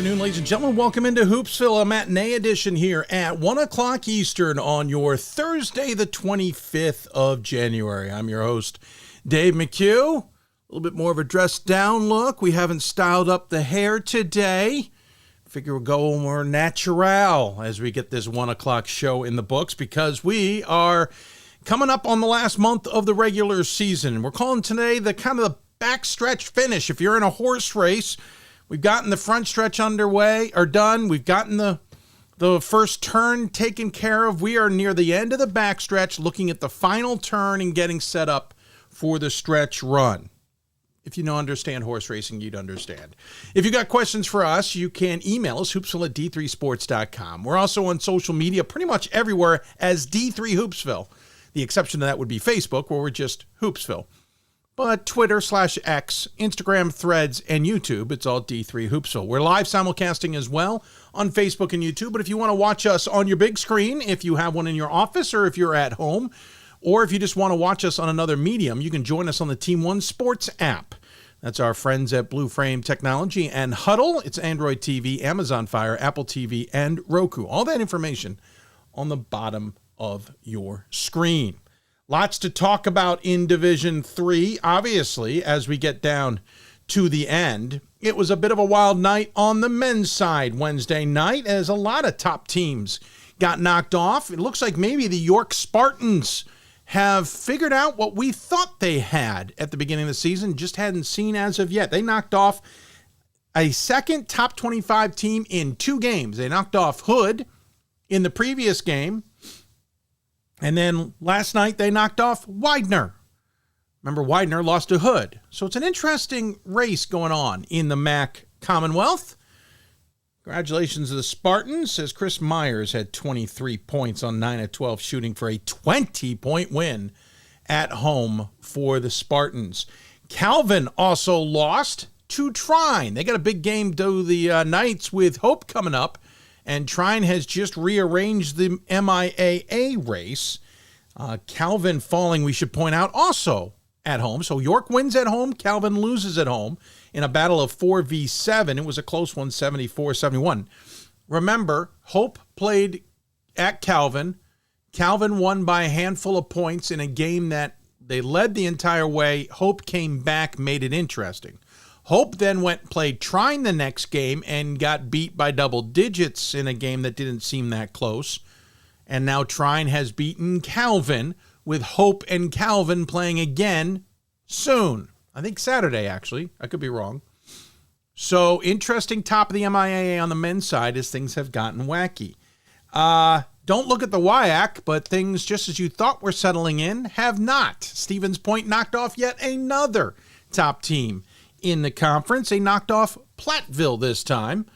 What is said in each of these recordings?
afternoon, ladies and gentlemen. Welcome into Hoopsville, a matinee edition here at 1 o'clock Eastern on your Thursday, the 25th of January. I'm your host, Dave McHugh. A little bit more of a dressed down look. We haven't styled up the hair today. Figure we'll go more natural as we get this 1 o'clock show in the books because we are coming up on the last month of the regular season. We're calling today the kind of the backstretch finish. If you're in a horse race, we've gotten the front stretch underway or done. We've gotten the first turn taken care of. We are near the end of the backstretch, looking at the final turn and getting set up for the stretch run. If you understand horse racing, you'd understand. If you got questions for us, you can email us, hoopsville@d3sports.com. We're also on social media pretty much everywhere as D3 Hoopsville. The exception to that would be Facebook, where we're just Hoopsville. But Twitter/X, Instagram, Threads, and YouTube, it's all D3 Hoopsville. We're live simulcasting as well on Facebook and YouTube. But if you want to watch us on your big screen, if you have one in your office or if you're at home, or if you just want to watch us on another medium, you can join us on the Team One Sports app. That's our friends at Blue Frame Technology and Hudl. It's Android TV, Amazon Fire, Apple TV, and Roku. All that information on the bottom of your screen. Lots to talk about in Division 3, obviously, as we get down to the end. It was a bit of a wild night on the men's side Wednesday night, as a lot of top teams got knocked off. It looks like maybe the York Spartans have figured out what we thought they had at the beginning of the season, just hadn't seen as of yet. They knocked off a second top 25 team in 2 games. They knocked off Hood in the previous game. And then last night, they knocked off Widener. Remember, Widener lost to Hood. So it's an interesting race going on in the MAC Commonwealth. Congratulations to the Spartans, as Chris Myers had 23 points on 9 of 12 shooting for a 20-point win at home for the Spartans. Calvin also lost to Trine. They got a big game to the Knights with Hope coming up. And Trine has just rearranged the MIAA race. Calvin falling, we should point out, also at home. So York wins at home, Calvin loses at home in a battle of 4v7. It was a close one, 74-71. Remember, Hope played at Calvin. Calvin won by a handful of points in a game that they led the entire way. Hope came back, made it interesting. Hope then went and played Trine the next game and got beat by double digits in a game that didn't seem that close. And now Trine has beaten Calvin, with Hope and Calvin playing again soon. I think Saturday, actually. I could be wrong. So interesting top of the MIAA on the men's side as things have gotten wacky. Don't look at the WIAC, but things just as you thought were settling in have not. Stevens Point knocked off yet another top team in the conference. They knocked off Platteville this time.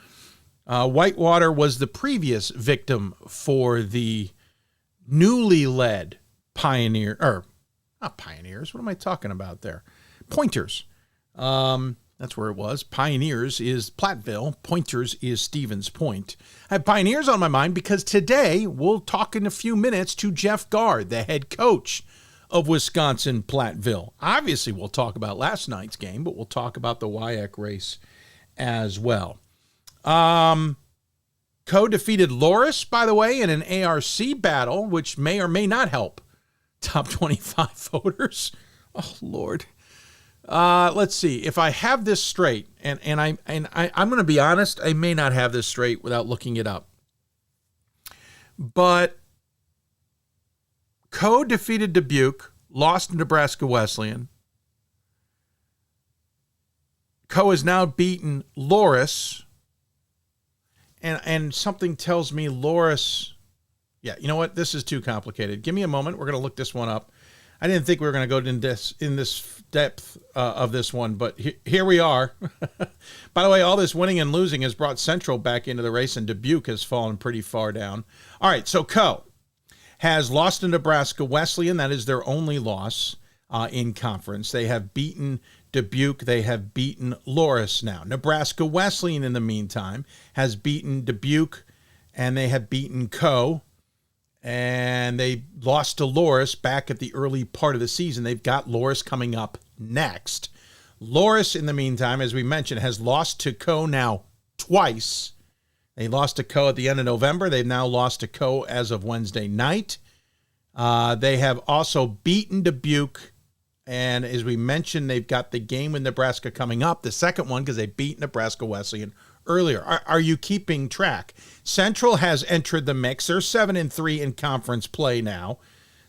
Whitewater was the previous victim for the newly led not Pioneers. What am I talking about there? Pointers. That's where it was. Pioneers is Platteville. Pointers is Stevens Point. I have Pioneers on my mind because today we'll talk in a few minutes to Jeff Gard, the head coach of Wisconsin Platteville. Obviously, we'll talk about last night's game, but we'll talk about the WIAC race as well. Co defeated Loris, by the way, in an ARC battle, which may or may not help top 25 voters. Oh, Lord. Let's see. If I have this straight, and I'm going to be honest, I may not have this straight without looking it up. But Co defeated Dubuque, lost to Nebraska Wesleyan. Co has now beaten Loris, and something tells me Loris. Yeah, you know what? This is too complicated. Give me a moment. We're going to look this one up. I didn't think we were going to go in this depth of this one, but here we are. By the way, all this winning and losing has brought Central back into the race, and Dubuque has fallen pretty far down. All right, so Co has lost to Nebraska Wesleyan. That is their only loss in conference. They have beaten Dubuque. They have beaten Loris now. Nebraska Wesleyan, in the meantime, has beaten Dubuque, and they have beaten Co. And they lost to Loris back at the early part of the season. They've got Loris coming up next. Loris, in the meantime, as we mentioned, has lost to Co now twice. They lost to Co at the end of November. They've now lost to Co as of Wednesday night. They have also beaten Dubuque. And as we mentioned, they've got the game with Nebraska coming up, the second one, because they beat Nebraska Wesleyan earlier. Are you keeping track? Central has entered the mix. They're 7-3 in conference play now.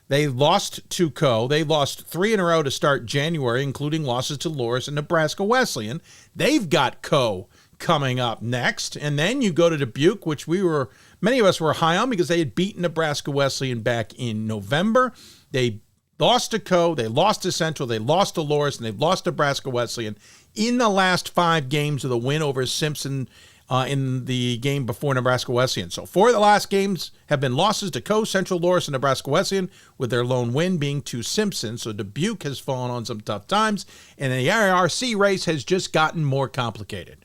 They lost to Co. They lost 3 in a row to start January, including losses to Loras and Nebraska Wesleyan. They've got Co coming up next. And then you go to Dubuque, which many of us were high on because they had beaten Nebraska Wesleyan back in November. They lost to Co, they lost to Central, they lost to Loras, and they've lost to Nebraska Wesleyan in the last 5 games of the win over Simpson in the game before Nebraska Wesleyan. So 4 of the last games have been losses to Co, Central, Loras, and Nebraska Wesleyan, with their lone win being to Simpson. So Dubuque has fallen on some tough times, and the IRC race has just gotten more complicated.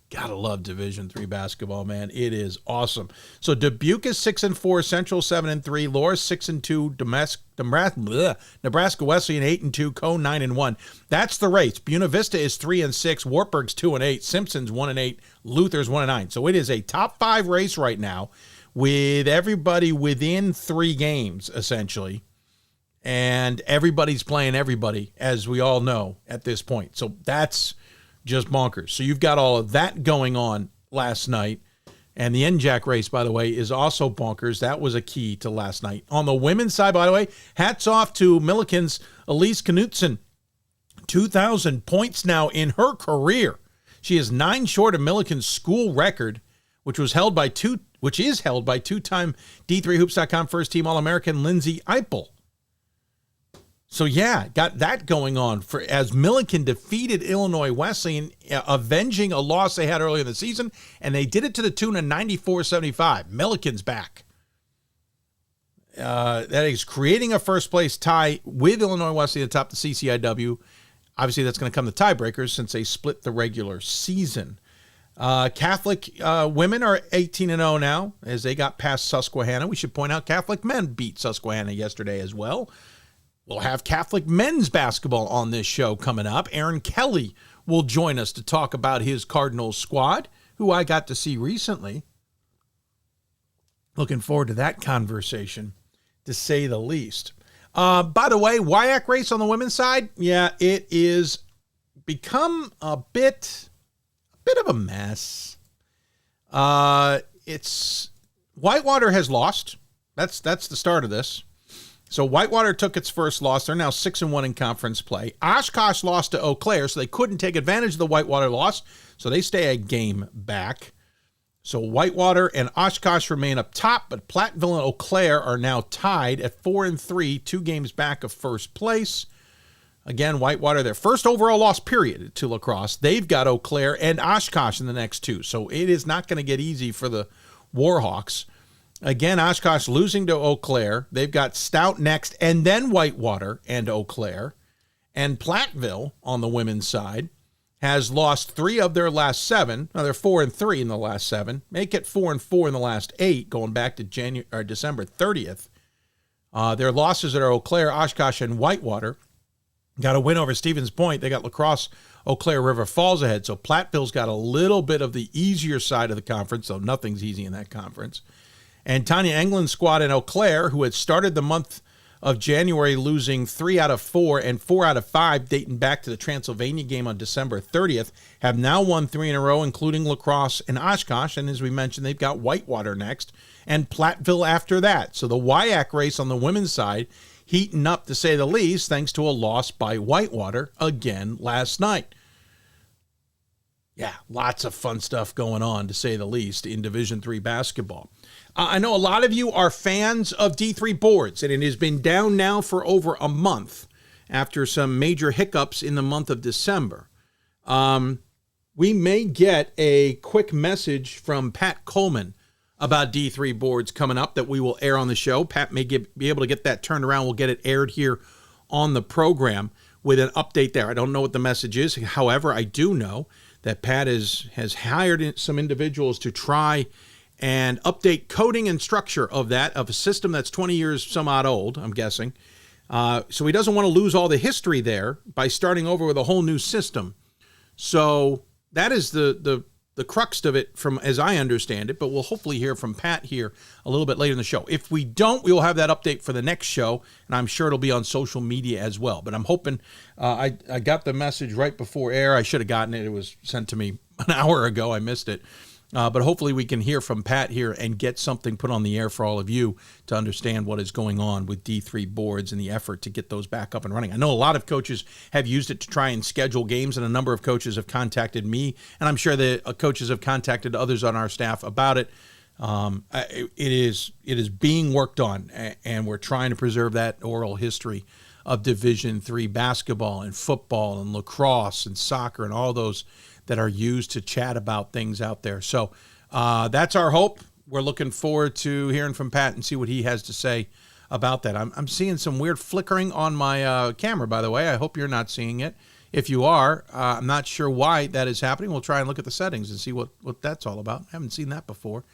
Gotta love Division III basketball, man. It is awesome. So Dubuque is 6-4, Central 7-3, Loras 6-2, Nebraska Wesleyan 8-2, Co 9-1. That's the race. Buena Vista is 3-6, Wartburg's 2-8, Simpson's 1-8, Luther's 1-9. So it is a top 5 race right now, with everybody within 3 games essentially, and everybody's playing everybody, as we all know at this point. So that's just bonkers. So you've got all of that going on last night. And the NJAC race, by the way, is also bonkers. That was a key to last night. On the women's side, by the way, hats off to Milliken's Elise Knutson. 2,000 points now in her career. She is 9 short of Milliken's school record, which is held by two-time D3Hoops.com first team All-American Lindsay Eipel. So, yeah, got that going on as Milliken defeated Illinois Wesleyan, avenging a loss they had earlier in the season, and they did it to the tune of 94-75. Milliken's back. That is creating a first-place tie with Illinois Wesleyan atop the CCIW. Obviously, that's going to come to tiebreakers since they split the regular season. Catholic women are 18-0 now as they got past Susquehanna. We should point out Catholic men beat Susquehanna yesterday as well. We'll have Catholic men's basketball on this show coming up. Aaron Kelly will join us to talk about his Cardinals squad, who I got to see recently. Looking forward to that conversation, to say the least. By the way, WIAC race on the women's side, yeah, it is become a bit of a mess. It's Whitewater has lost. That's the start of this. So Whitewater took its first loss. They're now 6-1 in conference play. Oshkosh lost to Eau Claire, so they couldn't take advantage of the Whitewater loss, so they stay a game back. So Whitewater and Oshkosh remain up top, but Platteville and Eau Claire are now tied at 4-3, 2 games back of first place. Again, Whitewater, their first overall loss period to lacrosse. They've got Eau Claire and Oshkosh in the next 2, so it is not going to get easy for the Warhawks. Again, Oshkosh losing to Eau Claire. They've got Stout next, and then Whitewater and Eau Claire. And Platteville, on the women's side, has lost 3 of their last 7. Now, they're 4-3 in the last 7. Make it 4-4 in the last 8, going back to December 30th. Their losses are Eau Claire, Oshkosh, and Whitewater. Got a win over Stevens Point. They got Lacrosse, Eau Claire, River Falls ahead. So Platteville's got a little bit of the easier side of the conference, though nothing's easy in that conference. And Tanya England's squad in Eau Claire, who had started the month of January losing 3 out of 4 and 4 out of 5 dating back to the Transylvania game on December 30th, have now won 3 in a row, including Lacrosse and Oshkosh. And as we mentioned, they've got Whitewater next and Platteville after that. So the WIAC race on the women's side heating up, to say the least, thanks to a loss by Whitewater again last night. Yeah, lots of fun stuff going on, to say the least, in Division III basketball. I know a lot of you are fans of D3 boards, and it has been down now for over a month after some major hiccups in the month of December. We may get a quick message from Pat Coleman about D3 boards coming up that we will air on the show. Pat may be able to get that turned around. We'll get it aired here on the program with an update there. I don't know what the message is. However, I do know that Pat has hired some individuals to try and update coding and structure of a system that's 20 years some odd old, I'm guessing. So he doesn't want to lose all the history there by starting over with a whole new system. So that is the crux of it from as I understand it, but we'll hopefully hear from Pat here a little bit later in the show. If we don't, we'll have that update for the next show, and I'm sure it'll be on social media as well. But I'm hoping, I got the message right before air. I should have gotten it. It was sent to me an hour ago. I missed it. But hopefully we can hear from Pat here and get something put on the air for all of you to understand what is going on with D3 boards and the effort to get those back up and running. I know a lot of coaches have used it to try and schedule games, and a number of coaches have contacted me, and I'm sure the coaches have contacted others on our staff about it. It is being worked on, and we're trying to preserve that oral history of Division III basketball and football and lacrosse and soccer and all those that are used to chat about things out there. So that's our hope. We're looking forward to hearing from Pat and see what he has to say about that. I'm seeing some weird flickering on my camera, by the way. I hope you're not seeing it. If you are, I'm not sure why that is happening. We'll try and look at the settings and see what that's all about. I haven't seen that before.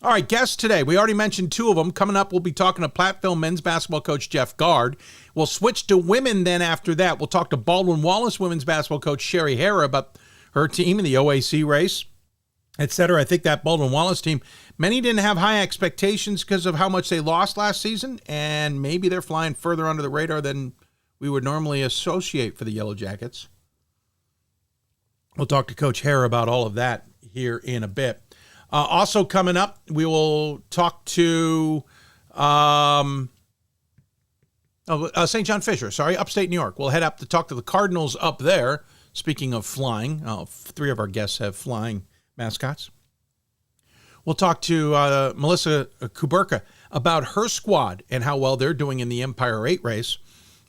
All right, guests today. We already mentioned two of them. Coming up, we'll be talking to Platteville men's basketball coach Jeff Gard. We'll switch to women then after that. We'll talk to Baldwin-Wallace women's basketball coach Sherry Hara about her team in the OAC race, etc. I think that Baldwin-Wallace team, many didn't have high expectations because of how much they lost last season, and maybe they're flying further under the radar than we would normally associate for the Yellow Jackets. We'll talk to Coach Hara about all of that here in a bit. Also coming up, we will talk to St. John Fisher, upstate New York. We'll head up to talk to the Cardinals up there. Speaking of flying, three of our guests have flying mascots. We'll talk to Melissa Kuberka about her squad and how well they're doing in the Empire 8 race.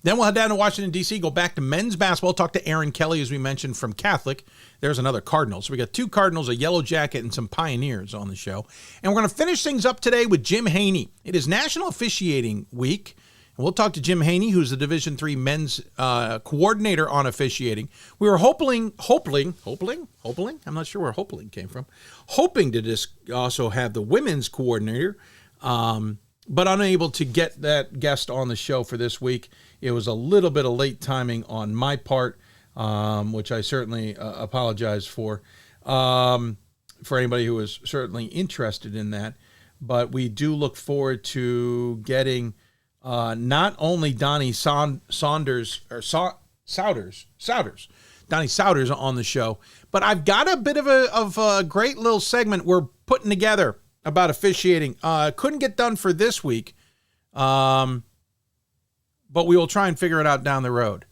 Then we'll head down to Washington, D.C., go back to men's basketball, talk to Aaron Kelly, as we mentioned, from Catholic. There's another Cardinal. So we got two Cardinals, a Yellow Jacket, and some Pioneers on the show. And we're going to finish things up today with Jim Haney. It is National Officiating Week. And we'll talk to Jim Haney, who's the Division III men's coordinator on officiating. We were hoping, I'm not sure where hoping came from, hoping to also have the women's coordinator, but unable to get that guest on the show for this week. It was a little bit of late timing on my part, which I certainly apologize for anybody who was certainly interested in that. But we do look forward to getting not only Donnie Souders, Donnie Souders on the show, but I've got a bit of a great little segment we're putting together about officiating. Couldn't get done for this week, but we will try and figure it out down the road.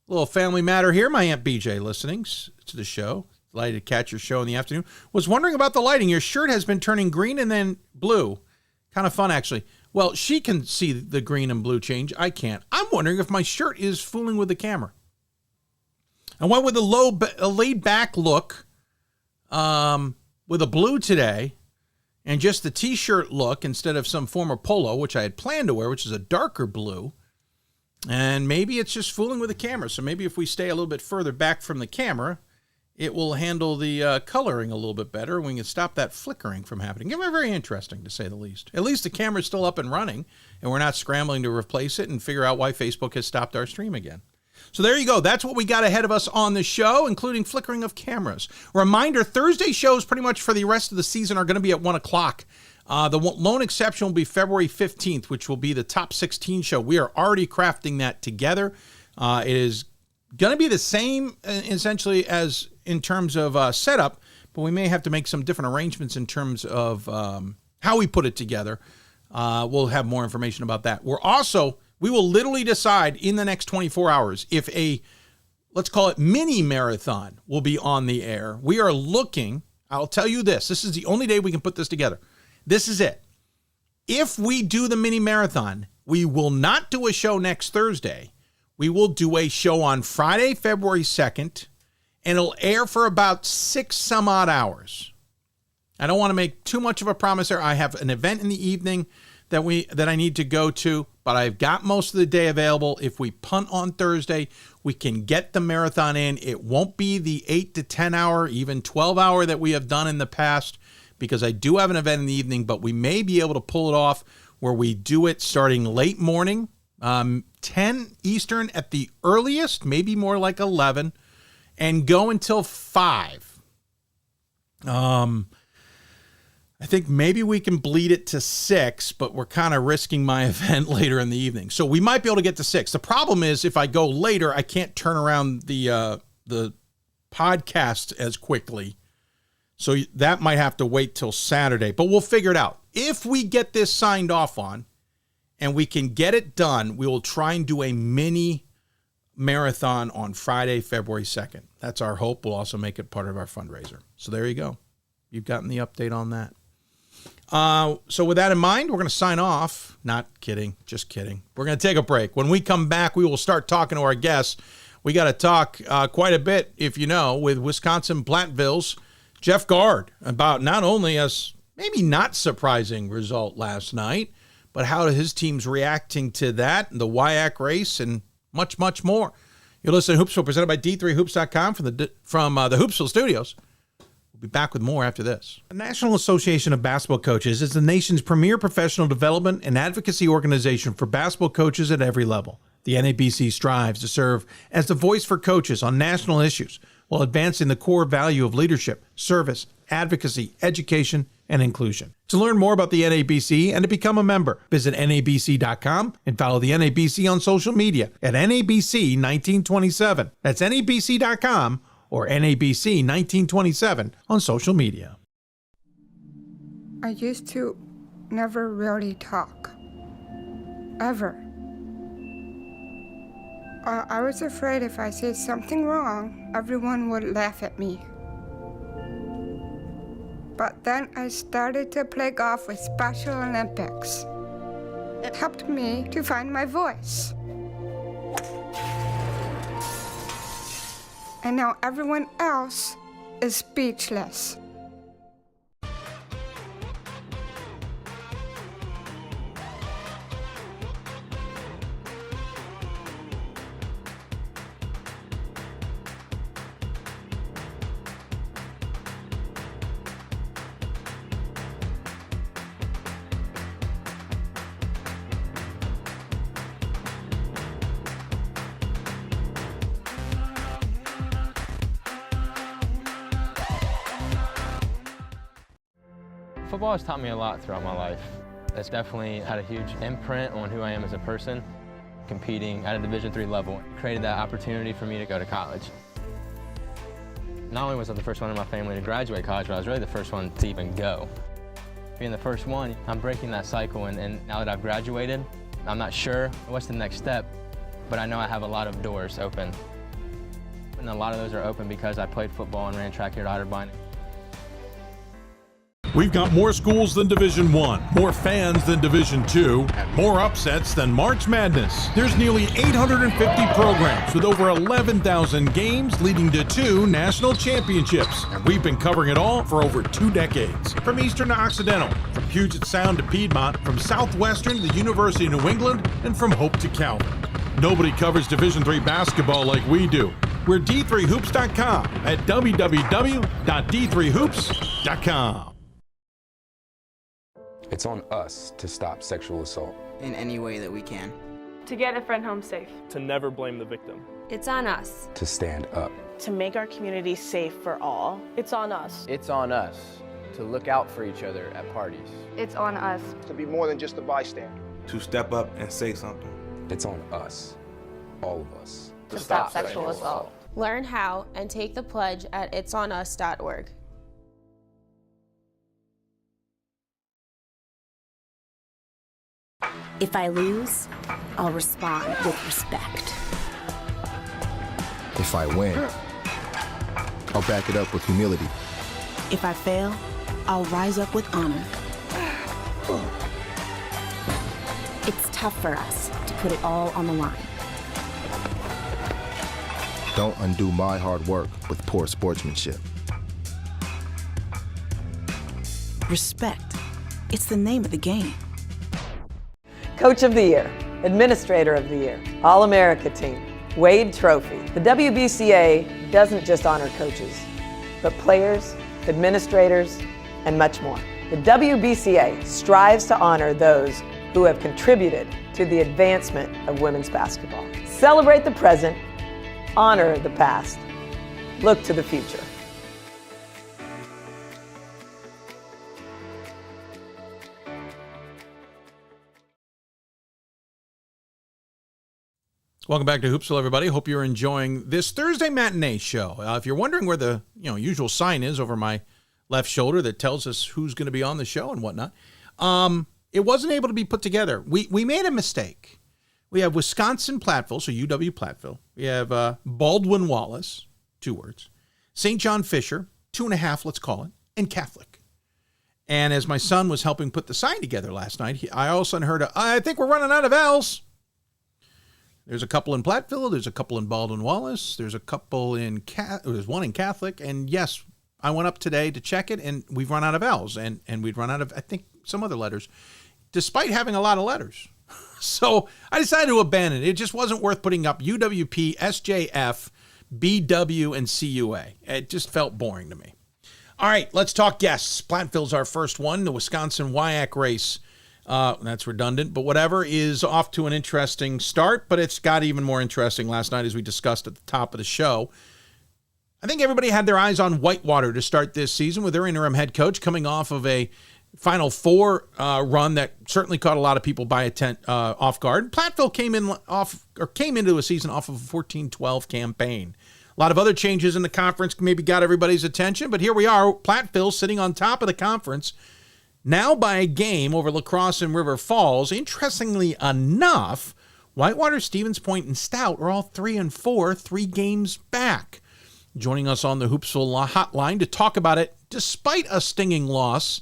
Little family matter here. My Aunt BJ listening to the show. Delighted to catch your show in the afternoon. Was wondering about the lighting. Your shirt has been turning green and then blue. Kind of fun, actually. Well, she can see the green and blue change. I can't. I'm wondering if my shirt is fooling with the camera. I went with a laid-back look with a blue today and just the T-shirt look instead of some former polo, which I had planned to wear, which is a darker blue. And maybe it's just fooling with the camera. So maybe if we stay a little bit further back from the camera, it will handle the coloring a little bit better. We can stop that flickering from happening. It's very interesting, to say the least. At least the camera's still up and running, and we're not scrambling to replace it and figure out why Facebook has stopped our stream again. So there you go. That's what we got ahead of us on the show, including flickering of cameras. Reminder, Thursday shows pretty much for the rest of the season are going to be at 1 o'clock. The lone exception will be February 15th, which will be the Top 16 show. We are already crafting that together. It is going to be the same, essentially, as in terms of setup, but we may have to make some different arrangements in terms of how we put it together. We'll have more information about that. We will literally decide in the next 24 hours if let's call it mini marathon will be on the air. We are looking, I'll tell you this is the only day we can put this together. This is it. If we do the mini marathon, we will not do a show next Thursday. We will do a show on Friday, February 2nd, and it'll air for about 6 some odd hours. I don't want to make too much of a promise there. I have an event in the evening that I need to go to, but I've got most of the day available. If we punt on Thursday, we can get the marathon in. It won't be the 8 to 10 hour, even 12 hour that we have done in the past, because I do have an event in the evening, but we may be able to pull it off where we do it starting late morning, 10 Eastern at the earliest, maybe more like 11, and go until 5. I think maybe we can bleed it to 6, but we're kind of risking my event later in the evening. So we might be able to get to 6. The problem is if I go later, I can't turn around the podcast as quickly. So that might have to wait till Saturday, but we'll figure it out. If we get this signed off on and we can get it done, we will try and do a mini marathon on Friday, February 2nd. That's our hope. We'll also make it part of our fundraiser. So there you go. You've gotten the update on that. So with that in mind, we're going to sign off. Not kidding. Just kidding. We're going to take a break. When we come back, we will start talking to our guests. We got to talk quite a bit, if you know, with Wisconsin Platteville's Jeff Gard about not only a maybe not surprising result last night, but how his team's reacting to that, the WIAC race, and much, much more. You're listening to Hoopsville, presented by D3Hoops.com from the Hoopsville studios. We'll be back with more after this. The National Association of Basketball Coaches is the nation's premier professional development and advocacy organization for basketball coaches at every level. The NABC strives to serve as the voice for coaches on national issues while advancing the core value of leadership, service, advocacy, education, and inclusion. To learn more about the NABC and to become a member, visit NABC.com and follow the NABC on social media at NABC 1927. That's NABC.com or NABC 1927 on social media. I used to never really talk. Ever. I was afraid if I said something wrong, everyone would laugh at me. But then I started to play golf with Special Olympics. It helped me to find my voice. And now everyone else is speechless. Football has taught me a lot throughout my life. It's definitely had a huge imprint on who I am as a person. Competing at a Division III level created that opportunity for me to go to college. Not only was I the first one in my family to graduate college, but I was really the first one to even go. Being the first one, I'm breaking that cycle, and now that I've graduated, I'm not sure what's the next step, but I know I have a lot of doors open. And a lot of those are open because I played football and ran track here at Otterbein. We've got more schools than Division I, more fans than Division II, and more upsets than March Madness. There's nearly 850 programs with over 11,000 games leading to 2 national championships. And we've been covering it all for over 2 decades. From Eastern to Occidental, from Puget Sound to Piedmont, from Southwestern to the University of New England, and from Hope to Calvin. Nobody covers Division III basketball like we do. We're D3Hoops.com at www.D3Hoops.com. It's on us to stop sexual assault. In any way that we can. To get a friend home safe. To never blame the victim. It's on us. To stand up. To make our community safe for all. It's on us. It's on us to look out for each other at parties. It's on us. To be more than just a bystander. To step up and say something. It's on us. All of us. To stop sexual assault. Learn how and take the pledge at itsonus.org. If I lose, I'll respond with respect. If I win, I'll back it up with humility. If I fail, I'll rise up with honor. It's tough for us to put it all on the line. Don't undo my hard work with poor sportsmanship. Respect. It's the name of the game. Coach of the Year, Administrator of the Year, All-America Team, Wade Trophy. The WBCA doesn't just honor coaches, but players, administrators, and much more. The WBCA strives to honor those who have contributed to the advancement of women's basketball. Celebrate the present, honor the past, look to the future. Welcome back to Hoopsville, everybody. Hope you're enjoying this Thursday matinee show. If you're wondering where the usual sign is over my left shoulder that tells us who's going to be on the show and whatnot, it wasn't able to be put together. We made a mistake. We have Wisconsin Platteville, so UW Platteville. We have Baldwin Wallace, 2 words. St. John Fisher, 2.5, let's call it, and Catholic. And as my son was helping put the sign together last night, I all of a sudden heard, I think we're running out of L's. There's a couple in Platteville. There's a couple in Baldwin Wallace. There's a couple in there's one in Catholic. And yes, I went up today to check it, and we've run out of L's, and we'd run out of, I think, some other letters, despite having a lot of letters. So I decided to abandon it. It just wasn't worth putting up UWP, SJF, BW, and CUA. It just felt boring to me. All right, let's talk guests. Platteville's our first one. The Wisconsin WIAC race. That's redundant, but whatever, is off to an interesting start, but it's got even more interesting last night, as we discussed at the top of the show. I think everybody had their eyes on Whitewater to start this season with their interim head coach coming off of a Final Four run that certainly caught a lot of people by off guard. Platteville came into a season off of a 14-12 campaign. A lot of other changes in the conference maybe got everybody's attention, but here we are, Platteville sitting on top of the conference, now by a game over La Crosse and River Falls. Interestingly enough, Whitewater, Stevens Point, and Stout are all 3-4, 3 games back. Joining us on the Hoopsville Hotline to talk about it, despite a stinging loss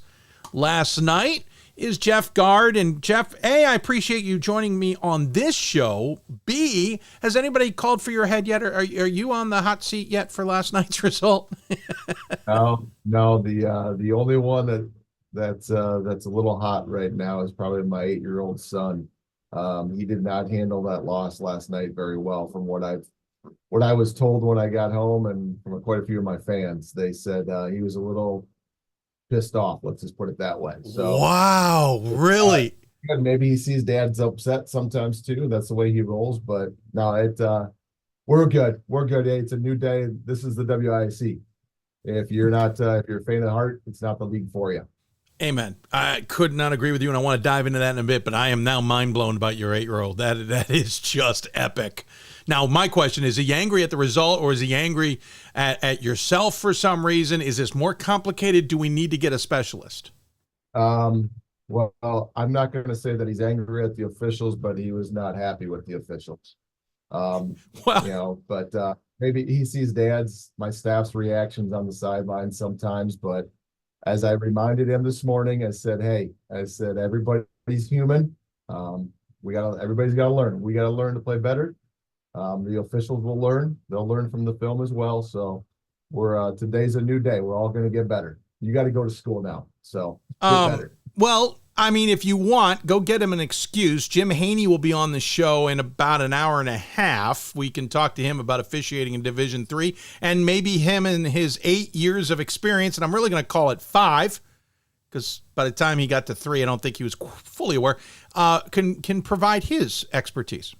last night, is Jeff Gard. And Jeff, A, I appreciate you joining me on this show. B, has anybody called for your head yet? Or are you on the hot seat yet for last night's result? No. The only one that's a little hot right now is probably my 8-year-old son. He did not handle that loss last night very well, from what I was told when I got home, and from quite a few of my fans. They said he was a little pissed off. Let's just put it that way. So wow, really? Maybe he sees dad's upset sometimes too. That's the way he rolls. But no, we're good. We're good. Hey, it's a new day. This is the WIC. If you're a faint of heart, it's not the league for you. Amen. I could not agree with you, and I want to dive into that in a bit, but I am now mind blown about your 8-year-old. That is just epic. Now, my question is he angry at the result, or is he angry at yourself for some reason? Is this more complicated? Do we need to get a specialist? Well, I'm not going to say that he's angry at the officials, but he was not happy with the officials. But maybe he sees my staff's reactions on the sidelines sometimes, but as I reminded him this morning, I said, everybody's human. Everybody's got to learn. We got to learn to play better. The officials will learn. They'll learn from the film as well. So today's a new day. We're all going to get better. You got to go to school now. So get better. Well, I mean, if you want, go get him an excuse. Jim Haney will be on the show in about an hour and a half. We can talk to him about officiating in Division III, and maybe him and his 8 years of experience, and I'm really going to call it 5, because by the time he got to 3, I don't think he was fully aware, can provide his expertise.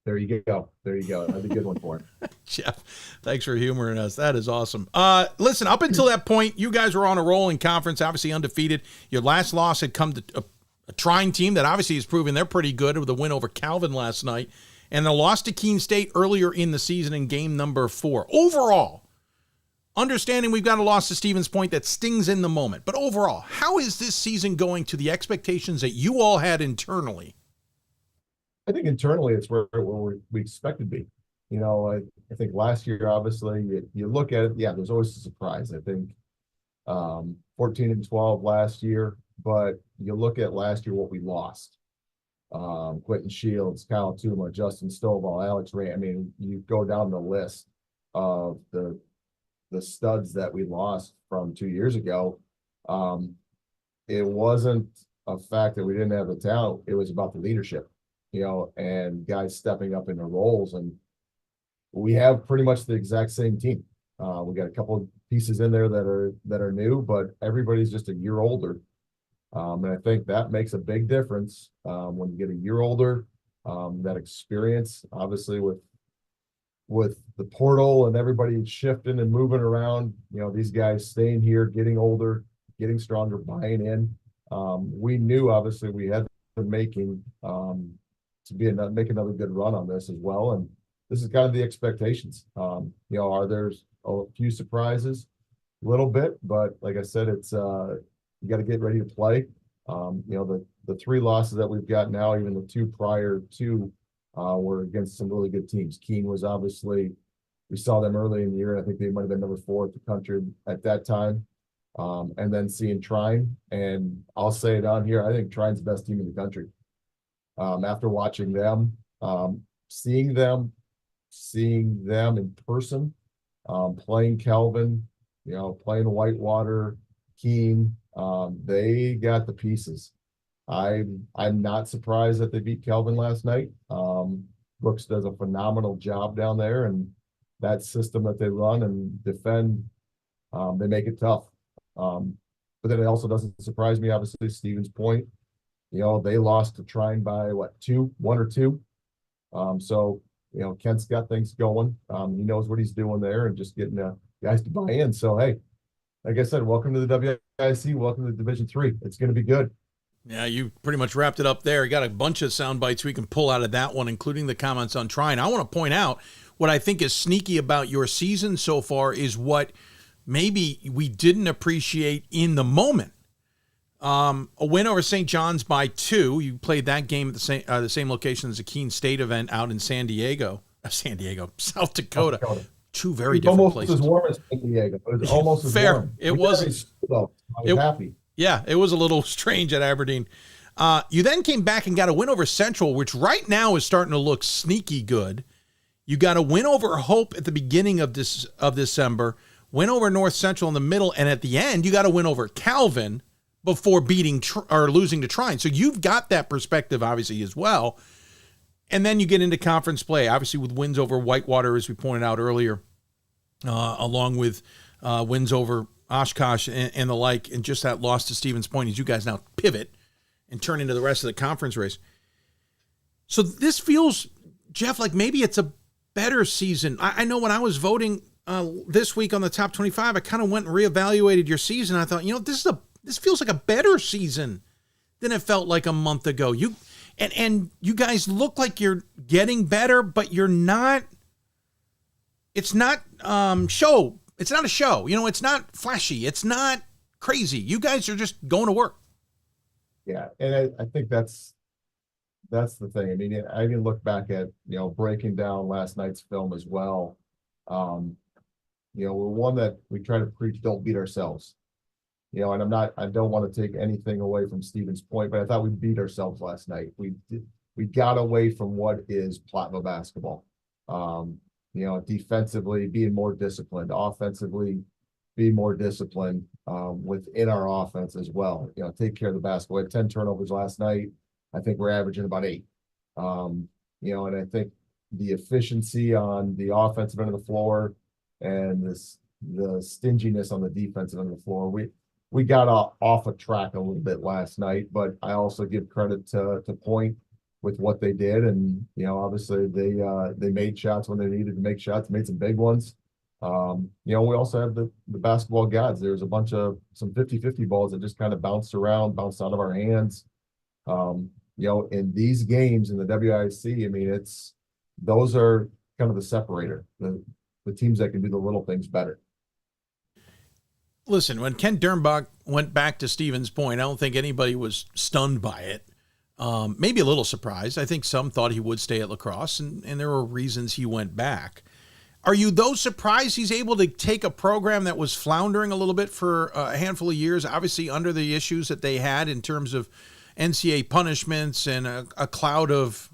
There you go. That's a good one for him. Jeff, thanks for humoring us. That is awesome. Listen, up until that point, you guys were on a roll in conference, obviously undefeated. Your last loss had come to a trying team that obviously has proven they're pretty good with a win over Calvin last night, and the loss to Keene State earlier in the season in game number 4. Overall, understanding we've got a loss to Stevens Point that stings in the moment, but overall, how is this season going to the expectations that you all had internally? I think internally it's where we expect to be. I think last year, obviously, you look at it, there's always a surprise. I think 14-12 last year, but you look at last year what we lost. Quentin Shields, Kyle Tuma, Justin Stovall, Alex Ray. I mean, you go down the list of the studs that we lost from 2 years ago. It wasn't a fact that we didn't have the talent. It was about the leadership. And guys stepping up into roles, and we have pretty much the exact same team. We got a couple of pieces in there that are new, but everybody's just a year older. And I think that makes a big difference when you get a year older. That experience, obviously, with with the portal and everybody shifting and moving around, these guys staying here, getting older, getting stronger, buying in. We knew obviously we had been making make another good run on this as well. And this is kind of the expectations. Are there's a few surprises, a little bit, but like I said, it's you got to get ready to play. The 3 losses that we've got now, even the 2 prior to were against some really good teams. Keene was obviously, we saw them early in the year. I think they might have been number 4 at the country at that time. And then seeing Trine, and I'll say it on here, I think Trine's the best team in the country. After watching them, seeing them in person, playing Kelvin, playing Whitewater, Keene, they got the pieces. I'm not surprised that they beat Kelvin last night. Brooks does a phenomenal job down there, and that system that they run and defend, they make it tough. But then it also doesn't surprise me, obviously, Stevens Point, they lost to Trine by 1 or 2. So, Kent's got things going. He knows what he's doing there and just getting guys to buy in. So, hey, like I said, welcome to the WIC. Welcome to Division III. It's going to be good. Yeah, you pretty much wrapped it up there. You got a bunch of sound bites we can pull out of that one, including the comments on Trine. I want to point out what I think is sneaky about your season so far is what maybe we didn't appreciate in the moment. A win over St. John's by 2. You played that game at the same location as the Keene State event out in South Dakota. 2 very different places. Almost as warm as San Diego. It was almost as fair. warm. It was. I was happy. Yeah, it was a little strange at Aberdeen. You then came back and got a win over Central, which right now is starting to look sneaky good. You got a win over Hope at the beginning of December, win over North Central in the middle, and at the end, you got a win over Calvin before losing to Trine. So you've got that perspective, obviously, as well. And then you get into conference play, obviously with wins over Whitewater, as we pointed out earlier, along with wins over Oshkosh and the like, and just that loss to Stevens Point as you guys now pivot and turn into the rest of the conference race. So this feels, Jeff, like maybe it's a better season. I know when I was voting this week on the top 25, I kind of went and reevaluated your season. I thought, this feels like a better season than it felt like a month ago. You guys look like you're getting better, but you're not. It's not show. It's not a show. It's not flashy. It's not crazy. You guys are just going to work. Yeah, and I think that's the thing. I mean, I even look back at breaking down last night's film as well. We're one that we try to preach, don't beat ourselves. And I don't want to take anything away from Stevens Point, but I thought we beat ourselves last night. We got away from what is Platteville basketball. Defensively being more disciplined, offensively be more disciplined within our offense as well. Take care of the basketball. We had 10 turnovers last night. I think we're averaging about 8. And I think the efficiency on the offensive end of the floor and the stinginess on the defensive end of the floor, we got off a track a little bit last night, but I also give credit to Point with what they did. And, obviously they made shots when they needed to make shots, made some big ones. We also have the basketball gods. There's a bunch of some 50-50 balls that just kind of bounced out of our hands. In these games in the WIC, I mean, those are kind of the separator, the teams that can do the little things better. Listen, when Ken Dernbach went back to Stevens Point, I don't think anybody was stunned by it. Maybe a little surprised. I think some thought he would stay at La Crosse, and there were reasons he went back. Are you though surprised he's able to take a program that was floundering a little bit for a handful of years, obviously under the issues that they had in terms of NCAA punishments and a cloud of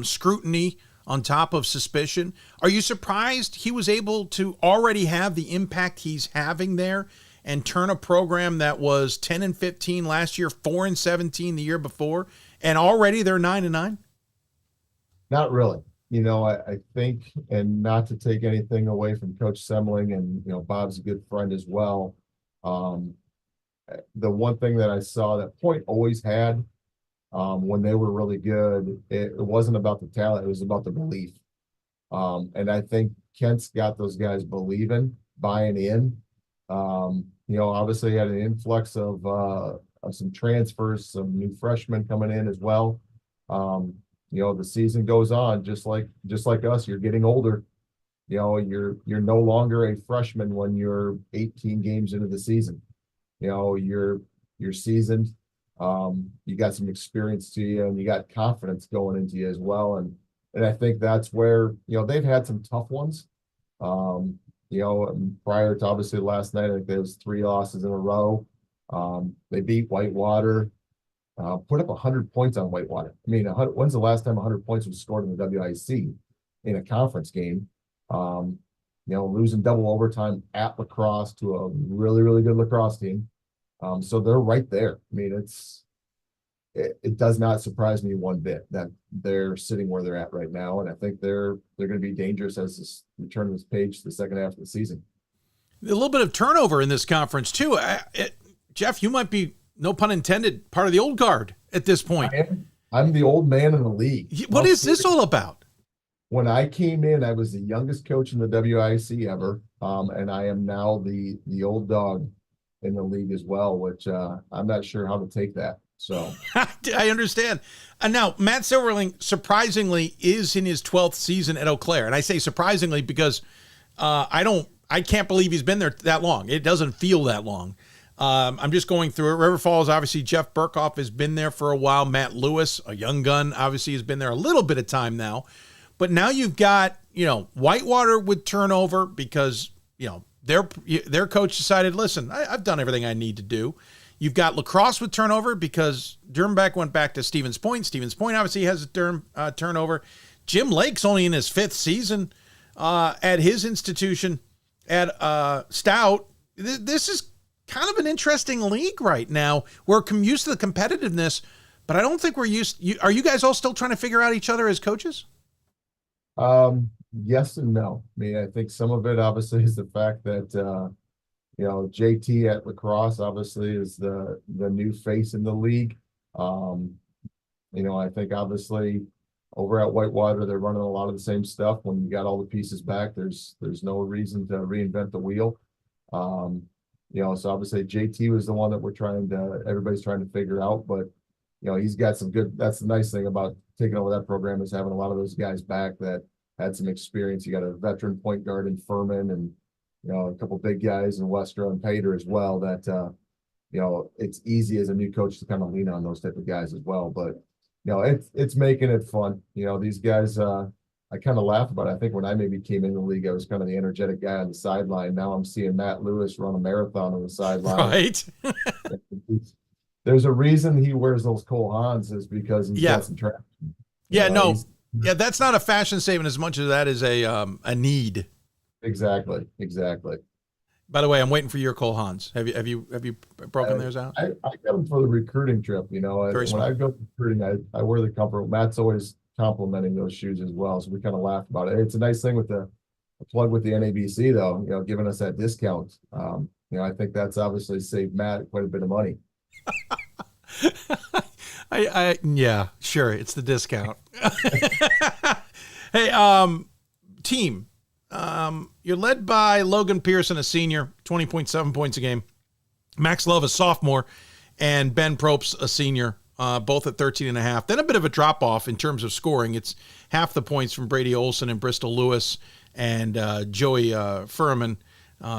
scrutiny on top of suspicion? Are you surprised he was able to already have the impact he's having there and turn a program that was 10-15 last year, 4-17 the year before, and already they're 9-9? Not really. I think, and not to take anything away from Coach Semling, and Bob's a good friend as well. The one thing that I saw that Point always had when they were really good, it wasn't about the talent, it was about the belief. And I think Kent's got those guys believing, buying in. Obviously he had an influx of some transfers, some new freshmen coming in as well. The season goes on, just like us, you're getting older. You're no longer a freshman when you're 18 games into the season. You're seasoned. You got some experience to you, and you got confidence going into you as well. And I think that's where, they've had some tough ones. Prior to obviously last night, I think there was 3 losses in a row. They beat Whitewater, put up 100 points on Whitewater. I mean, when's the last time 100 points was scored in the WIC in a conference game? Losing double overtime at lacrosse to a really, really good lacrosse team. So they're right there. I mean, it does not surprise me one bit that they're sitting where they're at right now. And I think they're going to be dangerous as we turn this page to the second half of the season. A little bit of turnover in this conference too. Jeff, you might be, no pun intended, part of the old guard at this point. I'm the old man in the league. What is this all about? When I came in, I was the youngest coach in the WIC ever. And I am now the old dog in the league as well, which I'm not sure how to take that. So I understand. And now Matt Silverling surprisingly is in his 12th season at Eau Claire. And I say surprisingly because I can't believe he's been there that long. It doesn't feel that long. I'm just going through it. River Falls, obviously Jeff Burkhoff has been there for a while. Matt Lewis, a young gun, obviously has been there a little bit of time now. But now you've got, Whitewater with turnover because, their coach decided, listen, I've done everything I need to do. You've got lacrosse with turnover because Dernbach went back to Stevens Point. Stevens Point obviously has a turnover. Jim Lake's only in his 5th season at his institution at Stout. This is kind of an interesting league right now. We're used to the competitiveness, but I don't think we're used. Are you guys all still trying to figure out each other as coaches? Yes and no. I mean, I think some of it obviously is the fact that JT at lacrosse obviously is the new face in the league. I think obviously over at Whitewater they're running a lot of the same stuff. When you got all the pieces back, there's no reason to reinvent the wheel. So obviously JT was the one that everybody's trying to figure out, but he's got some good. That's the nice thing about taking over that program is having a lot of those guys back that had some experience. You got a veteran point guard in Furman and, a couple big guys in Westra and Pater as well that, it's easy as a new coach to kind of lean on those type of guys as well. But, it's making it fun. These guys, I kind of laugh about it. I think when I maybe came in the league, I was kind of the energetic guy on the sideline. Now I'm seeing Matt Lewis run a marathon on the sideline. Right. There's a reason he wears those Cole Haans is because he's got some traction. Yeah, that's not a fashion statement as much as that is a need. Exactly. By the way, I'm waiting for your Cole Haans. Have you broken theirs out? I got them for the recruiting trip. When I go recruiting, I wear the comfort. Matt's always complimenting those shoes as well, so we kind of laugh about it. It's a nice thing with the plug with the NABC though. Giving us that discount. I think that's obviously saved Matt quite a bit of money. Yeah, sure. It's the discount. Hey, team, you're led by Logan Pearson, a senior, 20.7 points a game. Max Love, a sophomore, and Ben Probst, a senior, both at 13.5. Then a bit of a drop off in terms of scoring. It's half the points from Brady Olson and Bristol Lewis and Joey Furman.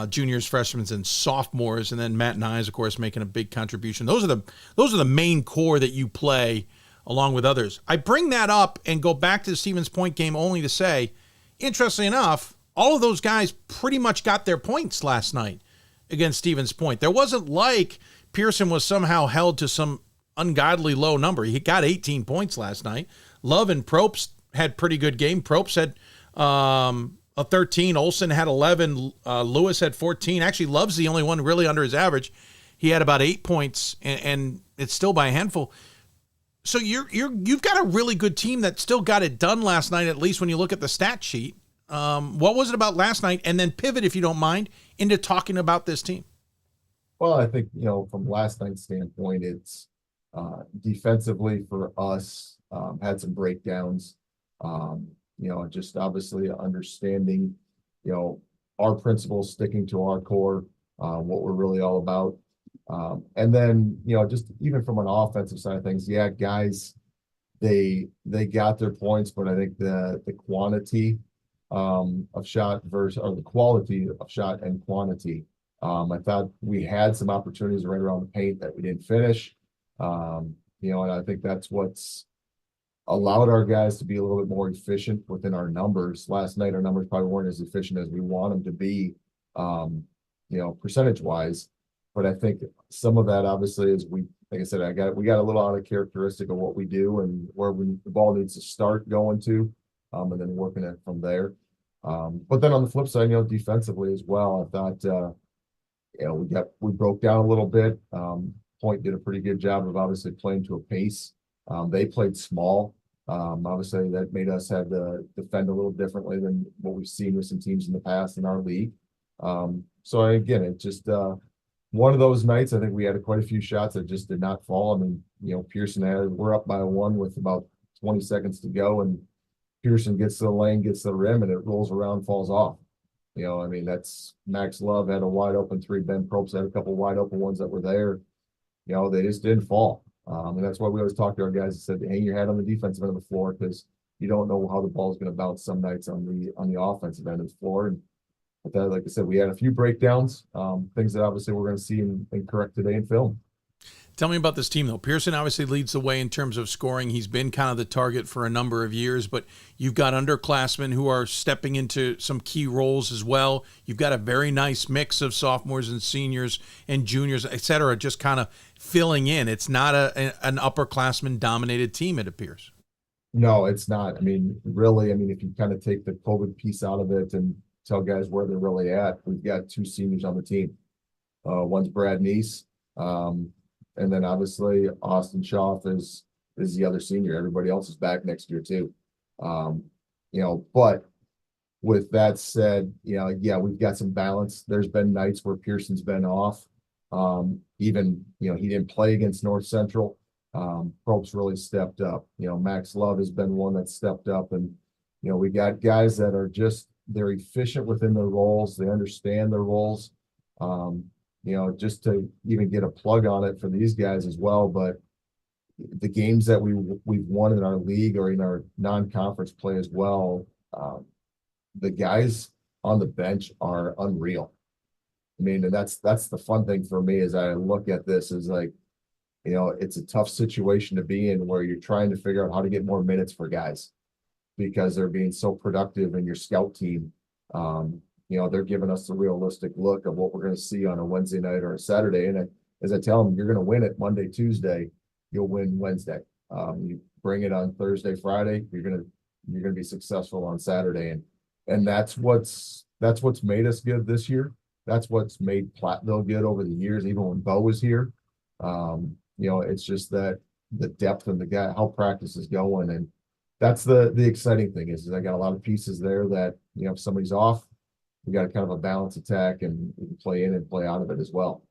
Juniors, freshmen, and sophomores, and then Matt Nyes, of course, making a big contribution. Those are the main core that you play along with others. I bring that up and go back to the Stevens Point game only to say, interestingly enough, all of those guys pretty much got their points last night against Stevens Point. There wasn't like Pearson was somehow held to some ungodly low number. He got 18 points last night. Love and Probst had pretty good game. Probst had a 13. Olson had 11. Lewis had 14. Actually, Love's the only one really under his average. He had about 8 points, and it's still by a handful. So you've got a really good team that still got it done last night, at least when you look at the stat sheet. What was it about last night? And then pivot, if you don't mind, into talking about this team. Well, I think, from last night's standpoint, it's defensively for us, had some breakdowns. just obviously understanding, our principles, sticking to our core, what we're really all about. And then, just even from an offensive side of things, yeah, guys, they got their points, but I think the quantity of shot versus, or the quality of shot and quantity. I thought we had some opportunities right around the paint that we didn't finish. And I think that's what's allowed our guys to be a little bit more efficient within our numbers. Last night, our numbers probably weren't as efficient as we want them to be, percentage wise. But I think some of that obviously is like I said, we got a little out of characteristic of what we do and where the ball needs to start going to, and then working it from there. But then on the flip side, defensively as well, I thought, we broke down a little bit. Point did a pretty good job of obviously playing to a pace. They played small. Obviously that made us have to defend a little differently than what we've seen with some teams in the past in our league. So again, it just, one of those nights, I think we had quite a few shots that just did not fall. I mean, Pearson we're up by 1 with about 20 seconds to go, and Pearson gets to the lane, gets to the rim, and it rolls around, falls off. That's Max Love had a wide open 3. Ben Probst had a couple wide open ones that were there. They just didn't fall. And that's why we always talk to our guys and said, hang your head on the defensive end of the floor, because you don't know how the ball is going to bounce some nights on the offensive end of the floor. And but that, like I said, we had a few breakdowns, things that obviously we're going to see and correct today in film. Tell me about this team, though. Pearson obviously leads the way in terms of scoring. He's been kind of the target for a number of years, but you've got underclassmen who are stepping into some key roles as well. You've got a very nice mix of sophomores and seniors and juniors, et cetera, just kind of filling in. It's not an upperclassman-dominated team, it appears. No, it's not. Really, if you kind of take the COVID piece out of it and tell guys where they're really at, we've got 2 seniors on the team. One's Brad Neese. And then obviously Austin Schaff is the other senior. Everybody else is back next year too. But with that said, yeah, we've got some balance. There's been nights where Pearson's been off. He didn't play against North Central. Probst really stepped up. Max Love has been one that stepped up, and we got guys that are they're efficient within their roles. They understand their roles. Just to even get a plug on it for these guys as well. But the games that we've won in our league or in our non-conference play as well, the guys on the bench are unreal. And that's the fun thing for me as I look at this is like, it's a tough situation to be in where you're trying to figure out how to get more minutes for guys because they're being so productive in your scout team. They're giving us the realistic look of what we're going to see on a Wednesday night or a Saturday. And as I tell them, you're going to win it Monday, Tuesday, you'll win Wednesday. You bring it on Thursday, Friday, you're going to be successful on Saturday. And that's what's made us good this year. That's what's made Platteville good over the years, even when Bo was here. It's just that the depth and how practice is going. And that's the exciting thing is I got a lot of pieces there that, if somebody's off, we got kind of a balanced attack and we can play in and play out of it as well.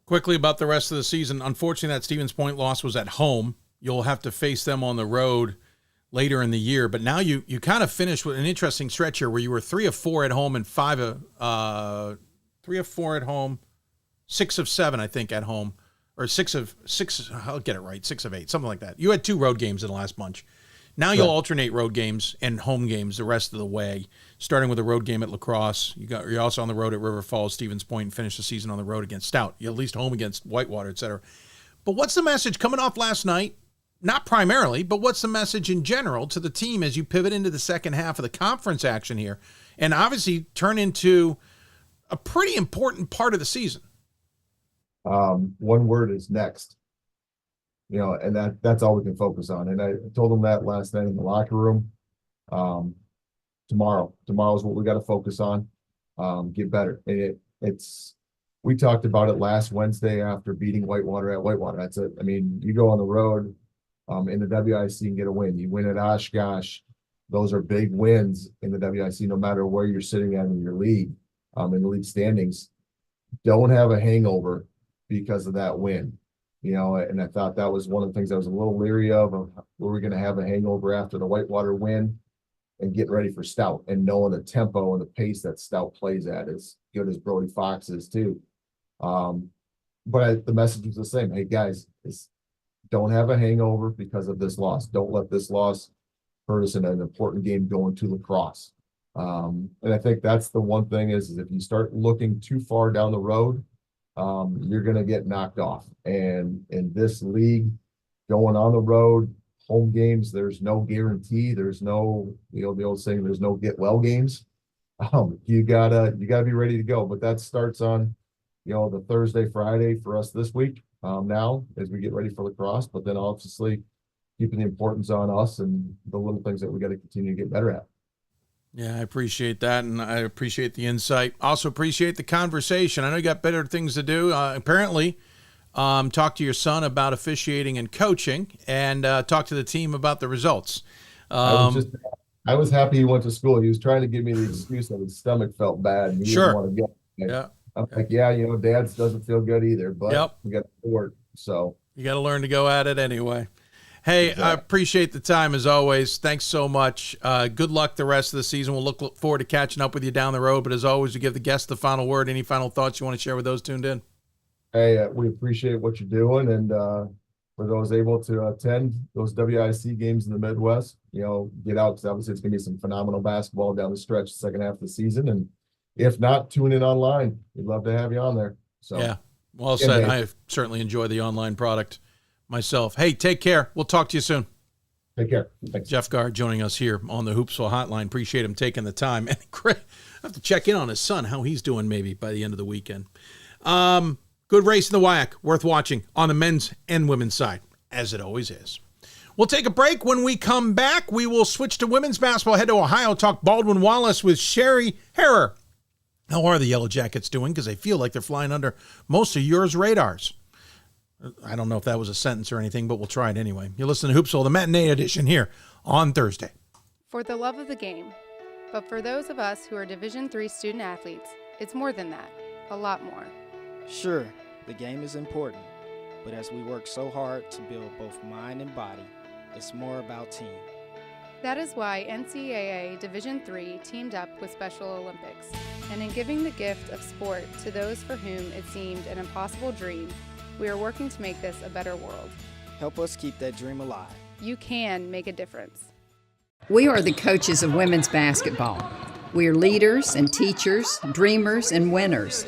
Quickly about the rest of the season. Unfortunately, that Stevens Point loss was at home. You'll have to face them on the road later in the year. But now you kind of finished with an interesting stretch here where you were 3 of 4 at home and 3 of 4 at home, 6 of 7, I think, at home, or 6 of 6. I'll get it right. 6 of 8, something like that. You had 2 road games in the last bunch. Now you'll alternate road games and home games the rest of the way, starting with a road game at La Crosse. You're also on the road at River Falls, Stevens Point, and finish the season on the road against Stout. You're at least home against Whitewater, et cetera. But what's the message coming off last night? Not primarily, but what's the message in general to the team as you pivot into the second half of the conference action here and obviously turn into a pretty important part of the season? One word is next. And that's all we can focus on. And I told them that last night in the locker room. Tomorrow is what we got to focus on. Get better. And we talked about it last Wednesday after beating Whitewater at Whitewater. That's it. You go on the road in the WIC and get a win. You win at Oshkosh. Those are big wins in the WIC, no matter where you're sitting at in your league, in the league standings. Don't have a hangover because of that win. And I thought that was one of the things I was a little leery of were we going to have a hangover after the Whitewater win? and getting ready for Stout and knowing the tempo and the pace that Stout plays at, as good as Brody Fox is too. But the message was the same. Hey guys, don't have a hangover because of this loss. Don't let this loss hurt us in an important game going to lacrosse. And I think that's the one thing is if you start looking too far down the road, you're going to get knocked off. And in this league, going on the road, home games, there's no guarantee. There's no, the old saying, there's no get well games. You gotta be ready to go. But that starts on, the Thursday, Friday for us this week. Now as we get ready for lacrosse, but then obviously keeping the importance on us and the little things that we got to continue to get better at. Yeah, I appreciate that, and I appreciate the insight. Also appreciate the conversation. I know you got better things to do. Apparently, talk to your son about officiating and coaching, and talk to the team about the results. I was happy he went to school. He was trying to give me the excuse that his stomach felt bad and he didn't want to go. Yeah. I'm like, Dad's doesn't feel good either, but we got to work. So you got to learn to go at it anyway. Hey, exactly. I appreciate the time as always. Thanks so much. Good luck the rest of the season. We'll look forward to catching up with you down the road. But as always, you give the guests the final word. Any final thoughts you want to share with those tuned in? Hey, we appreciate what you're doing. And for those able to attend those WIC games in the Midwest, get out, because obviously it's going to be some phenomenal basketball down the stretch the second half of the season. And if not, tune in online. We'd love to have you on there. So yeah, well said. I certainly enjoy the online product myself. Hey, take care. We'll talk to you soon. Take care. Thanks. Jeff Gard joining us here on the Hoopsville Hotline. Appreciate him taking the time. And I have to check in on his son, how he's doing maybe by the end of the weekend. Good race in the WIAC, worth watching on the men's and women's side, as it always is. We'll take a break. When we come back, we will switch to women's basketball, head to Ohio, talk Baldwin Wallace with Sherry Harrer. How are the Yellow Jackets doing? Because they feel like they're flying under most of yours radars. I don't know if that was a sentence or anything, but we'll try it anyway. You're listening to Hoopsville, the matinee edition here on Thursday. For the love of the game. But for those of us who are Division III student athletes, it's more than that. A lot more. Sure, the game is important. But as we work so hard to build both mind and body, it's more about team. That is why NCAA Division III teamed up with Special Olympics. And in giving the gift of sport to those for whom it seemed an impossible dream, we are working to make this a better world. Help us keep that dream alive. You can make a difference. We are the coaches of women's basketball. We are leaders and teachers, dreamers and winners.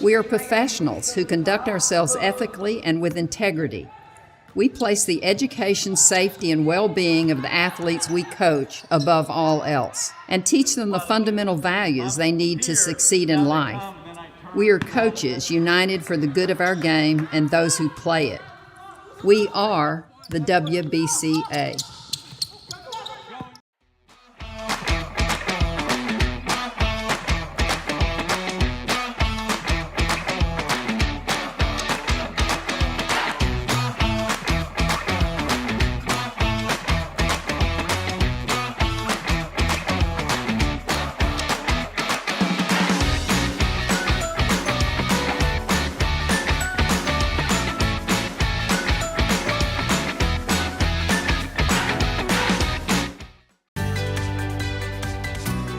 We are professionals who conduct ourselves ethically and with integrity. We place the education, safety, and well-being of the athletes we coach above all else and teach them the fundamental values they need to succeed in life. We are coaches united for the good of our game and those who play it. We are the WBCA.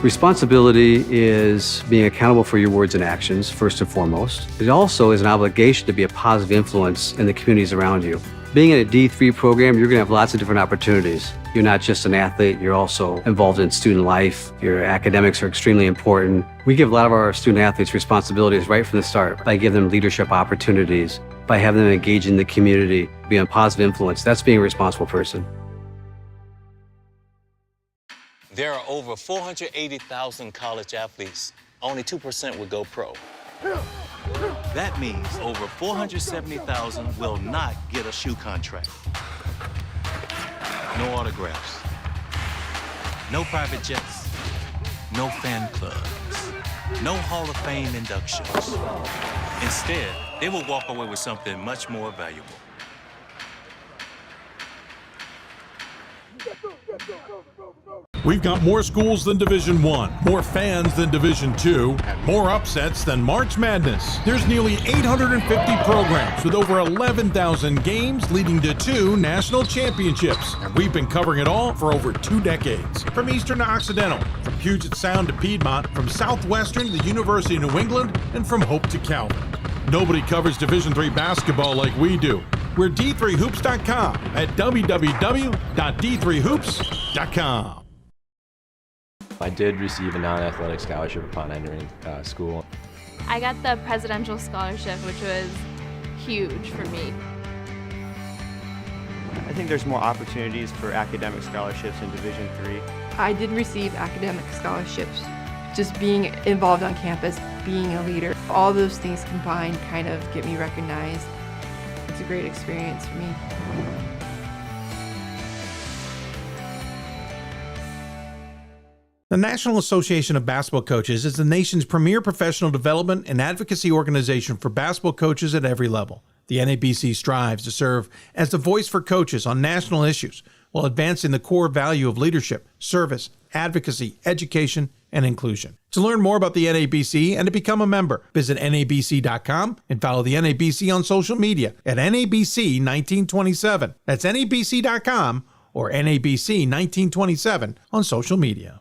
Responsibility is being accountable for your words and actions, first and foremost. It also is an obligation to be a positive influence in the communities around you. Being in a D3 program, you're going to have lots of different opportunities. You're not just an athlete, you're also involved in student life. Your academics are extremely important. We give a lot of our student athletes responsibilities right from the start by giving them leadership opportunities, by having them engage in the community, be a positive influence. That's being a responsible person. There are over 480,000 college athletes. Only 2% would go pro. That means over 470,000 will not get a shoe contract. No autographs. No private jets. No fan clubs. No Hall of Fame inductions. Instead, they will walk away with something much more valuable. We've got more schools than Division I, more fans than Division II, and more upsets than March Madness. There's nearly 850 programs with over 11,000 games leading to 2 national championships. And we've been covering it all for over 2 decades. From Eastern to Occidental, from Puget Sound to Piedmont, from Southwestern to the University of New England, and from Hope to Calvin. Nobody covers Division III basketball like we do. We're D3Hoops.com at www.d3hoops.com. I did receive a non-athletic scholarship upon entering school. I got the presidential scholarship, which was huge for me. I think there's more opportunities for academic scholarships in Division III. I did receive academic scholarships. Just being involved on campus, being a leader, all those things combined kind of get me recognized. It's a great experience for me. The National Association of Basketball Coaches is the nation's premier professional development and advocacy organization for basketball coaches at every level. The NABC strives to serve as the voice for coaches on national issues while advancing the core value of leadership, service, advocacy, education, and inclusion. To learn more about the NABC and to become a member, visit NABC.com and follow the NABC on social media at NABC1927. That's NABC.com or NABC1927 on social media.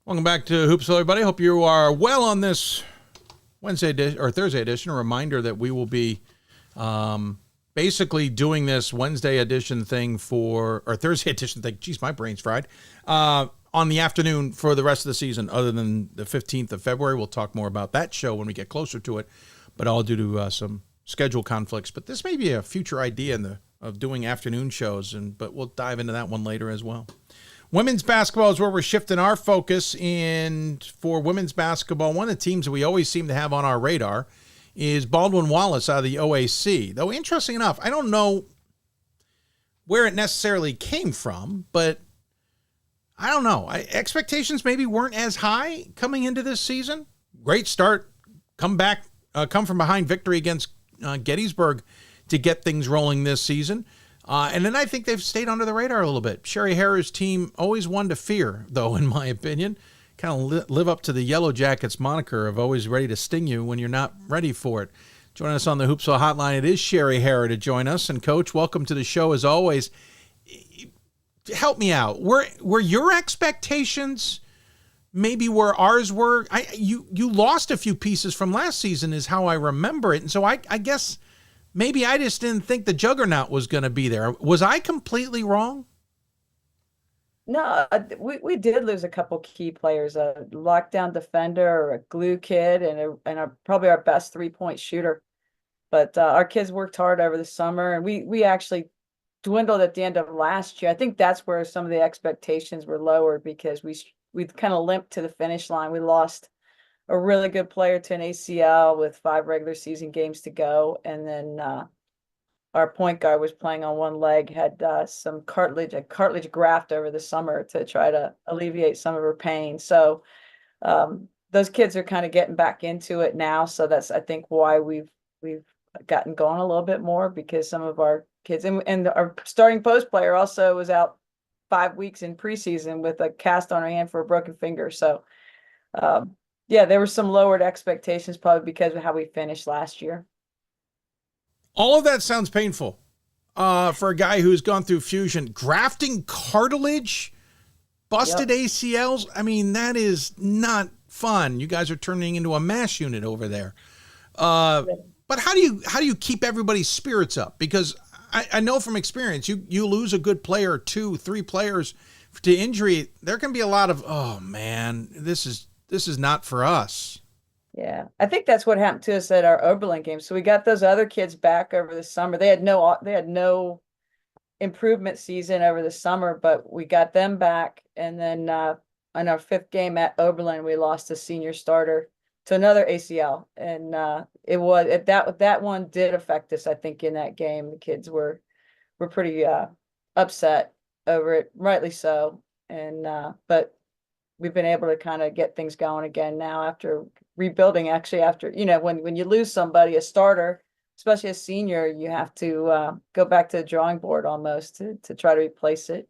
Welcome back to Hoopsville, everybody. Hope you are well on this Thursday edition. A reminder that we will be basically doing this Wednesday edition thing or Thursday edition thing. Geez, my brain's fried. On the afternoon for the rest of the season, other than the 15th of February. We'll talk more about that show when we get closer to it, but all due to some schedule conflicts. But this may be a future idea of doing afternoon shows, but we'll dive into that one later as well. Women's basketball is where we're shifting our focus. And for women's basketball, one of the teams that we always seem to have on our radar is Baldwin Wallace out of the OAC. Though, interesting enough, I don't know where it necessarily came from, but I don't know. Expectations maybe weren't as high coming into this season. Great start, come from behind victory against Gettysburg to get things rolling this season. And then I think they've stayed under the radar a little bit. Sherry Harrah's team, always one to fear, though, in my opinion. Kind of live up to the Yellow Jackets moniker of always ready to sting you when you're not ready for it. Joining us on the Hoopsville Hotline, it is Sherry Harrah to join us. And, Coach, welcome to the show as always. Help me out. Were your expectations maybe where ours were? You lost a few pieces from last season is how I remember it. And so I guess maybe I just didn't think the juggernaut was going to be there. Was I completely wrong? No, we did lose a couple key players, a lockdown defender, a glue kid, and probably our best 3-point shooter. But our kids worked hard over the summer, and we actually dwindled at the end of last year. I think that's where some of the expectations were lowered because we kind of limped to the finish line. We lost a really good player to an ACL with 5 regular season games to go. And then our point guard was playing on one leg, had some cartilage graft over the summer to try to alleviate some of her pain. So those kids are kind of getting back into it now. So that's, I think, why we've gotten going a little bit more, because some of our kids and our starting post player also was out 5 weeks in preseason with a cast on her hand for a broken finger. So yeah, there were some lowered expectations probably because of how we finished last year. All of that sounds painful for a guy who's gone through fusion. Grafting cartilage, busted ACLs. I mean, that is not fun. You guys are turning into a mass unit over there. But how do you keep everybody's spirits up? Because I know from experience, you lose a good player, 2, 3 players to injury. There can be a lot of, oh man, this is not for us. Yeah, I think that's what happened to us at our Oberlin game. So we got those other kids back over the summer. They had no improvement season over the summer, but we got them back. And then in our 5th game at Oberlin, we lost a senior starter to another ACL, and that one did affect us. I think in that game, the kids were pretty upset over it, rightly so. And but we've been able to kind of get things going again now after rebuilding. Actually, after when you lose somebody, a starter, especially a senior, you have to go back to the drawing board almost to try to replace it.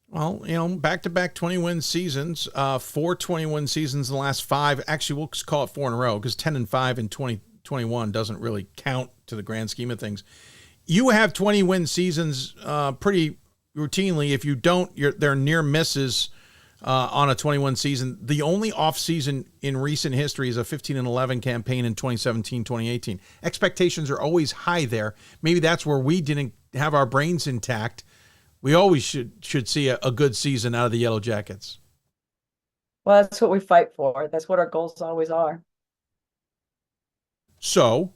Well, back-to-back 20-win seasons, 4 20-win seasons in the last 5. Actually, we'll just call it 4 in a row because 10-5 in 2021 doesn't really count to the grand scheme of things. You have 20-win seasons pretty routinely. If you don't, they're near misses on a 21 season. The only off season in recent history is a 15-11 campaign in 2017, 2018. Expectations are always high there. Maybe that's where we didn't have our brains intact. We always should see a good season out of the Yellow Jackets. Well, that's what we fight for. That's what our goals always are. So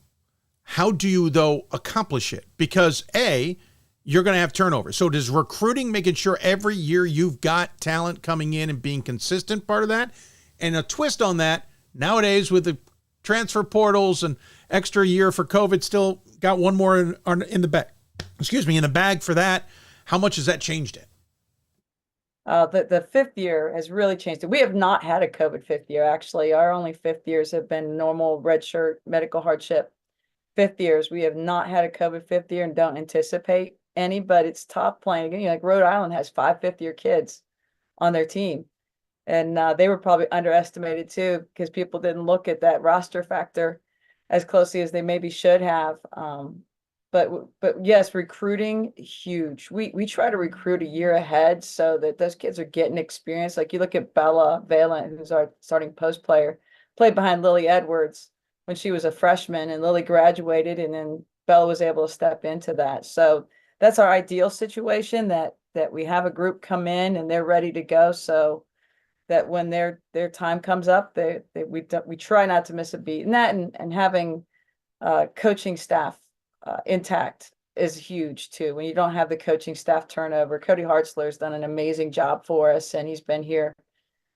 how do you, though, accomplish it? Because, A, you're going to have turnover. So does recruiting, making sure every year you've got talent coming in and being consistent, part of that? And a twist on that, nowadays with the transfer portals and extra year for COVID, still got one more in the bag. In the bag for that. How much has that changed it? The fifth year has really changed it. We have not had a COVID fifth year, actually. Our only fifth years have been normal redshirt medical hardship fifth years. We have not had a COVID fifth year and don't anticipate any, but it's tough playing again. Like Rhode Island has 5 fifth-year kids on their team. And they were probably underestimated too, because people didn't look at that roster factor as closely as they maybe should have. But yes, recruiting, huge. We try to recruit a year ahead so that those kids are getting experience. Like you look at Bella Valent, who's our starting post player, played behind Lily Edwards when she was a freshman, and Lily graduated, and then Bella was able to step into that. So that's our ideal situation, that we have a group come in and they're ready to go, so that when their time comes up, we try not to miss a beat. And that and having coaching staff intact is huge too. When you don't have the coaching staff turnover, Cody Hartzler's done an amazing job for us, and he's been here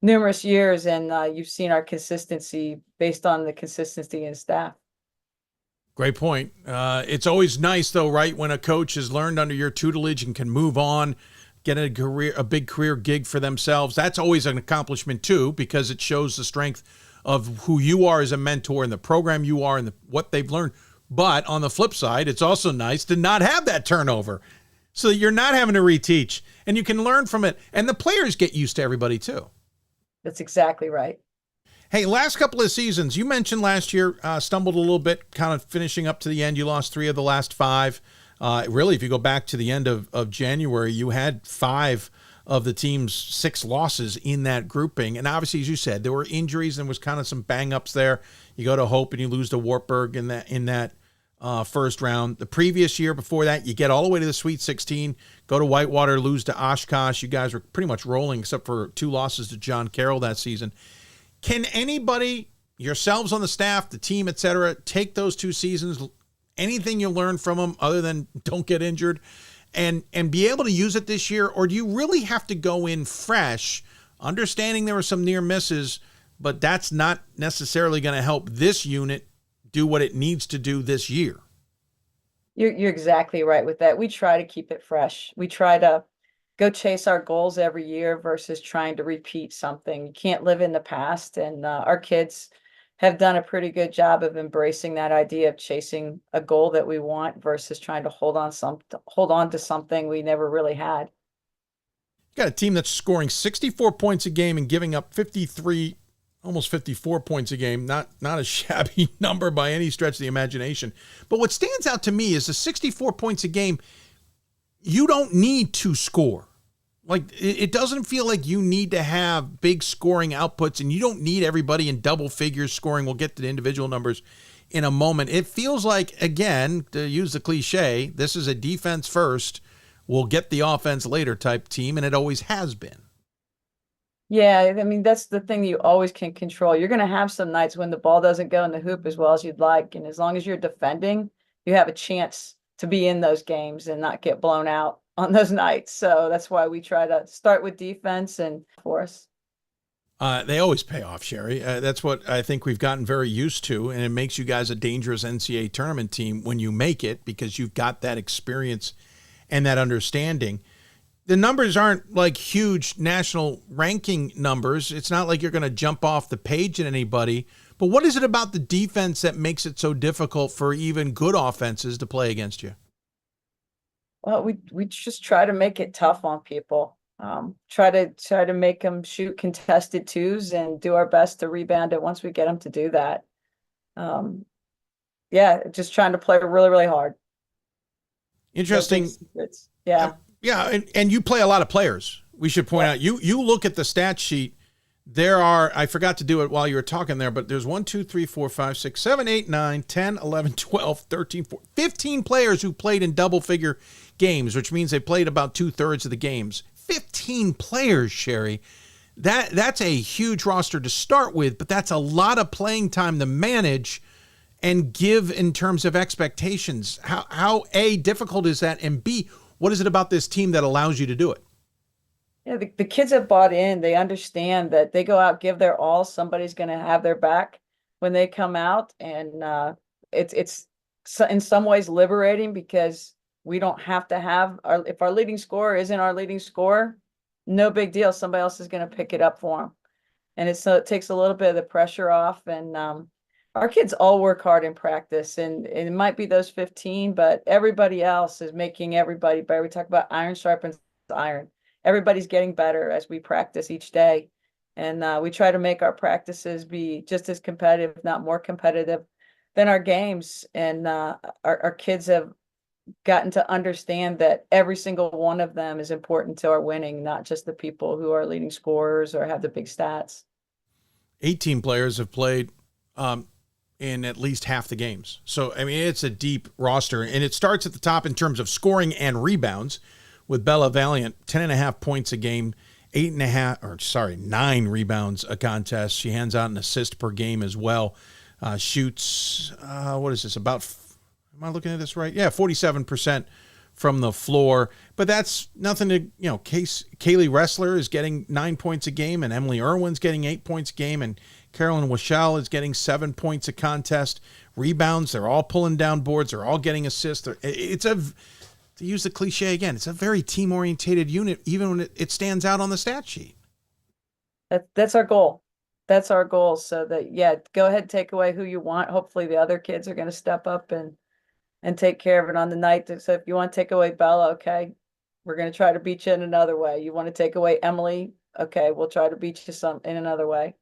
numerous years, and you've seen our consistency based on the consistency in staff. Great point. It's always nice though, right, when a coach has learned under your tutelage and can move on, get a big career gig for themselves. That's always an accomplishment too, because it shows the strength of who you are as a mentor and the program you are and what they've learned. But on the flip side, it's also nice to not have that turnover so that you're not having to reteach and you can learn from it. And the players get used to everybody too. That's exactly right. Hey, last couple of seasons, you mentioned last year, stumbled a little bit, kind of finishing up to the end. You lost 3 of the last 5. Really, if you go back to the end of January, you had 5 of the team's 6 losses in that grouping. And obviously, as you said, there were injuries and was kind of some bang-ups there. You go to Hope and you lose to Wartburg in that first round. The previous year before that, you get all the way to the Sweet 16, go to Whitewater, lose to Oshkosh. You guys were pretty much rolling except for 2 losses to John Carroll that season. Can anybody, yourselves on the staff, the team, et cetera, take those 2 seasons, anything you learn from them other than don't get injured, and be able to use it this year? Or do you really have to go in fresh, understanding there were some near misses, but that's not necessarily going to help this unit do what it needs to do this year? You're exactly right with that. We try to keep it fresh. We try to go chase our goals every year versus trying to repeat something. You can't live in the past, and our kids have done a pretty good job of embracing that idea of chasing a goal that we want versus trying to hold on to something we never really had. You got a team that's scoring 64 points a game and giving up 53, almost 54 points a game. Not a shabby number by any stretch of the imagination. But what stands out to me is the 64 points a game. You don't need to score. Like, it doesn't feel like you need to have big scoring outputs, and you don't need everybody in double figures scoring. We'll get to the individual numbers in a moment. It feels like, again, to use the cliche, this is a defense first, we'll get the offense later type team, and it always has been. Yeah, I mean, that's the thing you always can control. You're going to have some nights when the ball doesn't go in the hoop as well as you'd like, and as long as you're defending, you have a chance to be in those games and not get blown out on those nights. So that's why we try to start with defense and force. They always pay off, Sherry. That's what I think we've gotten very used to, and it makes you guys a dangerous NCAA tournament team when you make it because you've got that experience and that understanding. The numbers aren't like huge national ranking numbers. It's not like you're going to jump off the page at anybody, But what is it about the defense that makes it so difficult for even good offenses to play against you? Well, we just try to make it tough on people. Try to make them shoot contested twos and do our best to rebound it once we get them to do that. Yeah, just trying to play really, really hard. Interesting. Yeah. Yeah, and you play a lot of players. We should point out, you look at the stat sheet. There are, I forgot to do it while you were talking there, but there's 1, 2, 3, 4, 5, 6, 7, 8, 9, 10, 11, 12, 13, 14, 15 players who played in double-figure games, which means they played about 2/3 of the games. 15 players, Sherry. That's a huge roster to start with, but that's a lot of playing time to manage and give in terms of expectations. How A, difficult is that, and B, what is it about this team that allows you to do it? Yeah, the kids have bought in. They understand that they go out, give their all. Somebody's going to have their back when they come out. And it's in some ways liberating because we don't have to have if our leading scorer isn't our leading scorer, no big deal. Somebody else is going to pick it up for them. And it takes a little bit of the pressure off. And our kids all work hard in practice, and it might be those 15, but everybody else is making everybody better. We talk about iron sharpens iron. Everybody's getting better as we practice each day. And we try to make our practices be just as competitive, if not more competitive than our games. And our kids have gotten to understand that every single one of them is important to our winning, not just the people who are leading scorers or have the big stats. 18 players have played in at least half the games. So, I mean, it's a deep roster, and it starts at the top in terms of scoring and rebounds with Bella Valiant, 10.5 points a game, 9 rebounds a contest. She hands out an assist per game as well. Shoots, what is this, about, am I looking at this right? Yeah, 47% from the floor. But that's nothing to, Kaylee Ressler is getting 9 points a game, and Emily Irwin's getting 8 points a game, and Carolyn Wachal is getting 7 points a contest. Rebounds, they're all pulling down boards. They're all getting assists. To use the cliche again, it's a very team-orientated unit, even when it stands out on the stat sheet. That's our goal. That's our goal. So that, go ahead, take away who you want. Hopefully the other kids are going to step up and take care of it on the night. So if you want to take away Bella, okay, we're going to try to beat you in another way. You want to take away Emily, okay, we'll try to beat you in another way.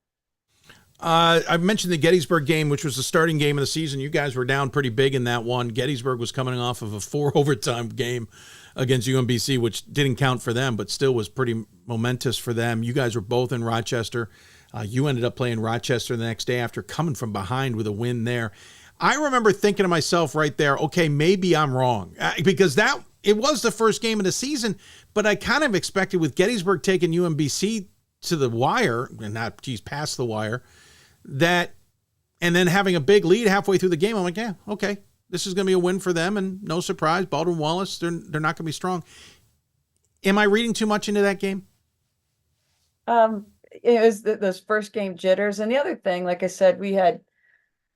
I mentioned the Gettysburg game, which was the starting game of the season. You guys were down pretty big in that one. Gettysburg was coming off of a 4-overtime game against UMBC, which didn't count for them, but still was pretty momentous for them. You guys were both in Rochester. You ended up playing Rochester the next day after coming from behind with a win there. I remember thinking to myself right there, okay, maybe I'm wrong, because it was the first game of the season, but I kind of expected with Gettysburg taking UMBC to the wire, and past the wire, and then having a big lead halfway through the game, I'm like, yeah, okay, this is going to be a win for them, and no surprise, Baldwin Wallace, they're not going to be strong. Am I reading too much into that game? It was those first game jitters, and the other thing, like I said, we had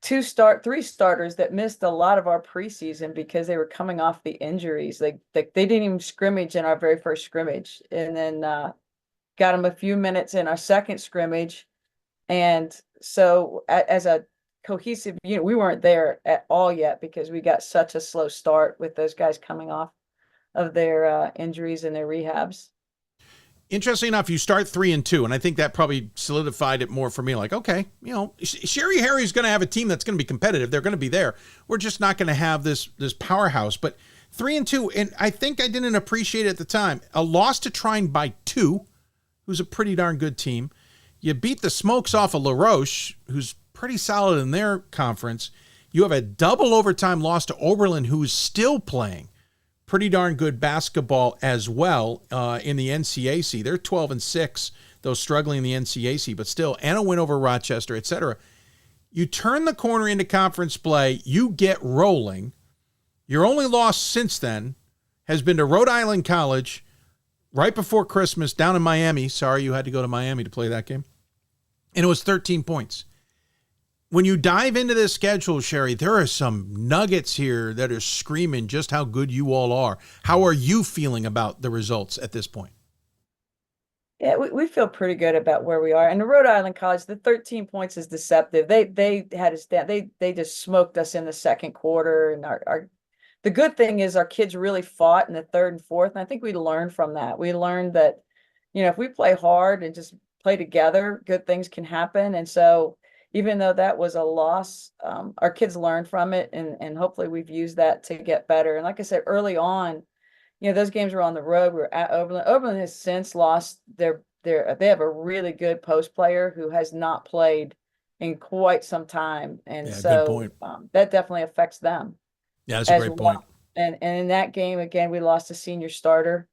3 starters that missed a lot of our preseason because they were coming off the injuries. They didn't even scrimmage in our very first scrimmage, and then got them a few minutes in our second scrimmage. And so as a cohesive unit, we weren't there at all yet because we got such a slow start with those guys coming off of their injuries and their rehabs. Interesting enough, you start 3-2, and I think that probably solidified it more for me. Like, okay, Sherry Harry's going to have a team that's going to be competitive. They're going to be there. We're just not going to have this powerhouse. But 3-2, and I think I didn't appreciate it at the time. A loss to Trine by 2, who's a pretty darn good team. You beat the smokes off of La Roche, who's pretty solid in their conference. You have a double overtime loss to Oberlin, who's still playing pretty darn good basketball as well in the NCAC. They're 12-6, though struggling in the NCAC, but still, and a win over Rochester, etc. You turn the corner into conference play. You get rolling. Your only loss since then has been to Rhode Island College right before Christmas down in Miami. Sorry, you had to go to Miami to play that game. And it was 13 points. When you dive into this schedule, Sherry, there are some nuggets here that are screaming just how good you all are. How are you feeling about the results at this point? Yeah, we feel pretty good about where we are. And the Rhode Island College, the 13 points is deceptive. They had us down. They just smoked us in the second quarter. And the good thing is our kids really fought in the third and fourth. And I think we learned from that. We learned that, if we play hard and just play together, good things can happen. And so even though that was a loss, our kids learned from it, and hopefully we've used that to get better. And like I said, early on, those games were on the road. We were at Oberlin. Oberlin has since lost they have a really good post player who has not played in quite some time. And Yeah, so good point. That definitely affects them. Yeah, that's a great point. And in that game, again, we lost a senior starter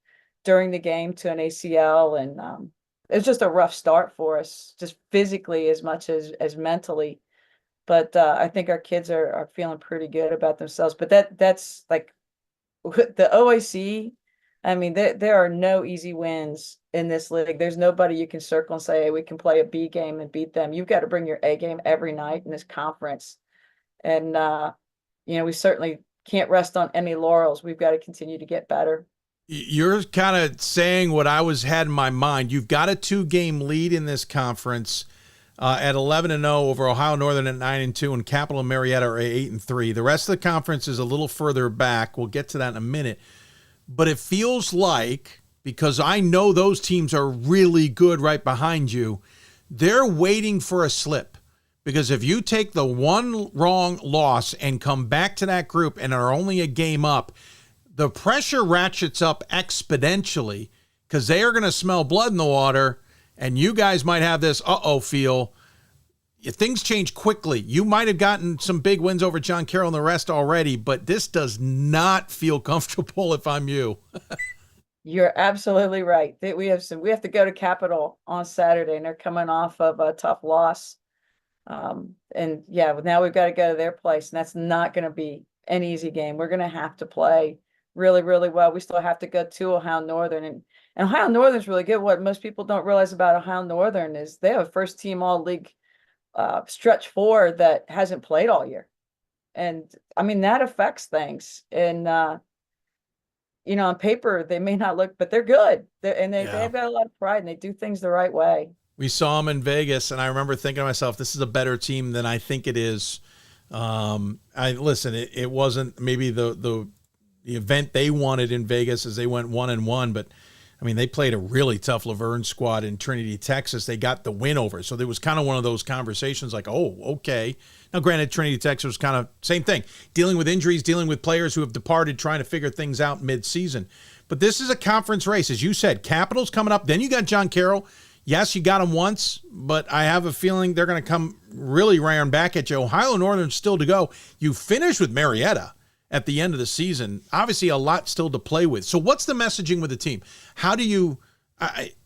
during the game to an ACL. And it was just a rough start for us, just physically as much as mentally. But I think our kids are feeling pretty good about themselves. But that's like, the OAC, I mean, there are no easy wins in this league. There's nobody you can circle and say, hey, we can play a B game and beat them. You've got to bring your A game every night in this conference. And, we certainly can't rest on any laurels. We've got to continue to get better. You're kind of saying what I had in my mind. You've got a 2-game lead in this conference at 11-0 over Ohio Northern at 9-2, and Capital and Marietta are 8-3. The rest of the conference is a little further back. We'll get to that in a minute. But it feels like, because I know those teams are really good right behind you, they're waiting for a slip. Because if you take the one wrong loss and come back to that group and are only a game up, the pressure ratchets up exponentially, because they are going to smell blood in the water. And you guys might have this feel. If things change quickly, you might have gotten some big wins over John Carroll and the rest already, but this does not feel comfortable if I'm you. You're absolutely right. We have to go to Capital on Saturday, and they're coming off of a tough loss. And yeah, now we've got to go to their place, and that's not going to be an easy game. We're going to have to play really, really well. We still have to go to Ohio Northern, and Ohio Northern's really good. What most people don't realize about Ohio Northern is they have a first team all league stretch 4 that hasn't played all year. And I mean, that affects things. And, on paper, they may not look, but they're good. They've got a lot of pride, and they do things the right way. We saw them in Vegas, and I remember thinking to myself, this is a better team than I think it is. It wasn't maybe the event they wanted in Vegas as they went 1-1, but I mean, they played a really tough Laverne squad in Trinity, Texas. They got the win over. So there was kind of one of those conversations like, oh, okay. Now, granted, Trinity, Texas was kind of same thing, dealing with injuries, dealing with players who have departed, trying to figure things out mid-season. But this is a conference race. As you said, Capital's coming up. Then you got John Carroll. Yes, you got them once, but I have a feeling they're going to come really rearing back at you. Ohio Northern still to go. You finish with Marietta at the end of the season. Obviously, a lot still to play with. So what's the messaging with the team? How do you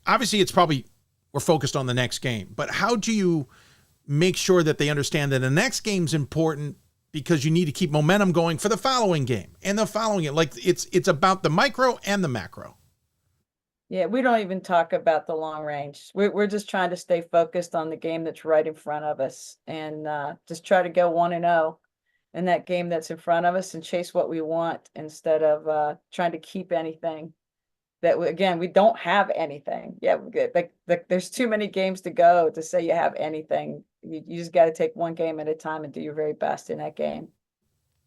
obviously, it's probably we're focused on the next game, but how do you make sure that they understand that the next game's important because you need to keep momentum going for the following game and the following it? Like it's about the micro and the macro. Yeah, we don't even talk about the long range. We're just trying to stay focused on the game that's right in front of us, and just try to go 1-0 in that game that's in front of us and chase what we want instead of trying to keep anything that we don't have anything. Yeah, there's too many games to go to say you have anything. You just got to take one game at a time and do your very best in that game.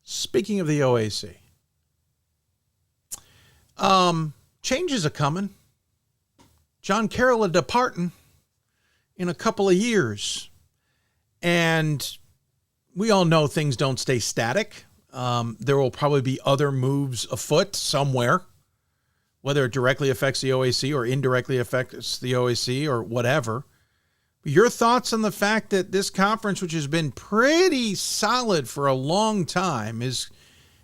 Speaking of the OAC, changes are coming. John Carroll is departing in a couple of years, and we all know things don't stay static. There will probably be other moves afoot somewhere, whether it directly affects the OAC or indirectly affects the OAC or whatever. Your thoughts on the fact that this conference, which has been pretty solid for a long time, is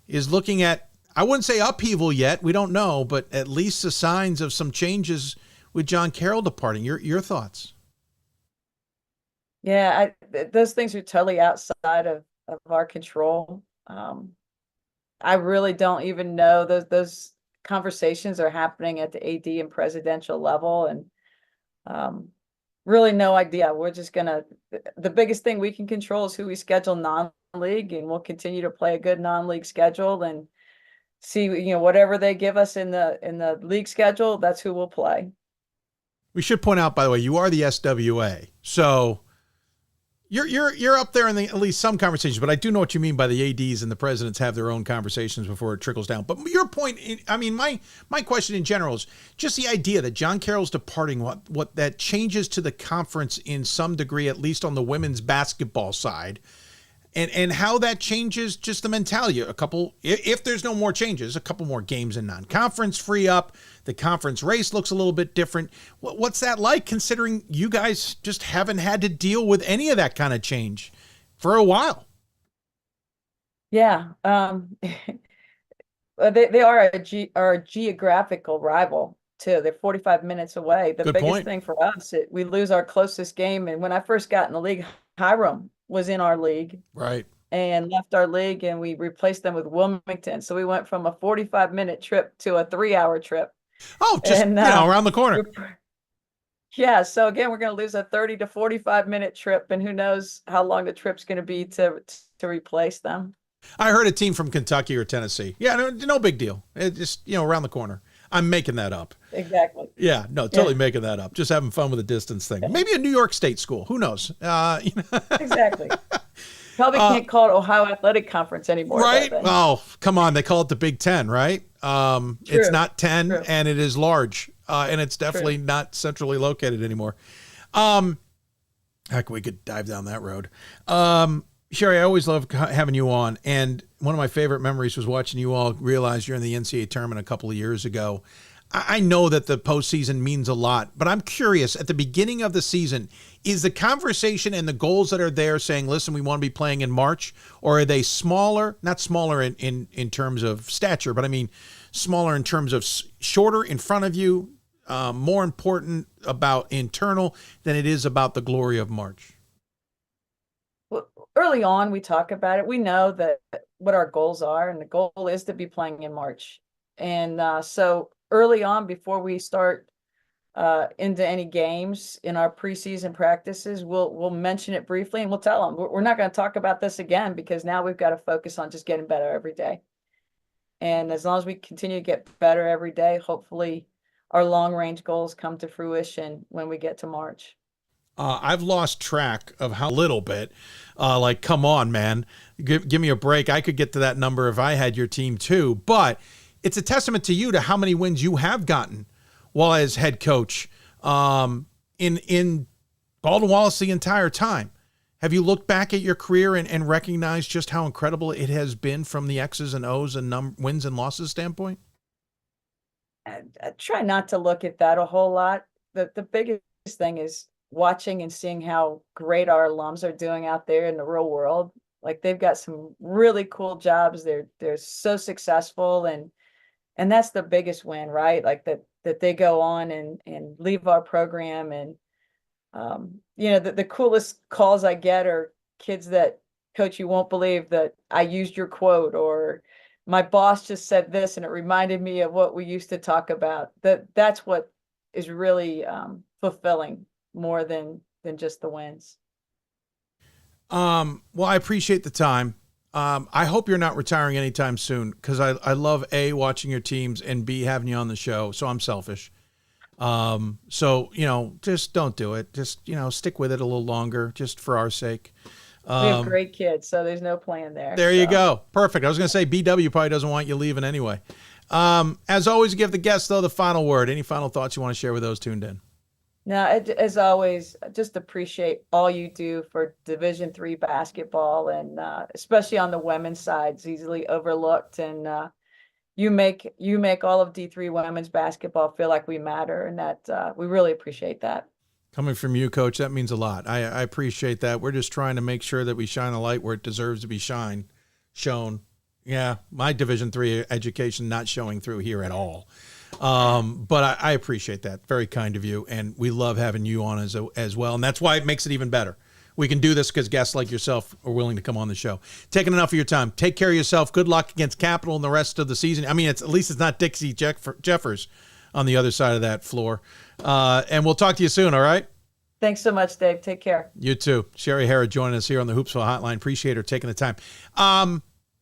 looking at, I wouldn't say upheaval yet, we don't know, but at least the signs of some changes with John Carroll departing. Your thoughts? Yeah, those things are totally outside of our control. I really don't even know. Those conversations are happening at the AD and presidential level, and really no idea. We're just the biggest thing we can control is who we schedule non-league, and we'll continue to play a good non-league schedule and see, whatever they give us in the league schedule, that's who we'll play. We should point out, by the way, you are the SWA, so you're up there in at least some conversations. But I do know what you mean by the ADs and the presidents have their own conversations before it trickles down. But your point, I mean, my question in general is just the idea that John Carroll's departing. What that changes to the conference in some degree, at least on the women's basketball side. And how that changes just the mentality. If there's no more changes, a couple more games in non-conference free up. The conference race looks a little bit different. What's that like, considering you guys just haven't had to deal with any of that kind of change for a while? Yeah. They are a geographical rival too. They're 45 minutes away. The biggest thing for us, we lose our closest game. And when I first got in the league, Hiram was in our league, right, and left our league, and we replaced them with Wilmington. So we went from a 45-minute trip to a 3-hour trip. Oh, just around the corner. Yeah. So again, we're going to lose a 30 to 45-minute trip, and who knows how long the trip's going to be to replace them. I heard a team from Kentucky or Tennessee. Yeah, no big deal. It's just around the corner. I'm making that up. Exactly. Yeah, no, totally making that up. Just having fun with the distance thing. Maybe a New York State school. Who knows? Exactly. Probably can't call it Ohio Athletic Conference anymore. Right? Oh, come on. They call it the Big Ten, right? It's not 10, and it is large. And it's definitely not centrally located anymore. Heck, we could dive down that road. Sherry, I always love having you on. And one of my favorite memories was watching you all realize you're in the NCAA tournament a couple of years ago. I know that the postseason means a lot, but I'm curious, at the beginning of the season, is the conversation and the goals that are there saying, listen, we want to be playing in March, or are they smaller, not smaller in terms of stature, but I mean smaller in terms of shorter in front of you, more important about internal than it is about the glory of March? Well, early on, we talk about it. We know that what our goals are, and the goal is to be playing in March. And so early on, before we start into any games in our preseason practices, we'll mention it briefly, and we'll tell them we're not going to talk about this again, because now we've got to focus on just getting better every day. And as long as we continue to get better every day, hopefully our long range goals come to fruition when we get to March. I've lost track of how little bit. Come on, man, give me a break. I could get to that number if I had your team too, but it's a testament to you to how many wins you have gotten while as head coach in Baldwin Wallace the entire time. Have you looked back at your career and recognized just how incredible it has been from the X's and O's and wins and losses standpoint? I try not to look at that a whole lot. The biggest thing is watching and seeing how great our alums are doing out there in the real world. Like, they've got some really cool jobs. They're so successful, and that's the biggest win, right? Like that they go on and leave our program. And, the coolest calls I get are kids that, coach, you won't believe that I used your quote, or my boss just said this and it reminded me of what we used to talk about. That's what is really fulfilling more than just the wins. Well, I appreciate the time. I hope you're not retiring anytime soon, because I love A, watching your teams, and B, having you on the show. So I'm selfish. Just don't do it. Just, stick with it a little longer, just for our sake. We have great kids, so there's no plan there. There you go. Perfect. I was going to say BW probably doesn't want you leaving anyway. As always, give the guests, though, the final word. Any final thoughts you want to share with those tuned in? No, as always, just appreciate all you do for Division III basketball, and especially on the women's side, it's easily overlooked. And you make all of D3 women's basketball feel like we matter, and that we really appreciate that. Coming from you, Coach, that means a lot. I appreciate that. We're just trying to make sure that we shine a light where it deserves to be shown. Yeah, my Division III education not showing through here at all. But I appreciate that. Very kind of you. And we love having you on as well. And that's why it makes it even better. We can do this because guests like yourself are willing to come on the show. Taking enough of your time. Take care of yourself. Good luck against Capital in the rest of the season. I mean, at least it's not Dixie Jeffers on the other side of that floor. And we'll talk to you soon, all right? Thanks so much, Dave. Take care. You too. Sherry Hara joining us here on the Hoopsville Hotline. Appreciate her taking the time.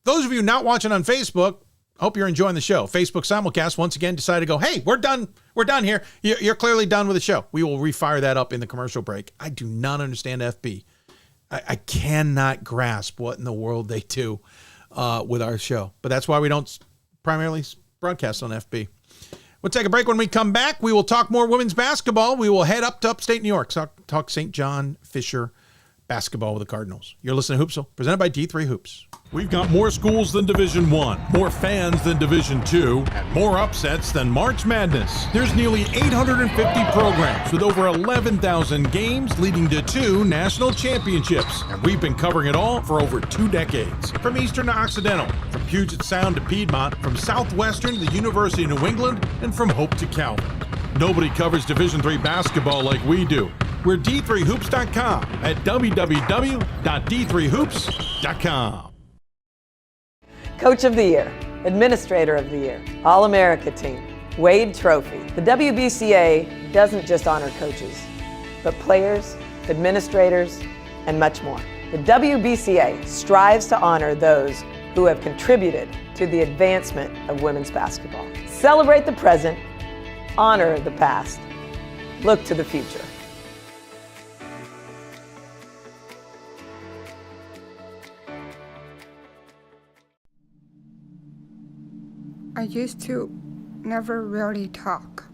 Those of you not watching on Facebook, Hope you're enjoying the show. Facebook Simulcast once again decided to go, hey, we're done. We're done here. You're clearly done with the show. We will refire that up in the commercial break. I do not understand FB. I cannot grasp what in the world they do with our show. But that's why we don't primarily broadcast on FB. We'll take a break. When we come back, we will talk more women's basketball. We will head up to upstate New York, talk St. John Fisher basketball with the Cardinals. You're listening to Hoopsville, presented by D3 Hoops. We've got more schools than Division I, more fans than Division II, and more upsets than March Madness. There's nearly 850 programs with over 11,000 games leading to 2 national championships. And we've been covering it all for over 2 decades. From Eastern to Occidental, from Puget Sound to Piedmont, from Southwestern to the University of New England, and from Hope to Calvin. Nobody covers Division III basketball like we do. We're D3Hoops.com at www.d3hoops.com. Coach of the Year, Administrator of the Year, All-America Team, Wade Trophy. The WBCA doesn't just honor coaches, but players, administrators, and much more. The WBCA strives to honor those who have contributed to the advancement of women's basketball. Celebrate the present, honor the past, look to the future. I used to never really talk.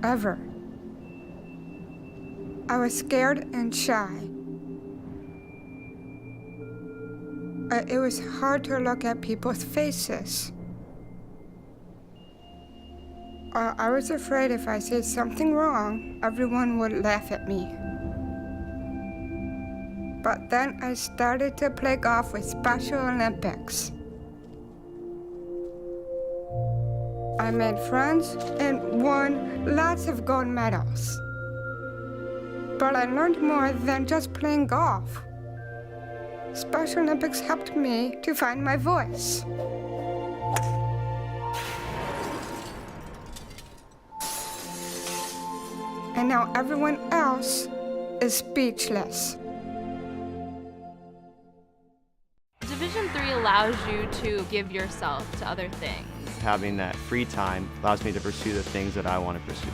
Ever. I was scared and shy. It was hard to look at people's faces. I was afraid if I said something wrong, everyone would laugh at me. But then I started to play golf with Special Olympics. I made friends and won lots of gold medals. But I learned more than just playing golf. Special Olympics helped me to find my voice. And now everyone else is speechless. Division III allows you to give yourself to other things. Having that free time allows me to pursue the things that I want to pursue.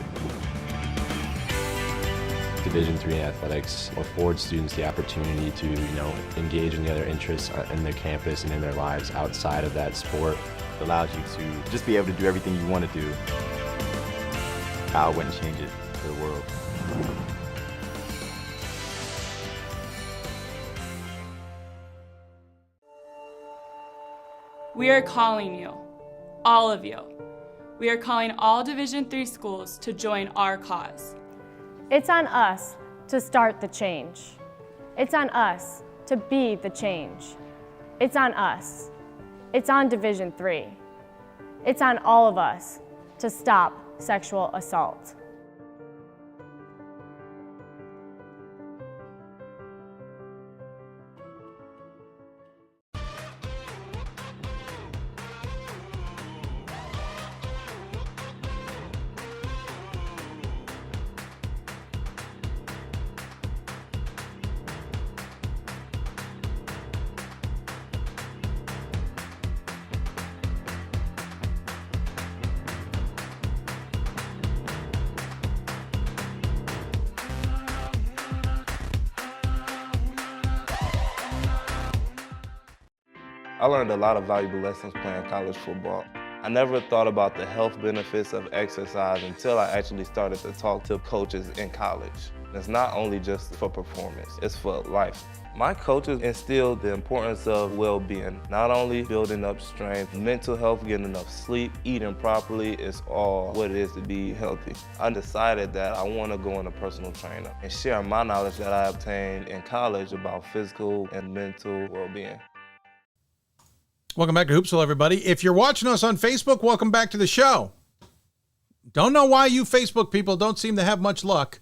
Division III in athletics affords students the opportunity to, engage in the other interests in their campus and in their lives outside of that sport. It allows you to just be able to do everything you want to do. I wouldn't change it for the world. We are calling you, all of you. We are calling all Division III schools to join our cause. It's on us to start the change. It's on us to be the change. It's on us. It's on Division III. It's on all of us to stop sexual assault. I learned a lot of valuable lessons playing college football. I never thought about the health benefits of exercise until I actually started to talk to coaches in college. It's not only just for performance, it's for life. My coaches instilled the importance of well-being, not only building up strength, mental health, getting enough sleep, eating properly is all what it is to be healthy. I decided that I want to go into personal trainer and share my knowledge that I obtained in college about physical and mental well-being. Welcome back to Hoopsville, everybody. If you're watching us on Facebook, welcome back to the show. Don't know why you Facebook people don't seem to have much luck,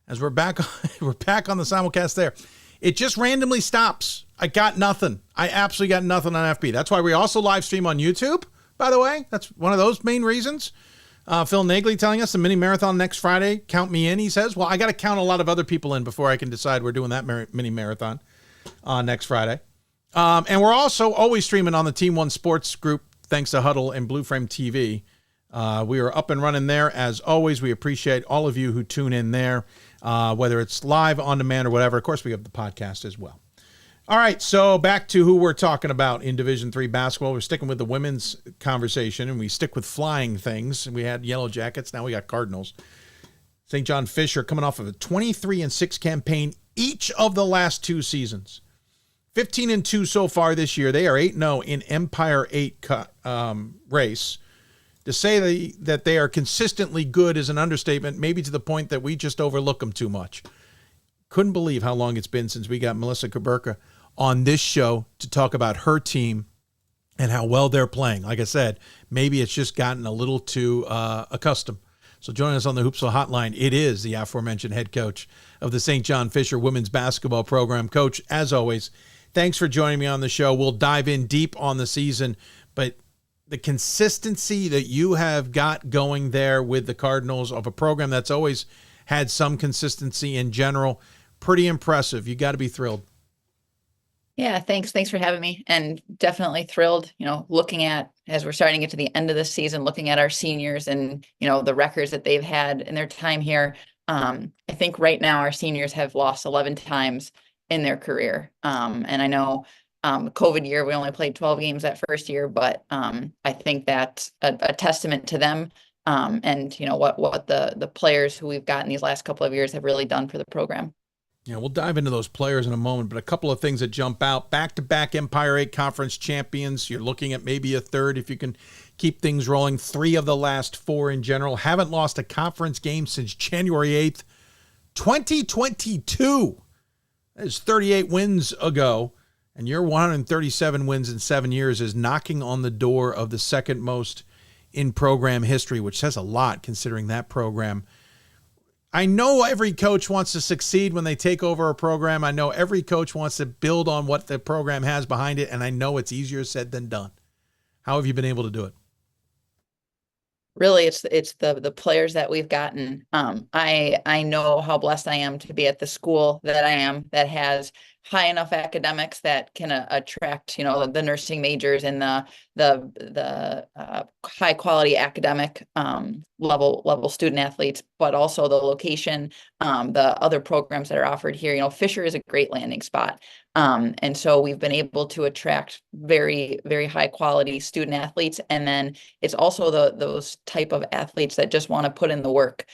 as we're back on the simulcast there. It just randomly stops. I got nothing. I absolutely got nothing on FB. That's why we also live stream on YouTube, by the way. That's one of those main reasons. Phil Nagley telling us the mini marathon next Friday. Count me in, he says. Well, I got to count a lot of other people in before I can decide we're doing that mini marathon next Friday. And we're also always streaming on the Team One Sports group, thanks to Hudl and Blue Frame TV. We are up and running there. As always, we appreciate all of you who tune in there, whether it's live, on demand, or whatever. Of course, we have the podcast as well. All right, so back to who we're talking about in Division III basketball. We're sticking with the women's conversation, and we stick with flying things. We had Yellow Jackets, now we got Cardinals. St. John Fisher coming off of a 23-6 campaign each of the last 2 seasons. 15-2 so far this year. They are 8-0 in Empire 8 race. To say that they are consistently good is an understatement, maybe to the point that we just overlook them too much. Couldn't believe how long it's been since we got Melissa Kaberka on this show to talk about her team and how well they're playing. Like I said, maybe it's just gotten a little too accustomed. So joining us on the Hoopsville Hotline, it is the aforementioned head coach of the St. John Fisher women's basketball program. Coach, as always, thanks for joining me on the show. We'll dive in deep on the season, but the consistency that you have got going there with the Cardinals of a program that's always had some consistency in general, pretty impressive. You got to be thrilled. Yeah, thanks. Thanks for having me. And definitely thrilled, looking at, as we're starting to get to the end of the season, looking at our seniors and, the records that they've had in their time here. I think right now our seniors have lost 11 times in their career. And I know COVID year, we only played 12 games that first year, but I think that's a testament to them. And what the players who we've gotten these last couple of years have really done for the program. Yeah, we'll dive into those players in a moment, but a couple of things that jump out. Back-to-back Empire 8 Conference champions. You're looking at maybe a third if you can keep things rolling. 3 of the last 4 in general. Haven't lost a conference game since January 8th, 2022. That is 38 wins ago, and your 137 wins in 7 years is knocking on the door of the second most in program history, which says a lot considering that program. I know every coach wants to succeed when they take over a program. I know every coach wants to build on what the program has behind it, and I know it's easier said than done. How have you been able to do it? Really, it's the players that we've gotten. I know how blessed I am to be at the school that I am, that has high enough academics that can attract, the nursing majors and the high quality academic level student athletes, but also the location, the other programs that are offered here. Fisher is a great landing spot. And so we've been able to attract very, very high quality student athletes. And then it's also those type of athletes that just want to put in the work.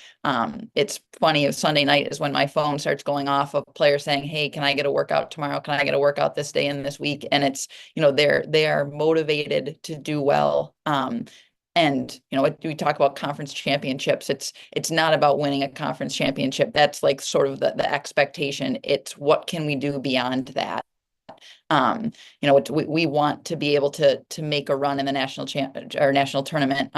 It's funny, Sunday night is when my phone starts going off of players saying, hey, can I get a workout tomorrow? Can I get a workout this day and this week? And it's, they are motivated to do well. And, we talk about conference championships. It's not about winning a conference championship. That's like sort of the expectation. It's what can we do beyond that? We want to be able to make a run in the national tournament,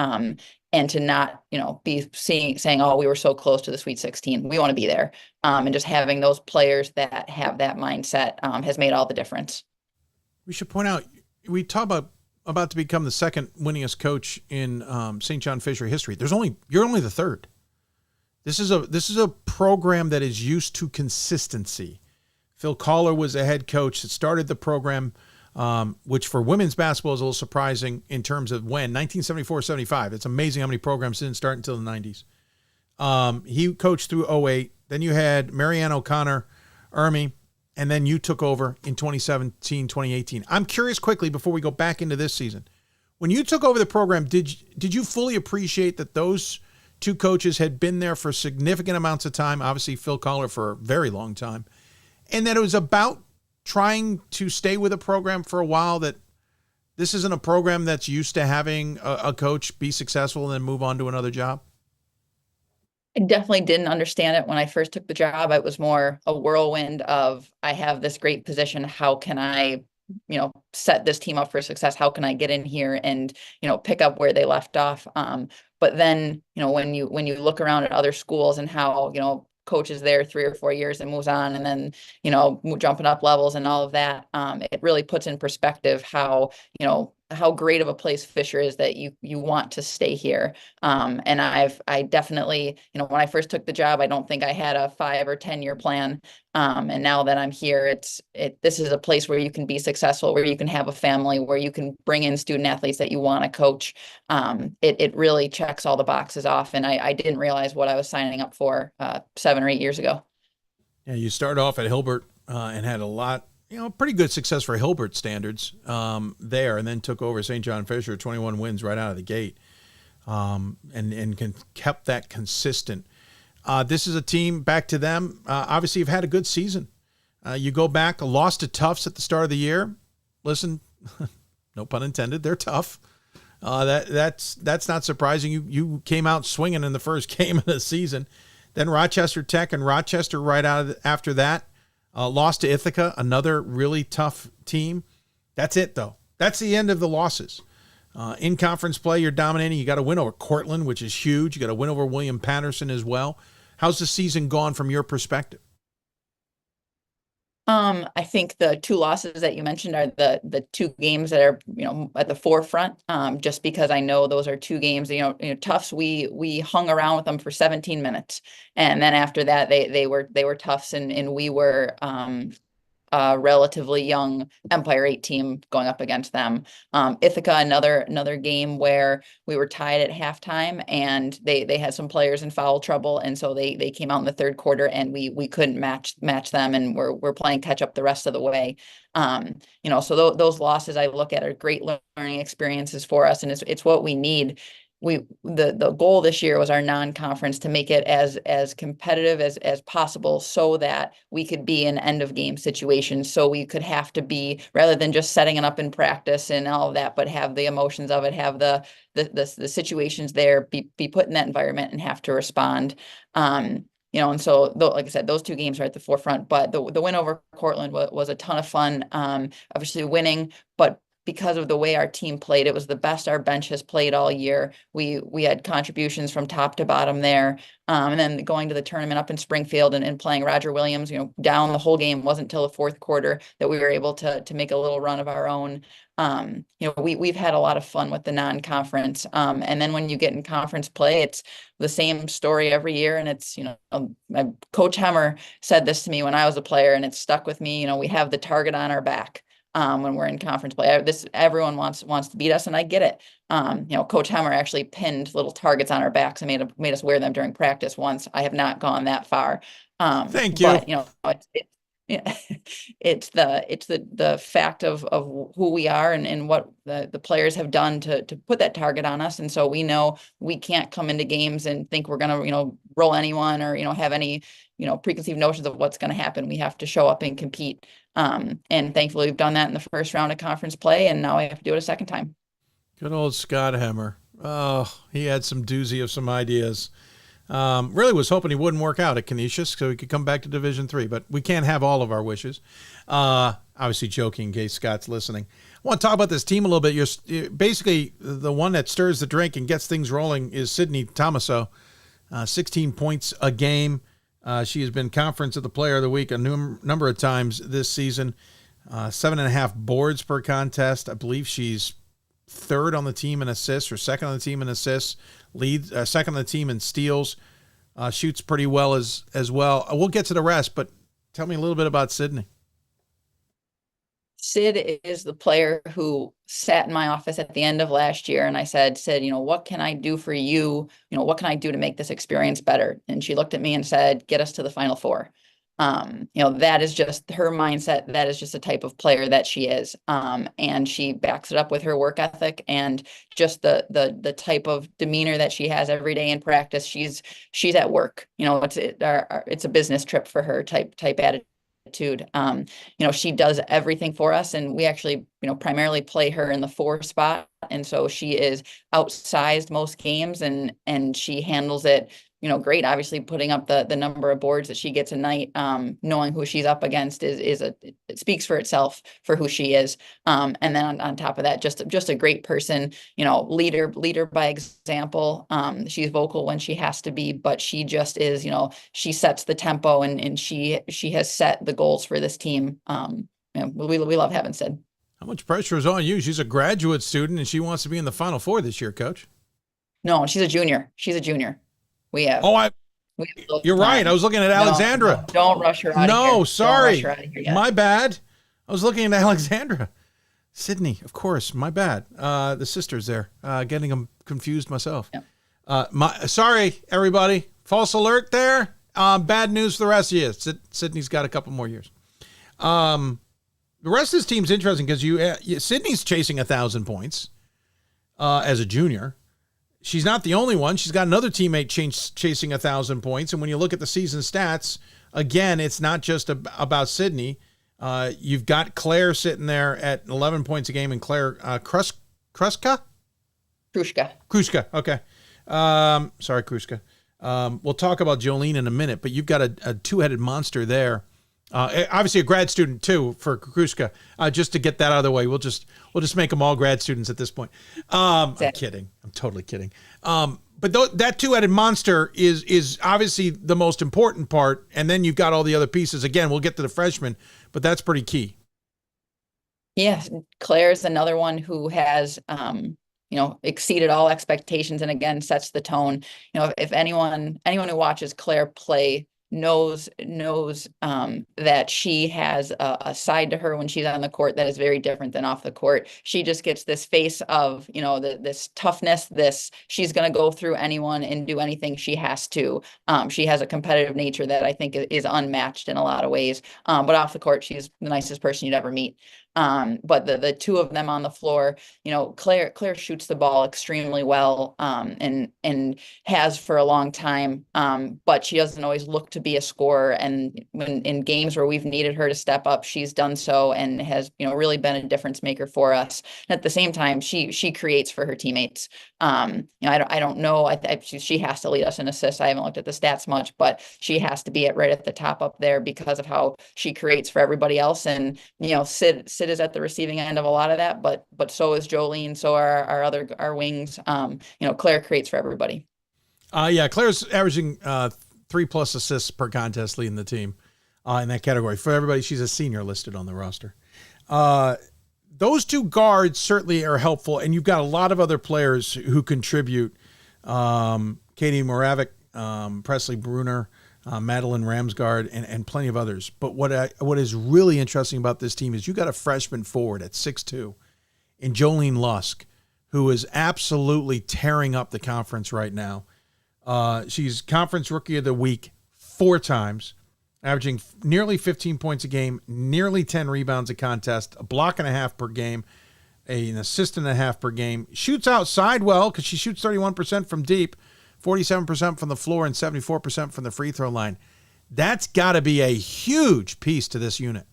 and to not, be saying, oh, we were so close to the Sweet 16. We want to be there. And just having those players that have that mindset has made all the difference. We should point out, we talk about to become the second winningest coach in St. John Fisher history. You're only the third. This is a program that is used to consistency. Phil Collar was a head coach that started the program, which for women's basketball is a little surprising in terms of when, 1974-75. It's amazing how many programs didn't start until the 90s. He coached through 08. Then you had Marianne O'Connor, Ermy, and then you took over in 2017, 2018. I'm curious quickly before we go back into this season. When you took over the program, did you fully appreciate that those two coaches had been there for significant amounts of time, obviously Phil Collar for a very long time, and that it was about trying to stay with a program for a while, that this isn't a program that's used to having a coach be successful and then move on to another job? I definitely didn't understand it when I first took the job. It was more a whirlwind of, I have this great position. How can I, set this team up for success? How can I get in here and, pick up where they left off? But then, when you look around at other schools and how, coach is there 3 or 4 years and moves on, and then, jumping up levels and all of that, it really puts in perspective how, how great of a place Fisher is that you want to stay here. And I definitely, when I first took the job, I don't think I had a 5 or 10 year plan. And now that I'm here, this is a place where you can be successful, where you can have a family, where you can bring in student athletes that you want to coach. It really checks all the boxes off. And I didn't realize what I was signing up for 7 or 8 years ago. Yeah, you started off at Hilbert and had a lot, pretty good success for Hilbert standards there, and then took over St. John Fisher, 21 wins right out of the gate, and kept that consistent. This is a team, back to them, obviously you've had a good season. You go back, lost to Tufts at the start of the year. Listen, no pun intended, they're tough. That's not surprising. You came out swinging in the first game of the season. Then Rochester Tech and Rochester right after that. Lost to Ithaca, another really tough team. That's it, though. That's the end of the losses. In conference play, you're dominating. You got to win over Cortland, which is huge. You got to win over William Patterson as well. How's the season gone from your perspective? I think the 2 losses that you mentioned are the 2 games that are, at the forefront, just because I know those are 2 games, Tufts, we hung around with them for 17 minutes. And then after that, they were Tufts and we were, relatively young Empire 8 team going up against them. Ithaca, another game where we were tied at halftime and they had some players in foul trouble. And so they came out in the third quarter and we couldn't match them, and we're playing catch up the rest of the way. So those losses I look at are great learning experiences for us, and it's what we need. The goal this year was our non-conference to make it as competitive as possible, so that we could be in end of game situations. So we could have to be, rather than just setting it up in practice and all of that, but have the emotions of it, have the situations there, be put in that environment and have to respond. And so like I said, those 2 games are at the forefront, but the win over Cortland was a ton of fun. Obviously winning, but because of the way our team played, it was the best our bench has played all year. We had contributions from top to bottom there. And then going to the tournament up in Springfield and playing Roger Williams, down the whole game. Wasn't until the fourth quarter that we were able to make a little run of our own. We've had a lot of fun with the non-conference. And then when you get in conference play, it's the same story every year. And it's, Coach Hemmer said this to me when I was a player, and it stuck with me. We have the target on our back. When we're in conference play, everyone wants to beat us, and I get it. Coach Hemmer actually pinned little targets on our backs and made us wear them during practice once. I have not gone that far. Thank you. But it's the fact of who we are and what the players have done to put that target on us, and so we know we can't come into games and think we're gonna roll anyone or have any preconceived notions of what's going to happen. We have to show up and compete. And thankfully we've done that in the first round of conference play, and now we have to do it a second time. Good old Scott Hemmer. Oh, he had some doozy of some ideas. Really was hoping he wouldn't work out at Canisius so he could come back to Division III, but we can't have all of our wishes. Obviously joking in case Scott's listening. I want to talk about this team a little bit. You're basically the one that stirs the drink and gets things rolling is Sydney Tomaso. 16 points a game. She has been Conference of the Player of the Week a number of times this season. 7.5 boards per contest. I believe she's 3rd on the team in assists, or 2nd on the team in assists. Leads 2nd on the team in steals. Shoots pretty well as well. We'll get to the rest, but tell me a little bit about Sydney. Sid is the player who sat in my office at the end of last year, and I said, Sid, what can I do for you? What can I do to make this experience better? And she looked at me and said, get us to the Final Four. That is just her mindset. That is just the type of player that she is. And she backs it up with her work ethic and just the type of demeanor that she has every day in practice. She's at work. It's a business trip for her type attitude. She does everything for us, and we actually, primarily play her in the 4 spot. And so she is outsized most games, and she handles it, great. Obviously putting up the number of boards that she gets a night, knowing who she's up against it speaks for itself for who she is. And then on top of that, just a great person, leader by example. She's vocal when she has to be, but she just is, she sets the tempo and she has set the goals for this team. We love having Sid. How much pressure is on you? She's a graduate student and she wants to be in the Final Four this year, Coach. No, she's a junior. She's a junior. We have. You're right. I was looking at Alexandra. No, don't rush her out of here. No, sorry. Don't rush her out of here yet. My bad. I was looking at Alexandra. Sydney, of course. My bad. The sisters there. Getting them confused myself. Yep. Sorry, everybody. False alert there. Bad news for the rest of you. Sydney's got a couple more years. The rest of this team's interesting because Sydney's chasing 1,000 points as a junior. She's not the only one. She's got another teammate chasing 1,000 points. And when you look at the season stats, again, it's not just about Sydney. You've got Claire sitting there at 11 points a game, and Claire Kruska. Okay. Sorry, Kruska. We'll talk about Jolene in a minute, but you've got a two-headed monster there. Obviously a grad student too for Kruska. Just to get that out of the way, we'll just make them all grad students at this point. I'm kidding. I'm totally kidding. But that two-headed monster is obviously the most important part, and then you've got all the other pieces. Again, we'll get to the freshmen, but that's pretty key. Yeah, Claire's another one who has exceeded all expectations, and again sets the tone. If anyone who watches Claire play knows that she has a side to her when she's on the court that is very different than off the court. She just gets this face of, this toughness, she's going to go through anyone and do anything she has to. She has a competitive nature that I think is unmatched in a lot of ways. But off the court, she's the nicest person you'd ever meet. But the two of them on the floor, Claire shoots the ball extremely well, and has for a long time. But she doesn't always look to be a scorer. And when in games where we've needed her to step up, she's done so and has, really been a difference maker for us. And at the same time, she creates for her teammates. I don't know. She has to lead us in assists. I haven't looked at the stats much, but she has to be right at the top up there because of how she creates for everybody else. And, Sid is at the receiving end of a lot of that, but so is Jolene. So are our wings. Claire creates for everybody. Claire's averaging 3+ assists per contest, leading the team in that category. For everybody, she's a senior listed on the roster. Those two guards certainly are helpful, and you've got a lot of other players who contribute. Katie Moravec, Presley Bruner, Madeline Ramsgard, and plenty of others. But what is really interesting about this team is you got a freshman forward at 6'2", in Jolene Lusk, who is absolutely tearing up the conference right now. She's Conference Rookie of the Week 4 times, averaging nearly 15 points a game, nearly 10 rebounds a contest, a block and a half per game, an assist and a half per game. Shoots outside well because she shoots 31% from deep, 47% from the floor, and 74% from the free throw line. That's got to be a huge piece to this unit.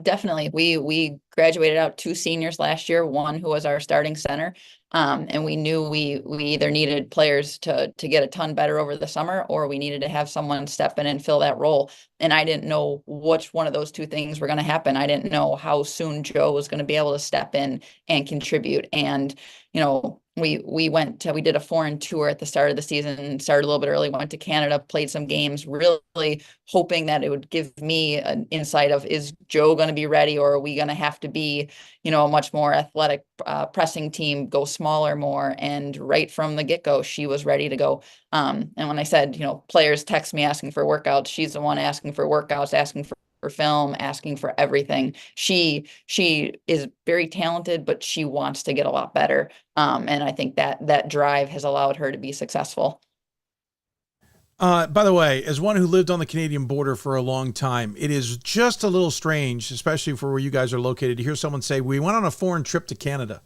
Definitely. We graduated out 2 seniors last year, one who was our starting center. And we knew we either needed players to get a ton better over the summer, or we needed to have someone step in and fill that role. And I didn't know which one of those 2 things were going to happen. I didn't know how soon Joe was going to be able to step in and contribute. And, we did a foreign tour at the start of the season, started a little bit early, went to Canada, played some games, really hoping that it would give me an insight of, is Joe going to be ready, or are we going to have to be, a much more athletic pressing team, go smaller more? And right from the get-go, she was ready to go. And when I said, players text me asking for workouts, she's the one asking for workouts, asking for film, asking for everything. She is very talented, but she wants to get a lot better. And I think that drive has allowed her to be successful. By the way, as one who lived on the Canadian border for a long time, it is just a little strange, especially for where you guys are located, to hear someone say, we went on a foreign trip to Canada.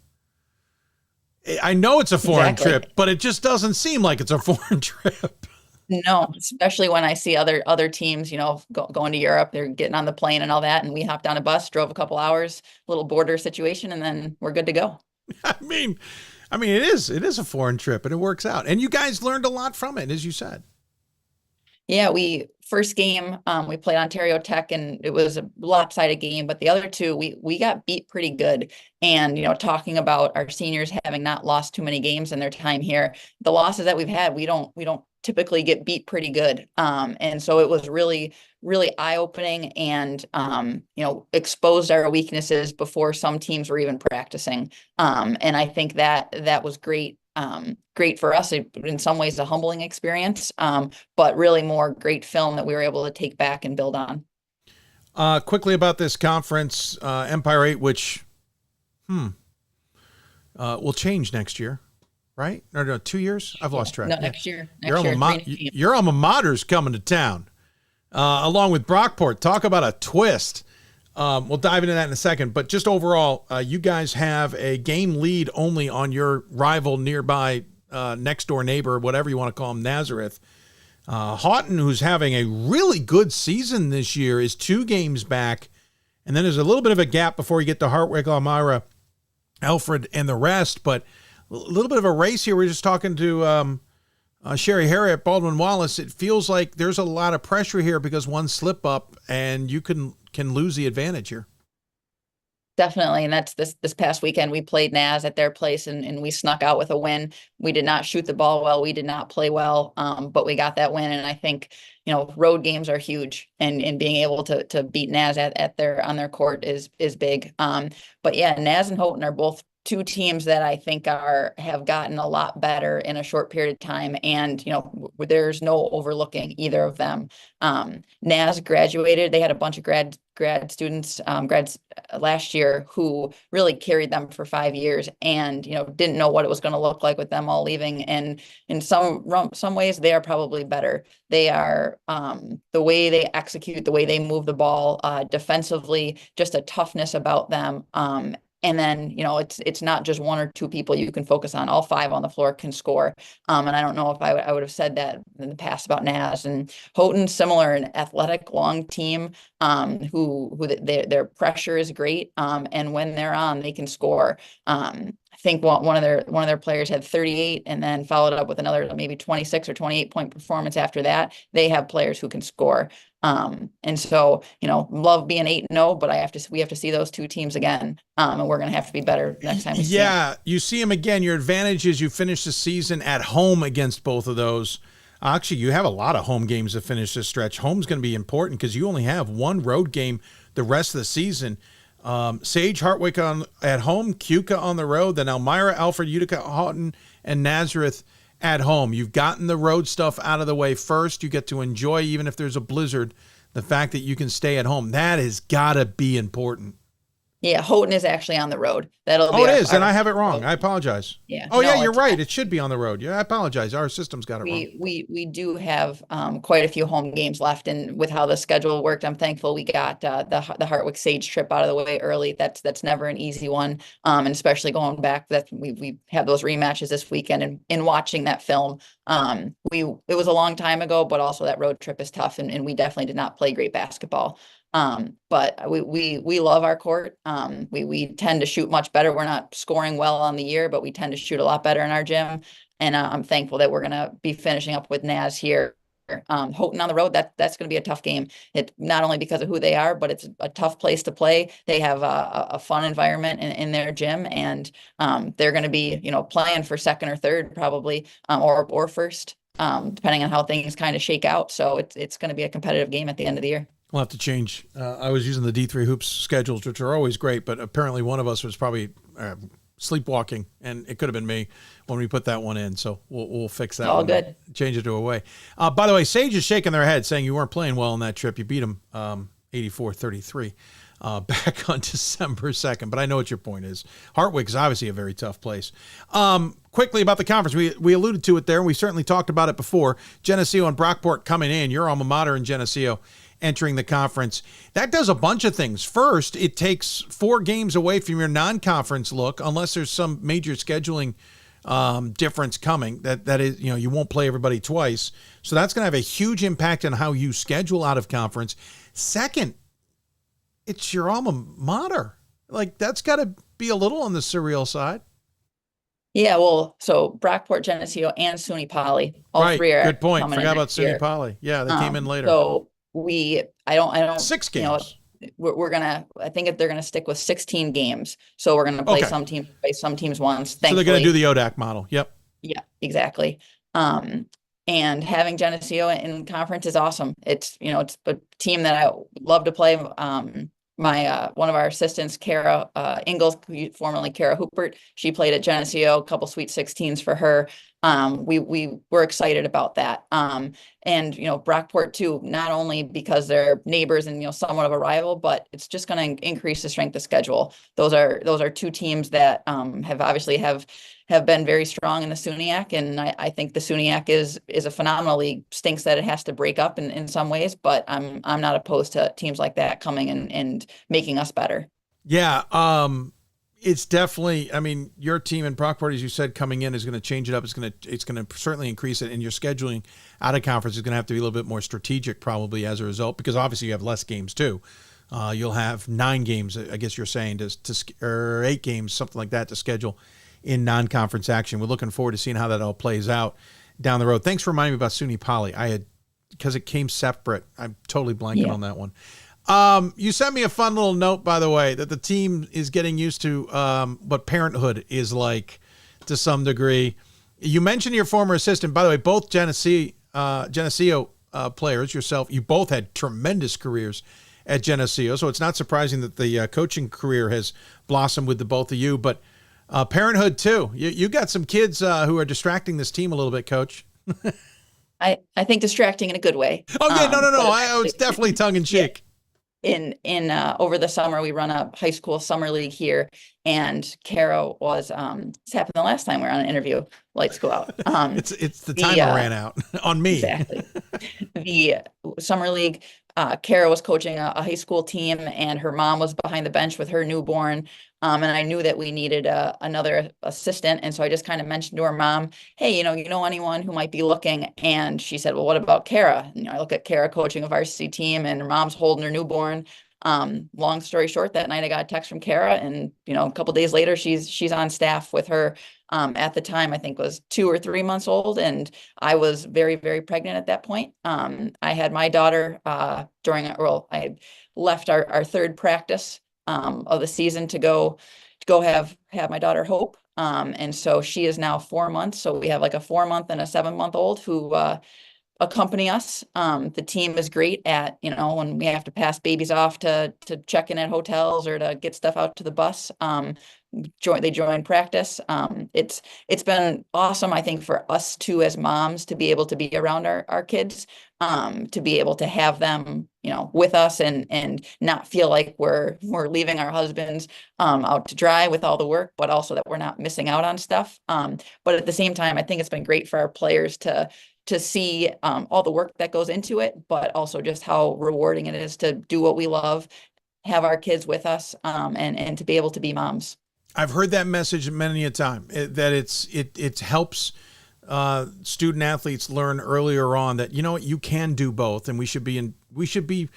I know it's a foreign trip, but it just doesn't seem like it's a foreign trip. No, especially when I see other teams, going to Europe, they're getting on the plane and all that. And we hopped on a bus, drove a couple hours, little border situation, and then we're good to go. I mean, it is a foreign trip, and it works out. And you guys learned a lot from it, as you said. Yeah, first game, we played Ontario Tech and it was a lopsided game, but the other two, we got beat pretty good. And, talking about our seniors having not lost too many games in their time here, the losses that we've had, we don't typically get beat pretty good. And so it was really, really eye-opening and, exposed our weaknesses before some teams were even practicing. And I think that was great. Great for us, in some ways a humbling experience, but really more great film that we were able to take back and build on. Quickly about this conference, Empire 8, which will change next year, right? No, 2 years? I've lost track. No, next year. Your alma mater's coming to town, along with Brockport. Talk about a twist. We'll dive into that in a second, but just overall, you guys have a game lead only on your rival nearby next door neighbor, whatever you want to call him, Nazareth. Houghton, who's having a really good season this year, is 2 games back, and then there's a little bit of a gap before you get to Hartwick, Elmira, Alfred, and the rest, but a little bit of a race here. We're just talking to Sherry Harriet, Baldwin Wallace. It feels like there's a lot of pressure here because one slip up and you can lose the advantage here. Definitely. And that's this past weekend, we played Naz at their place and we snuck out with a win. We did not shoot the ball well. We did not play well, but we got that win. And I think, road games are huge and being able to beat Naz on their court is big. But yeah, Naz and Houghton are both 2 teams that I think have gotten a lot better in a short period of time. And, there's no overlooking either of them. Naz graduated. They had a bunch of grad students, grads last year who really carried them for 5 years and, didn't know what it was going to look like with them all leaving. And in some ways they are probably better. They are, the way they execute, the way they move the ball, defensively, just a toughness about them. And then, it's not just 1 or 2 people you can focus on. All 5 on the floor can score. And I don't know if I would have said that in the past about Naz. And Houghton, similar, an athletic, long team, who their pressure is great. And when they're on, they can score. I think one of their players had 38 and then followed up with another maybe 26 or 28 point performance after that. They have players who can score. And so, love being 8-0, but we have to see those 2 teams again. And we're going to have to be better next time we see them. Yeah, you see them again. Your advantage is you finish the season at home against both of those. Actually, you have a lot of home games to finish this stretch. Home's going to be important because you only have 1 road game the rest of the season. Sage, Hartwick at home, Keuka on the road, then Elmira, Alfred, Utica, Houghton, and Nazareth at home. You've gotten the road stuff out of the way first. You get to enjoy, even if there's a blizzard, the fact that you can stay at home. That has got to be important. Yeah, Houghton is actually on the road. That'll be it is, and I have it wrong. I apologize. Yeah. Oh, yeah, you're right. It should be on the road. Yeah, I apologize. Our system's got it wrong. We do have quite a few home games left, and with how the schedule worked, I'm thankful we got the Hartwick Sage trip out of the way early. That's never an easy one, and especially going back that we have those rematches this weekend, and in watching that film, it was a long time ago, but also that road trip is tough, and we definitely did not play great basketball. But we love our court. We tend to shoot much better. We're not scoring well on the year, but we tend to shoot a lot better in our gym. And I'm thankful that we're going to be finishing up with Naz here. Houghton on the road, that's going to be a tough game. It not only because of who they are, but it's a tough place to play. They have a fun environment in their gym, and they're going to be playing for second or third probably, or first, depending on how things kind of shake out. So it's going to be a competitive game at the end of the year. We'll have to change. I was using the D3 Hoops schedules, which are always great, but apparently one of us was probably sleepwalking, and it could have been me when we put that one in. So we'll fix that. All one. good. Change it to away. By the way, Sage is shaking their head, saying you weren't playing well on that trip. You beat them 84-33 back on December 2nd. But I know what your point is. Hartwick is obviously a very tough place. Quickly about the conference, we alluded to it there, and we certainly talked about it before. Geneseo and Brockport coming in. Your alma mater in Geneseo entering the conference. That does a bunch of things. First, it takes 4 games away from your non-conference look, unless there's some major scheduling difference coming. That is, you won't play everybody twice. So that's going to have a huge impact on how you schedule out of conference. Second, it's your alma mater. Like, that's got to be a little on the surreal side. Yeah, well, so Brockport, Geneseo, and SUNY Poly, all Right. three are Good point. coming in Forgot about next SUNY year. Poly. Yeah, they came in later. So I don't. 6 You know, games. I think they're gonna stick with 16 games. So we're gonna play Okay. some teams twice, some teams once. So they're going Thankfully. to do the ODAC model. Yep. Yeah, exactly. And having Geneseo in conference is awesome. It's a team that I love to play. My one of our assistants, Kara Ingalls, formerly Kara Hoopert, she played at Geneseo, a couple Sweet 16s for her. We were excited about that. And Brockport too, not only because they're neighbors and somewhat of a rival, but it's just going to increase the strength of schedule. Those are two teams that have obviously have been very strong in the SUNYAC, and I think the SUNYAC is a phenomenal league. Stinks that it has to break up in some ways, but I'm not opposed to teams like that coming and making us better. Yeah, it's definitely. I mean, your team in Brockport, as you said, coming in is going to change it up. It's going to certainly increase it, and your scheduling out of conference is going to have to be a little bit more strategic, probably as a result, because obviously you have less games too. You'll have 9 games, I guess you're saying, or 8 games, something like that, to schedule in non-conference action. We're looking forward to seeing how that all plays out down the road. Thanks for reminding me about SUNY Poly. Because it came separate. I'm totally blanking on that one. You sent me a fun little note, by the way, that the team is getting used to what parenthood is like to some degree. You mentioned your former assistant. By the way, both Geneseo players, yourself, you both had tremendous careers at Geneseo, so it's not surprising that the coaching career has blossomed with the both of you. But parenthood, too. You got some kids who are distracting this team a little bit, Coach. I think distracting in a good way. Oh, yeah, no. I was definitely tongue-in-cheek. In over the summer, we run a high school summer league here, and Kara was this happened the last time we were on an interview. Lights go out. It's the timer ran out on me. Exactly. The summer league, Kara was coaching a high school team, and her mom was behind the bench with her newborn. And I knew that we needed another assistant. And so I just kind of mentioned to her mom, hey, you know anyone who might be looking? And she said, well, what about Kara? And I look at Kara coaching a varsity team, and her mom's holding her newborn. Long story short, that night I got a text from Kara, and a couple days later, she's on staff with her. At the time, I think was 2 or 3 months old, and I was very, very pregnant at that point. I had my daughter I had left our third practice of the season to go have my daughter Hope. And so she is now 4 months. So we have like a 4-month and a 7-month-old who accompany us. The team is great at, when we have to pass babies off to check in at hotels or to get stuff out to the bus. They join practice. It's been awesome, I think, for us too, as moms, to be able to be around our kids, to be able to have them, with us and not feel like we're leaving our husbands out to dry with all the work, but also that we're not missing out on stuff. But at the same time, I think it's been great for our players to see all the work that goes into it, but also just how rewarding it is to do what we love, have our kids with us, and to be able to be moms. I've heard that message many a time, that it helps student athletes learn earlier on that, you can do both, and we should be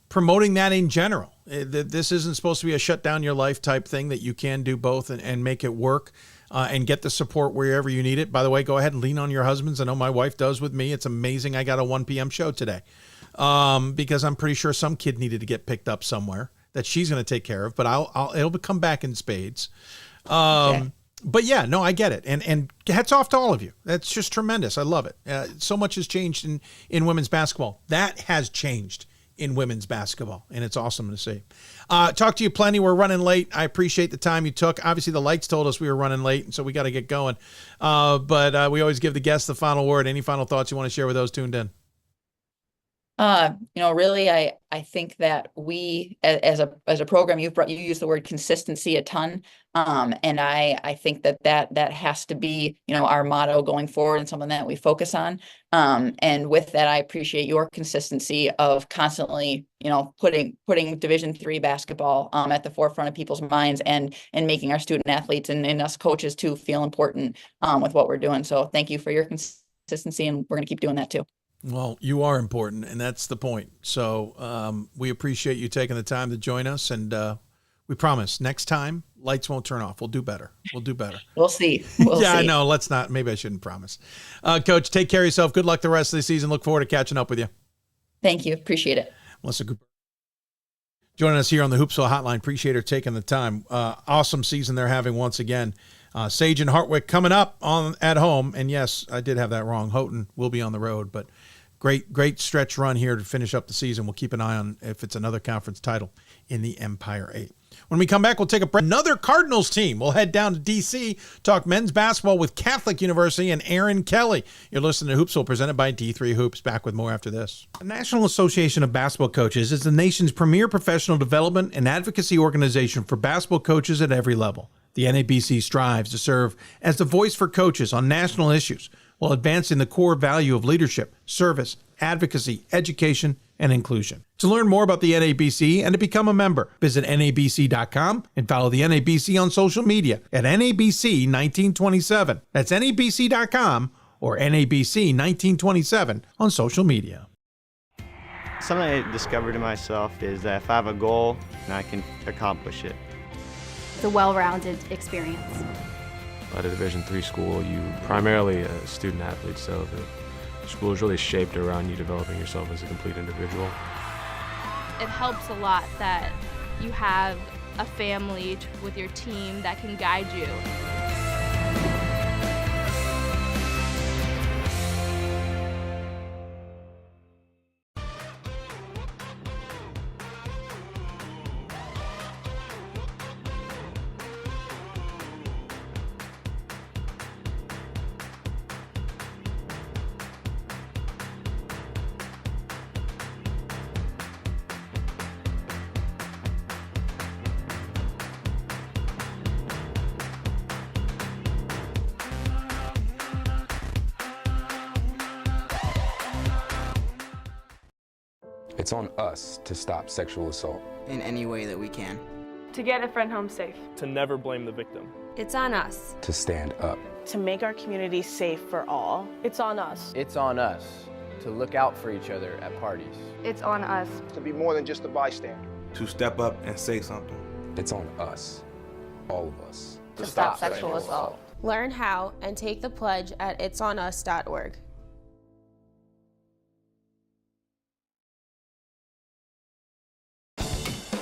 promoting that in general. This isn't supposed to be a shut down your life type thing, that you can do both and make it work. And get the support wherever you need it. By the way, go ahead and lean on your husbands. I know my wife does with me. It's amazing. I got a 1 p.m. show today because I'm pretty sure some kid needed to get picked up somewhere that she's going to take care of. But it'll come back in spades. Okay. But yeah, no, I get it. And hats off to all of you. That's just tremendous. I love it. So much has changed in women's basketball. That has changed in women's basketball, and it's awesome to see. Talk to you plenty. We're running late. I appreciate the time you took. Obviously, the lights told us we were running late, and so we got to get going. But we always give the guests the final word. Any final thoughts you want to share with those tuned in? Really, I think that we, as a program, you use the word consistency a ton. And I think that has to be, our motto going forward and something that we focus on. And with that, I appreciate your consistency of constantly, putting Division III basketball, at the forefront of people's minds and making our student athletes and us coaches too feel important, with what we're doing. So thank you for your consistency, and we're going to keep doing that too. Well, you are important, and that's the point. So we appreciate you taking the time to join us, and we promise next time lights won't turn off. We'll do better. We'll see. We'll yeah, see. I know. Let's not. Maybe I shouldn't promise. Coach, take care of yourself. Good luck the rest of the season. Look forward to catching up with you. Thank you. Appreciate it. Melissa Cooper joining us here on the Hoopsville Hotline. Appreciate her taking the time. Awesome season they're having once again. Sage and Hartwick coming up at home. And yes, I did have that wrong. Houghton will be on the road, but great stretch run here to finish up the season. We'll keep an eye on if it's another conference title in the Empire 8. When we come back, we'll take a break. Another Cardinals team. We'll head down to D.C., talk men's basketball with Catholic University and Aaron Kelly. You're listening to Hoopsville, presented by D3 Hoops. Back with more after this. The National Association of Basketball Coaches is the nation's premier professional development and advocacy organization for basketball coaches at every level. The NABC strives to serve as the voice for coaches on national issues while advancing the core value of leadership, service, advocacy, education, and inclusion. To learn more about the NABC and to become a member, visit NABC.com and follow the NABC on social media at NABC1927. That's NABC.com or NABC1927 on social media. Something I discovered in myself is that if I have a goal, then I can accomplish it. It's a well-rounded experience. At a Division III school, you primarily a student athlete, so the school is really shaped around you developing yourself as a complete individual. It helps a lot that you have a family with your team that can guide you. It's on us to stop sexual assault. In any way that we can. To get a friend home safe. To never blame the victim. It's on us. To stand up. To make our community safe for all. It's on us. It's on us to look out for each other at parties. It's on us. To be more than just a bystander. To step up and say something. It's on us, all of us. To stop sexual assault. Learn how and take the pledge at itsonus.org.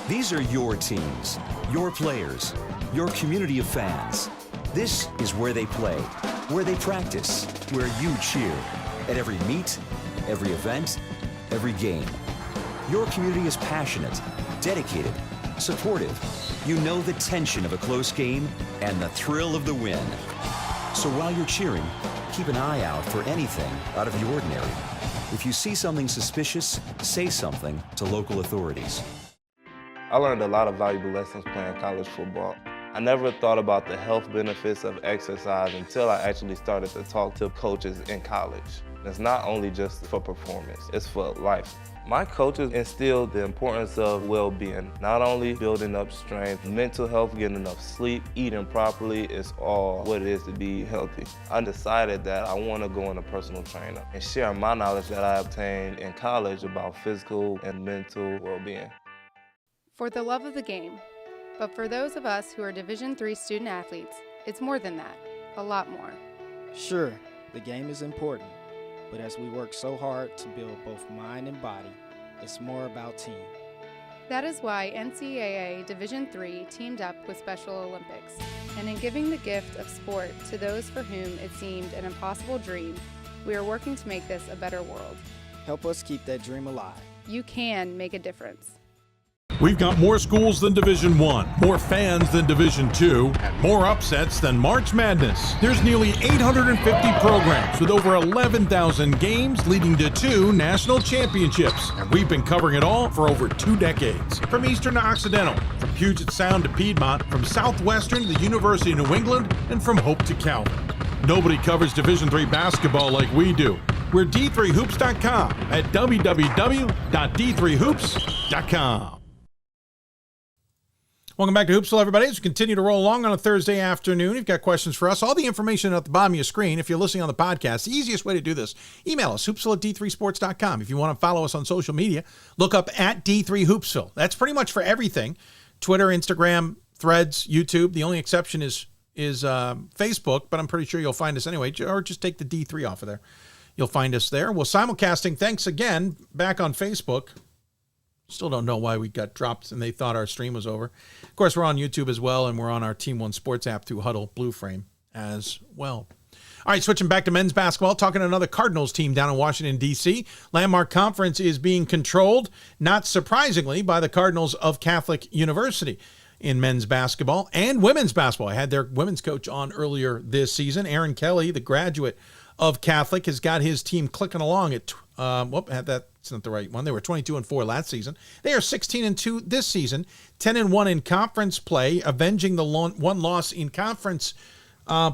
These are your teams, your players, your community of fans. This is where they play, where they practice, where you cheer. At every meet, every event, every game. Your community is passionate, dedicated, supportive. You know the tension of a close game and the thrill of the win. So while you're cheering, keep an eye out for anything out of the ordinary. If you see something suspicious, say something to local authorities. I learned a lot of valuable lessons playing college football. I never thought about the health benefits of exercise until I actually started to talk to coaches in college. It's not only just for performance, it's for life. My coaches instilled the importance of well-being, not only building up strength, mental health, getting enough sleep, eating properly is all what it is to be healthy. I decided that I want to go into personal training and share my knowledge that I obtained in college about physical and mental well-being. For the love of the game, but for those of us who are Division III student athletes, it's more than that, a lot more. Sure, the game is important, but as we work so hard to build both mind and body, it's more about team. That is why NCAA Division III teamed up with Special Olympics, and in giving the gift of sport to those for whom it seemed an impossible dream, we are working to make this a better world. Help us keep that dream alive. You can make a difference. We've got more schools than Division I, more fans than Division II, and more upsets than March Madness. There's nearly 850 programs with over 11,000 games leading to 2 national championships. And we've been covering it all for over 2 decades. From Eastern to Occidental, from Puget Sound to Piedmont, from Southwestern to the University of New England, and from Hope to Calvin. Nobody covers Division III basketball like we do. We're D3Hoops.com at www.d3hoops.com. Welcome back to Hoopsville, everybody. As we continue to roll along on a Thursday afternoon, you've got questions for us. All the information at the bottom of your screen. If you're listening on the podcast, the easiest way to do this, email us, hoopsville@d3sports.com. If you want to follow us on social media, look up at D3Hoopsville. That's pretty much for everything. Twitter, Instagram, Threads, YouTube. The only exception is Facebook, but I'm pretty sure you'll find us anyway. Or just take the D3 off of there. You'll find us there. Well, simulcasting, thanks again, back on Facebook. Still don't know why we got dropped and they thought our stream was over. Of course, we're on YouTube as well, and we're on our Team One Sports app through Hudl Blue Frame as well. All right, switching back to men's basketball, talking to another Cardinals team down in Washington, D.C. Landmark Conference is being controlled, not surprisingly, by the Cardinals of Catholic University in men's basketball and women's basketball. I had their women's coach on earlier this season. Aaron Kelly, the graduate of Catholic, has got his team clicking along at that's not the right one. They were 22-4 last season. They are 16-2 this season, 10-1 in conference play, avenging the one loss in conference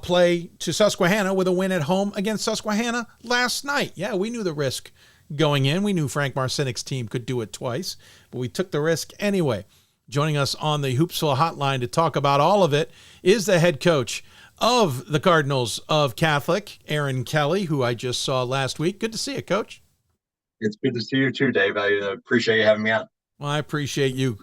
play to Susquehanna with a win at home against Susquehanna last night. Yeah, we knew the risk going in. We knew Frank Marcinek's team could do it twice, but we took the risk anyway. Joining us on the Hoopsville Hotline to talk about all of it is the head coach of the Cardinals of Catholic, Aaron Kelly, who I just saw last week. Good to see you, Coach. It's good to see you too, Dave. I appreciate you having me on. Well, I appreciate you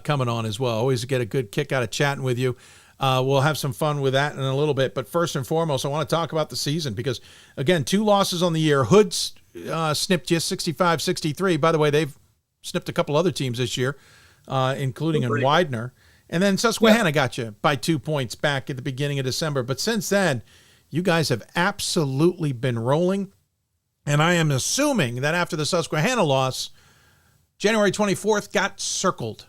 coming on as well. Always get a good kick out of chatting with you. We'll have some fun with that in a little bit. But first and foremost, I want to talk about the season because, again, 2 losses on the year. Hood's snipped you 65-63. By the way, they've snipped a couple other teams this year, including in Widener. And then Susquehanna got you by 2 points back at the beginning of December. But since then, you guys have absolutely been rolling. And I am assuming that after the Susquehanna loss, January 24th got circled.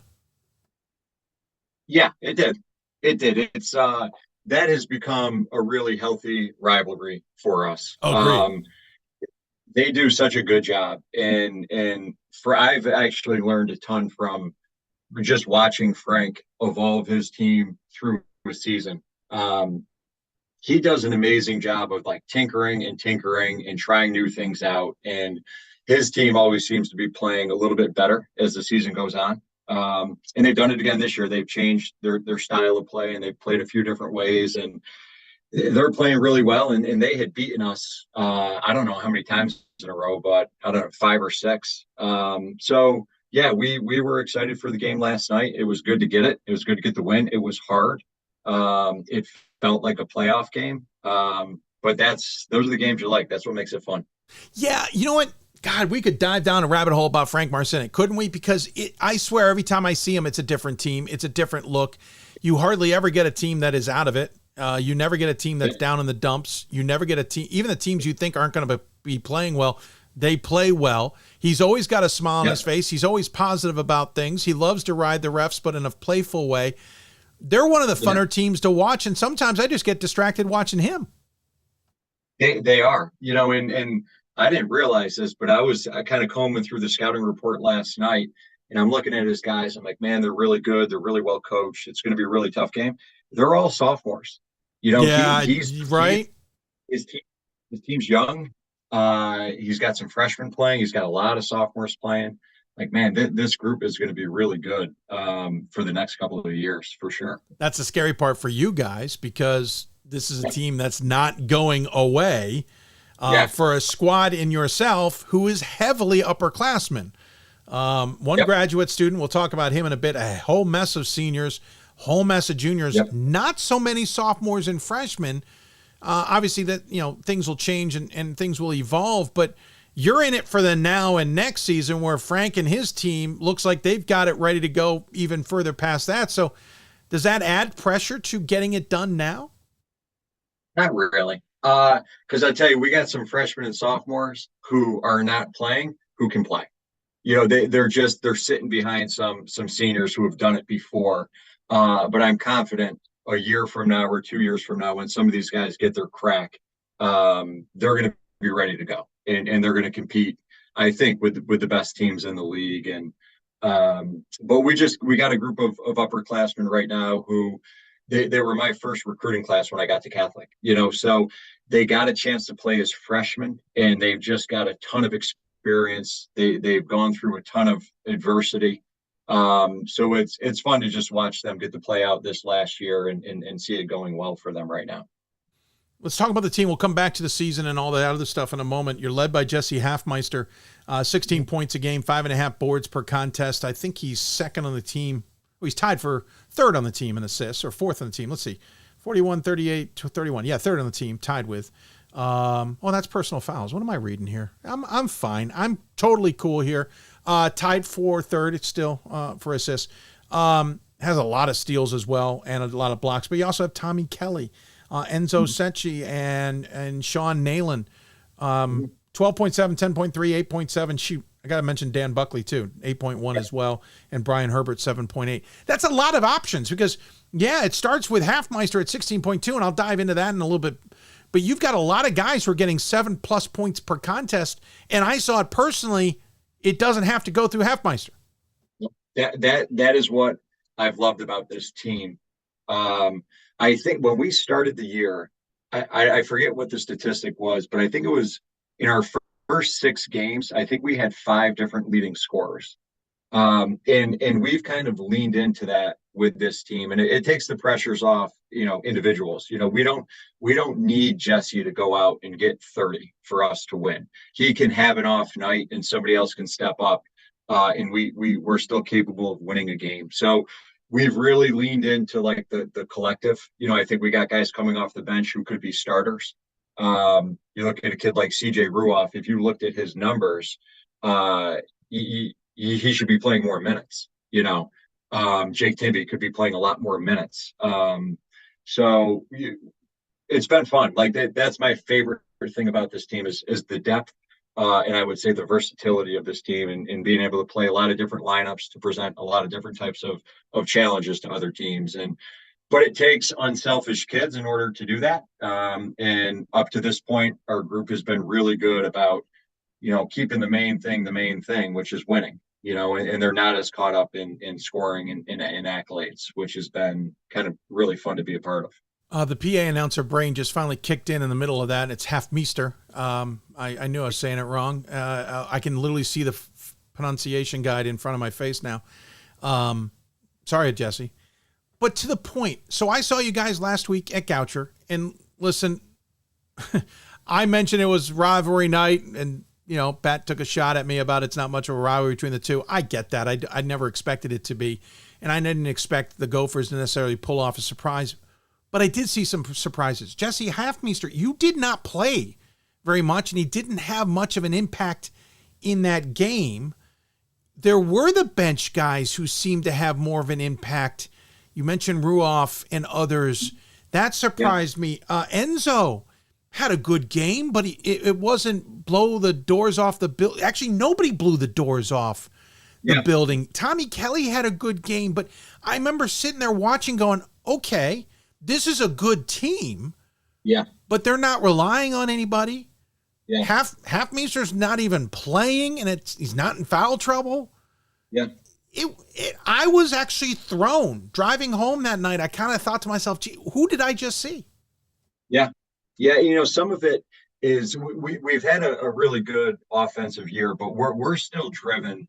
Yeah, it did. It did. It's that has become a really healthy rivalry for us. They do such a good job, and I've actually learned a ton from just watching Frank evolve his team through a season. He does an amazing job of like tinkering and trying new things out. And his team always seems to be playing a little bit better as the season goes on. And they've done it again this year. They've changed their style of play, and they've played a few different ways, and they're playing really well. And they had beaten us, I don't know how many times in a row, but I don't know, 5 or 6. So yeah, we were excited for the game last night. It was good to get it. It was good to get the win. It was hard. It felt like a playoff game. But those are the games you like. That's what makes it fun. Yeah. You know what? God, we could dive down a rabbit hole about Frank Marcinek, couldn't we? Because I swear every time I see him, it's a different team. It's a different look. You hardly ever get a team that is out of it. You never get a team that's down in the dumps. You never get a team, even the teams you think aren't going to be playing well, they play well. He's always got a smile on his face. He's always positive about things. He loves to ride the refs, but in a playful way. They're one of the funner teams to watch, and sometimes I just get distracted watching him. They are, and I didn't realize this, but I kind of combing through the scouting report last night, and I'm looking at his guys. I'm like, man, they're really good. They're really well coached. It's going to be a really tough game. They're all sophomores. He's right. His team's young. He's got some freshmen playing. He's got a lot of sophomores playing. Like, man, this group is going to be really good for the next couple of years, for sure. That's the scary part for you guys, because this is a team that's not going away for a squad in yourself who is heavily upperclassmen. One graduate student, we'll talk about him in a bit, a whole mess of seniors, whole mess of juniors, not so many sophomores and freshmen. Obviously that, things will change and things will evolve, but you're in it for the now and next season, where Frank and his team looks like they've got it ready to go even further past that. So does that add pressure to getting it done now? Not really. Because I tell you, we got some freshmen and sophomores who are not playing, who can play. They're sitting behind some seniors who have done it before. But I'm confident a year from now or 2 years from now, when some of these guys get their crack, they're going to be ready to go. And they're going to compete, I think, with the best teams in the league. And but we got a group of upperclassmen right now who they were my first recruiting class when I got to Catholic. So they got a chance to play as freshmen, and they've just got a ton of experience. They've gone through a ton of adversity. So it's fun to just watch them get to play out this last year and see it going well for them right now. Let's talk about the team. We'll come back to the season and all that other stuff in a moment. You're led by Jesse Halfmeister, 16 points a game, 5.5 boards per contest. I think he's second on the team he's tied for third on the team in assists, or fourth on the team. Let's see, 41, 38, 31. Yeah, third on the team, tied with. That's personal fouls. What am I reading here? I'm fine. I'm totally cool here. Tied for third. It's still for assists. Has a lot of steals as well and a lot of blocks. But you also have Tommy Kelly, Enzo Secchi, and Sean Nalen. 12.7, 10.3, 8.7. Shoot, I got to mention Dan Buckley too, 8.1 as well, and Brian Herbert 7.8. That's a lot of options because, it starts with Halfmeister at 16.2, and I'll dive into that in a little bit. But you've got a lot of guys who are getting 7+ points per contest, and I saw it personally. It doesn't have to go through Halfmeister. That is what I've loved about this team. I think when we started the year, I forget what the statistic was, but I think it was in our first 6 games, I think we had 5 different leading scorers. And we've kind of leaned into that with this team, and it takes the pressures off, individuals. We don't need Jesse to go out and get 30 for us to win. He can have an off night and somebody else can step up, and we're still capable of winning a game. So we've really leaned into like the collective. I think we got guys coming off the bench who could be starters. You look at a kid like CJ Ruoff. If you looked at his numbers, he should be playing more minutes. Jake Timby could be playing a lot more minutes. So it's been fun. Like that's my favorite thing about this team is the depth. And I would say the versatility of this team and being able to play a lot of different lineups to present a lot of different types of challenges to other teams. But it takes unselfish kids in order to do that. And up to this point, our group has been really good about, keeping the main thing, which is winning, and they're not as caught up in scoring and accolades, which has been kind of really fun to be a part of. The PA announcer brain just finally kicked in the middle of that. It's Halfmeister. I knew I was saying it wrong. I can literally see the pronunciation guide in front of my face now. Sorry, Jesse. But to the point, so I saw you guys last week at Goucher, and listen, I mentioned it was rivalry night, and, Pat took a shot at me about it's not much of a rivalry between the two. I get that. I never expected it to be, and I didn't expect the Gophers to necessarily pull off a surprise. But I did see some surprises. Jesse Halfmeister, you did not play very much, and he didn't have much of an impact in that game. There were the bench guys who seemed to have more of an impact. You mentioned Ruoff and others. That surprised me. Enzo had a good game, but it wasn't blow the doors off the building. Actually, nobody blew the doors off the building. Tommy Kelly had a good game, but I remember sitting there watching going, okay, this is a good team. Yeah. But they're not relying on anybody. Yeah. Halfmeister's not even playing, and he's not in foul trouble. Yeah. I was actually thrown. Driving home that night, I kind of thought to myself, gee, who did I just see? Yeah. Yeah, some of it is we've had a really good offensive year, but we're still driven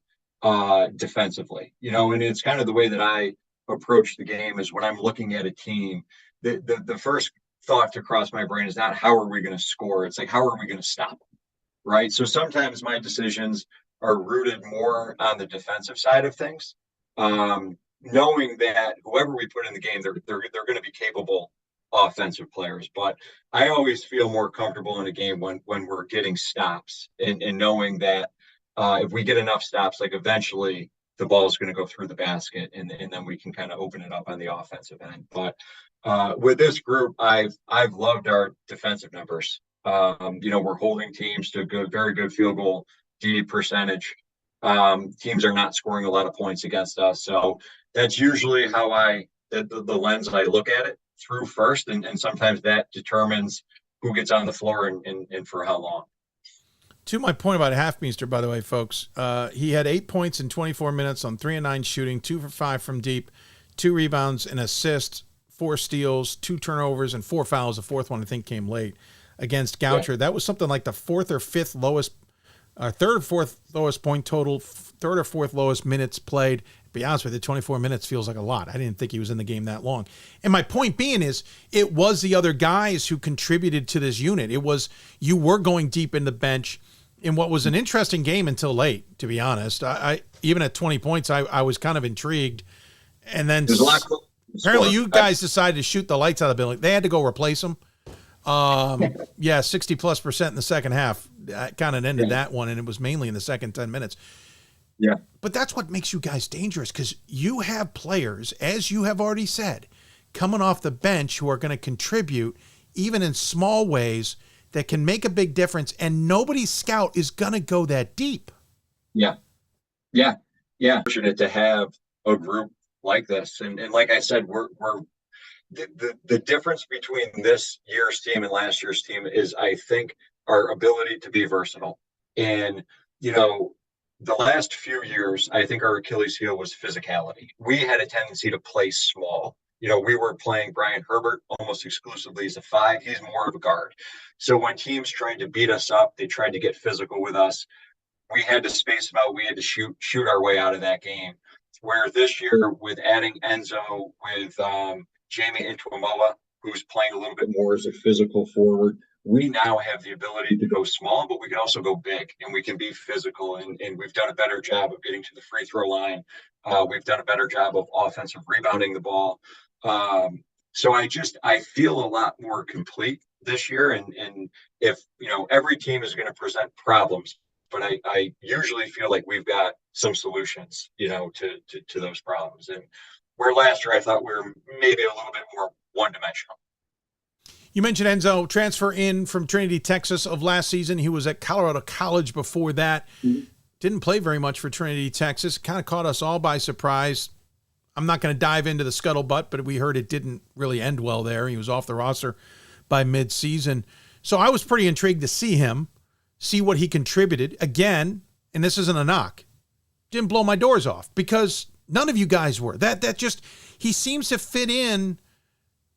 defensively, and it's kind of the way that I approach the game is when I'm looking at a team, the first thought to cross my brain is not how are we going to score? It's like, how are we going to stop them? Right. So sometimes my decisions are rooted more on the defensive side of things, knowing that whoever we put in the game, they're going to be capable offensive players. But I always feel more comfortable in a game when we're getting stops and knowing that if we get enough stops, like eventually the ball is going to go through the basket and then we can kind of open it up on the offensive end. But with this group, I've loved our defensive numbers. We're holding teams to a very good field goal D percentage. Teams are not scoring a lot of points against us. So that's usually how the lens I look at it through first. And sometimes that determines who gets on the floor and for how long. To my point about Halfmeister, by the way, folks, he had 8 points in 24 minutes on 3 of 9 shooting, 2 for 5 from deep, 2 rebounds, an assist, 4 steals, 2 turnovers, and 4 fouls. The fourth one, I think, came late against Goucher. That was something like the third or fourth lowest point total, third or fourth lowest minutes played. To be honest with you, 24 minutes feels like a lot. I didn't think he was in the game that long. And my point being is it was the other guys who contributed to this unit. It was you were going deep in the bench in what was an interesting game until late, to be honest. I even at 20 points, I was kind of intrigued. And then there's a lot. Apparently, you guys decided to shoot the lights out of the building. They had to go replace them. 60+% in the second half. That kind of ended that one, and it was mainly in the second 10 minutes. Yeah. But that's what makes you guys dangerous, because you have players, as you have already said, coming off the bench who are going to contribute, even in small ways, that can make a big difference, and nobody's scout is going to go that deep. Yeah. Fortunate to have a group like this. And like I said, we're the difference between this year's team and last year's team is, I think, our ability to be versatile. And, the last few years, I think our Achilles heel was physicality. We had a tendency to play small. We were playing Brian Herbert almost exclusively as a 5. He's more of a guard. So when teams tried to beat us up, they tried to get physical with us. We had to space them out. We had to shoot our way out of that game. Where this year, with adding Enzo, with Jamie Intuamoa, who's playing a little bit more as a physical forward, we now have the ability to go small, but we can also go big, and we can be physical. And we've done a better job of getting to the free throw line. We've done a better job of offensive rebounding the ball. So I feel a lot more complete this year. And if, every team is going to present problems, but I usually feel like we've got some solutions, to those problems. And where last year I thought we were maybe a little bit more one-dimensional. You mentioned Enzo, transfer in from Trinity, Texas of last season. He was at Colorado College before that. Mm-hmm. Didn't play very much for Trinity, Texas. Kind of caught us all by surprise. I'm not going to dive into the scuttlebutt, but we heard it didn't really end well there. He was off the roster by mid-season. So I was pretty intrigued to see him, see what he contributed. Again, and this isn't a knock, didn't blow my doors off, because none of you guys were. That just, he seems to fit in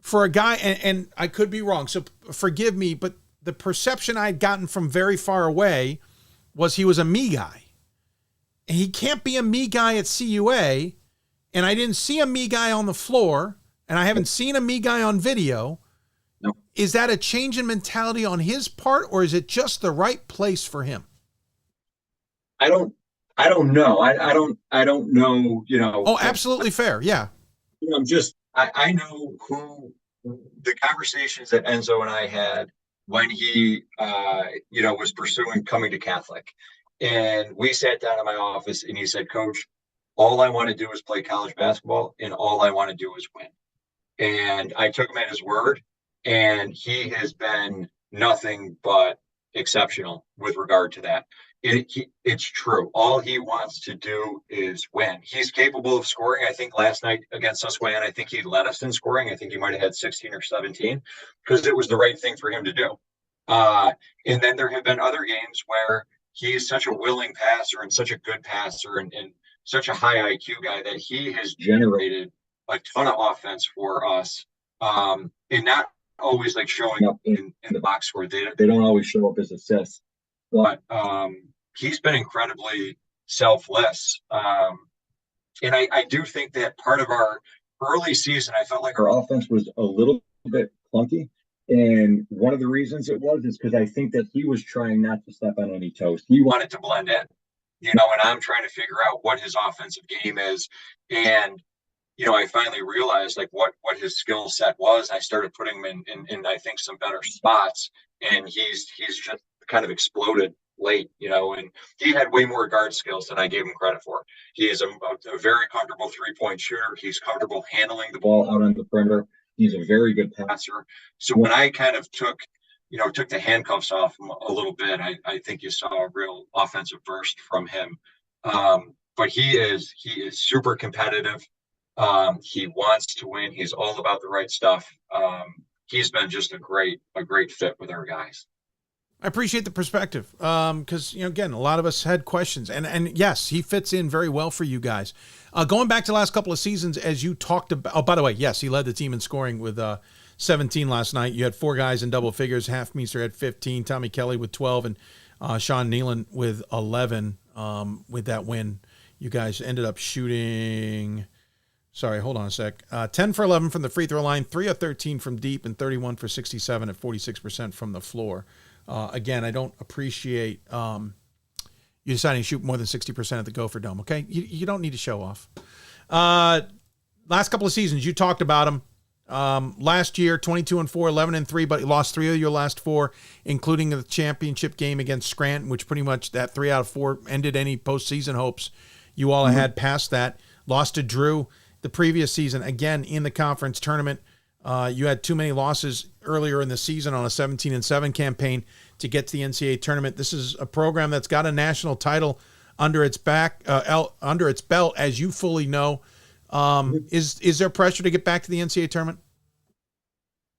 for a guy, and I could be wrong, so forgive me, but the perception I'd gotten from very far away was he was a me guy. And he can't be a me guy at CUA, and I didn't see a me guy on the floor, and I haven't seen a me guy on video. No. Is that a change in mentality on his part, or is it just the right place for him? I don't know. I don't know, Oh, absolutely fair. Yeah. I know who the conversations that Enzo and I had when he, was pursuing coming to Catholic. And we sat down in my office and he said, Coach, all I want to do is play college basketball, and all I want to do is win. And I took him at his word, and he has been nothing but exceptional with regard to that. It's true. All he wants to do is win. He's capable of scoring. I think last night against Susquehanna, I think he led us in scoring. I think he might have had 16 or 17 because it was the right thing for him to do. And then there have been other games where he is such a willing passer and such a good passer and such a high IQ guy that he has generated a ton of offense for us. And not always like showing up in the box score. They don't always show up as assists. But he's been incredibly selfless. And I do think that part of our early season, I felt like our offense was a little bit clunky. And one of the reasons it was is because I think that he was trying not to step on any toes. He wanted to blend in, and I'm trying to figure out what his offensive game is. And, I finally realized like what his skill set was. I started putting him in I think some better spots, and he's just kind of exploded late, and he had way more guard skills than I gave him credit for. He is a very comfortable 3-point shooter. He's comfortable handling the ball out on the perimeter. He's a very good passer. So when I kind of took the handcuffs off him a little bit, I think you saw a real offensive burst from him. But he is super competitive. He wants to win. He's all about the right stuff. He's been just a great fit with our guys. I appreciate the perspective because, again, a lot of us had questions. And yes, he fits in very well for you guys. Going back to the last couple of seasons, as you talked about, oh, by the way, yes, he led the team in scoring with 17 last night. You had 4 guys in double figures. Halfmeester had 15, Tommy Kelly with 12, and Sean Nealon with 11 with that win. You guys ended up shooting, hold on a sec, 10 for 11 from the free throw line, 3 of 13 from deep, and 31 for 67 at 46% from the floor. Again, I don't appreciate you deciding to shoot more than 60% at the Gopher Dome, okay? You don't need to show off. last couple of seasons, you talked about them. Last year, 22-4, 11-3, but you lost 3 of your last 4, including the championship game against Scranton, which pretty much that 3 out of 4 ended any postseason hopes you all had past that. Lost to Drew the previous season, again in the conference tournament. You had too many losses earlier in the season on a 17-7 campaign to get to the NCAA tournament. This is a program that's got a national title under its under its belt, as you fully know. Is there pressure to get back to the NCAA tournament?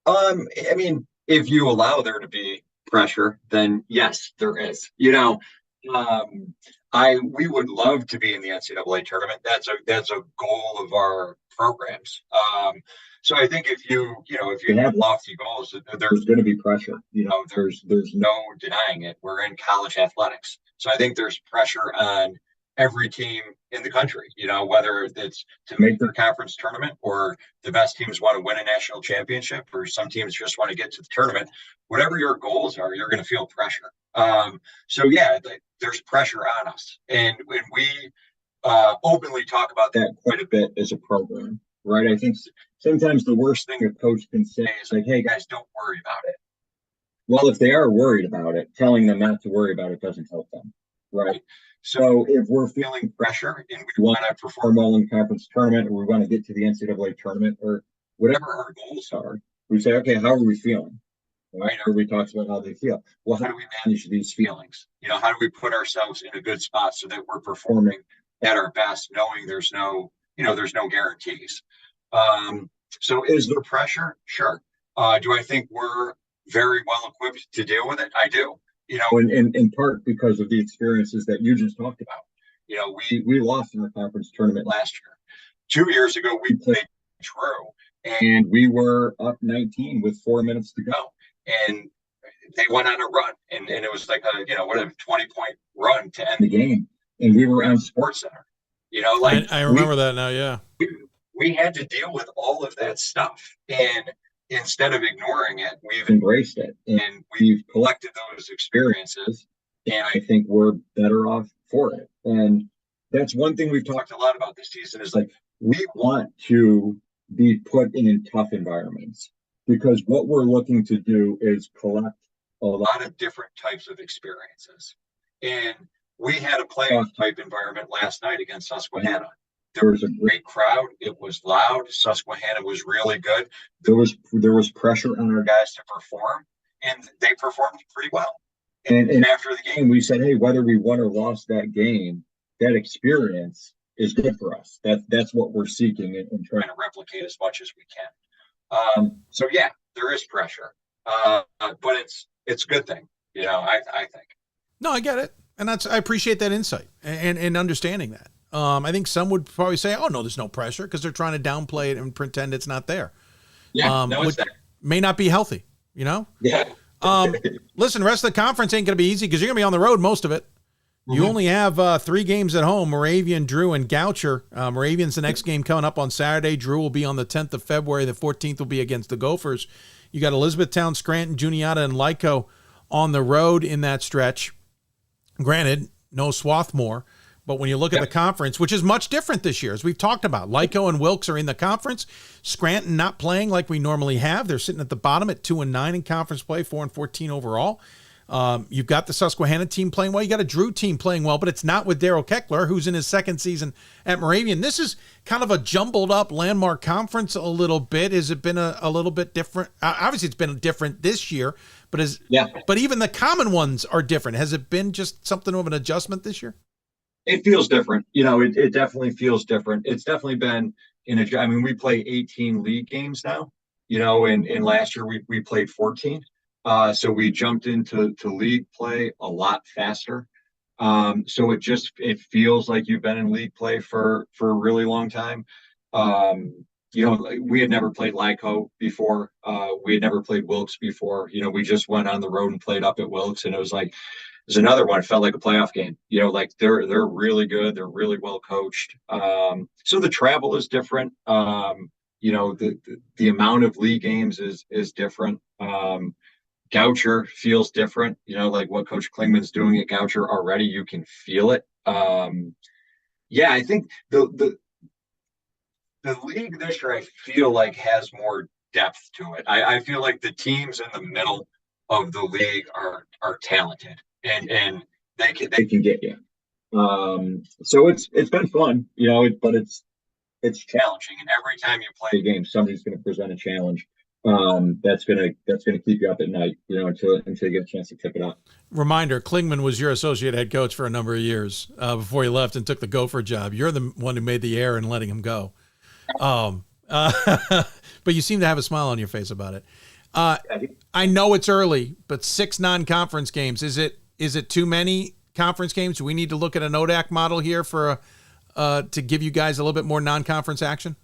I mean, if you allow there to be pressure, then yes, there is. We would love to be in the NCAA tournament. That's a goal of our programs. So I think if you have lofty goals, there's going to be pressure. There's no denying it. We're in college athletics, so I think there's pressure on every team in the country. Whether it's to make their conference tournament, or the best teams want to win a national championship, or some teams just want to get to the tournament. Whatever your goals are, you're going to feel pressure. So yeah, there's pressure on us, and we openly talk about that quite a bit as a program, right? I think sometimes the worst thing a coach can say is like, "Hey guys, don't worry about it." Well, if they are worried about it, telling them not to worry about it doesn't help them, right? So if we're feeling pressure and we want to perform well in the conference tournament, or we want to get to the NCAA tournament, or whatever our goals are, we say, okay, how are we feeling? Right? Everybody talks about how they feel. Well, how do we manage these feelings? How do we put ourselves in a good spot so that we're performing at our best, knowing there's no guarantees. So is there pressure? Sure. Do I think we're very well equipped to deal with it? I do. In part because of the experiences that you just talked about. We lost in the conference tournament last year. 2 years ago, we played Drew, and we were up 19 with 4 minutes to go. And they went on a run, and it was like a 20-point run to end the game. And we were on SportsCenter. I remember that now. Yeah, we had to deal with all of that stuff, and instead of ignoring it, we've embraced it, and we've collected those experiences, and I think we're better off for it. And that's one thing we've talked a lot about this season is like, we want to be put in tough environments, because what we're looking to do is collect a lot of different types of experiences. And we had a playoff type environment last night against Susquehanna. There was a great crowd. It was loud. Susquehanna was really good. There was pressure on our guys to perform, and they performed pretty well. And after the game, we said, hey, whether we won or lost that game, that experience is good for us. That's what we're seeking and trying to replicate as much as we can. So yeah, there is pressure, but it's a good thing, I think. No, I get it, and I appreciate that insight and understanding that. I think some would probably say, "Oh no, there's no pressure," because they're trying to downplay it and pretend it's not there. Yeah, no, it's there. May not be healthy, Yeah. Listen, the rest of the conference ain't going to be easy because you're going to be on the road most of it. You only have 3 games at home: Moravian, Drew, and Goucher. Moravian's the next game coming up on Saturday. Drew will be on the 10th of February. The 14th will be against the Gophers. You got Elizabethtown, Scranton, Juniata, and Lyco on the road in that stretch. Granted, no Swarthmore, but when you look at the conference, which is much different this year, as we've talked about, Lyco and Wilkes are in the conference. Scranton not playing like we normally have. They're sitting at the bottom at 2-9 in conference play, 4-14 overall. You've got the Susquehanna team playing well. You got a Drew team playing well, but it's not with Daryl Keckler, who's in his second season at Moravian. This is kind of a jumbled up landmark conference a little bit. Has it been a little bit different? Obviously, it's been different this year, but but even the common ones are different. Has it been just something of an adjustment this year? It feels different. It definitely feels different. It's definitely been we play 18 league games now, and last year we played 14. So we jumped into league play a lot faster. So it feels like you've been in league play for a really long time. We had never played Lyco before. We had never played Wilkes before. We just went on the road and played up at Wilkes, and it was like, there's another one. It felt like a playoff game. They're really good. They're really well coached. So the travel is different. The amount of league games is different. Goucher feels different. Like what Coach Klingman's doing at Goucher already, you can feel it. I think the league this year, I feel like, has more depth to it. I feel like the teams in the middle of the league are talented, and they can get you. So it's been fun, but it's challenging, and every time you play a game, somebody's going to present a challenge. That's gonna keep you up at night, until you get a chance to tip it up. Reminder: Klingman was your associate head coach for a number of years before he left and took the Gopher job. You're the one who made the error in letting him go. But you seem to have a smile on your face about it. I know it's early, but 6 non-conference games. Is it too many conference games? Do we need to look at an ODAC model here for to give you guys a little bit more non-conference action?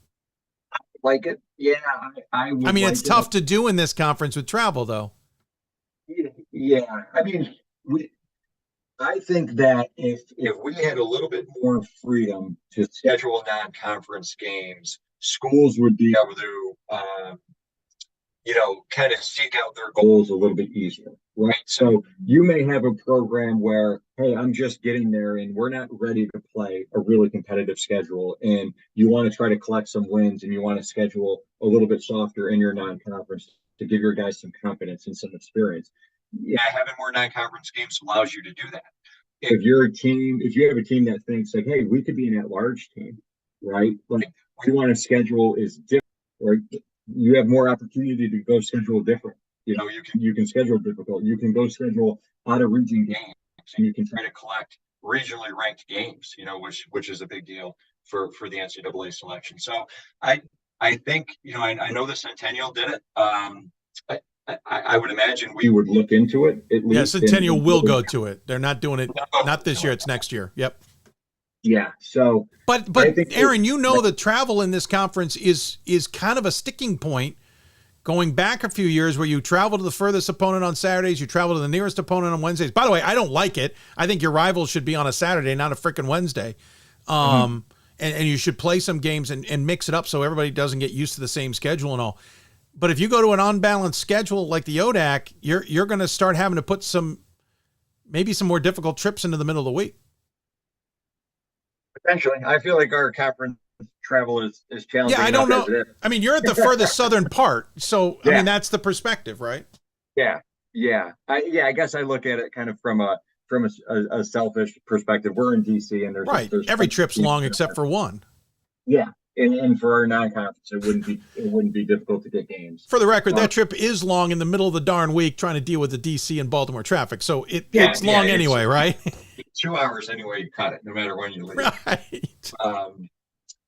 Like it, yeah. I mean, it's tough to do in this conference with travel, though. Yeah, I mean, I think that if we had a little bit more freedom to schedule non-conference games, schools would be able to, kind of seek out their goals a little bit easier, right? So you may have a program where, hey, I'm just getting there and we're not ready to play a really competitive schedule, and you want to try to collect some wins and you want to schedule a little bit softer in your non-conference to give your guys some confidence and some experience. Yeah, having more non-conference games allows you to do that. If you have a team that thinks like, hey, we could be an at-large team, right? Like, we want to schedule is different, right? You have more opportunity to go schedule different. You can schedule difficult. You can go schedule out of region games, and you can try to collect regionally ranked games, which is a big deal for the NCAA selection. So I think, I know the Centennial did it. I would imagine we would look into it. Yeah, Centennial will go to it. They're not doing it. Not this year. It's next year. Yep. Yeah. So, but Aaron, the travel in this conference is kind of a sticking point. Going back a few years, where you travel to the furthest opponent on Saturdays, you travel to the nearest opponent on Wednesdays. By the way, I don't like it. I think your rivals should be on a Saturday, not a freaking Wednesday. And you should play some games and mix it up so everybody doesn't get used to the same schedule and all. But if you go to an unbalanced schedule like the ODAC, you're going to start having to put maybe some more difficult trips into the middle of the week. Potentially. I feel like our conference travel is challenging. Yeah, I don't know. I mean, you're at the furthest southern part, so yeah. I mean, that's the perspective, right? Yeah. I guess I look at it kind of from a selfish perspective. We're in DC, and there's every trip's long except for one. Yeah. And for our non-conference, it wouldn't be difficult to get games. For the record, that trip is long in the middle of the darn week, trying to deal with the DC and Baltimore traffic. So it's long anyway, right? 2 hours anyway. You cut it, no matter when you leave. Right.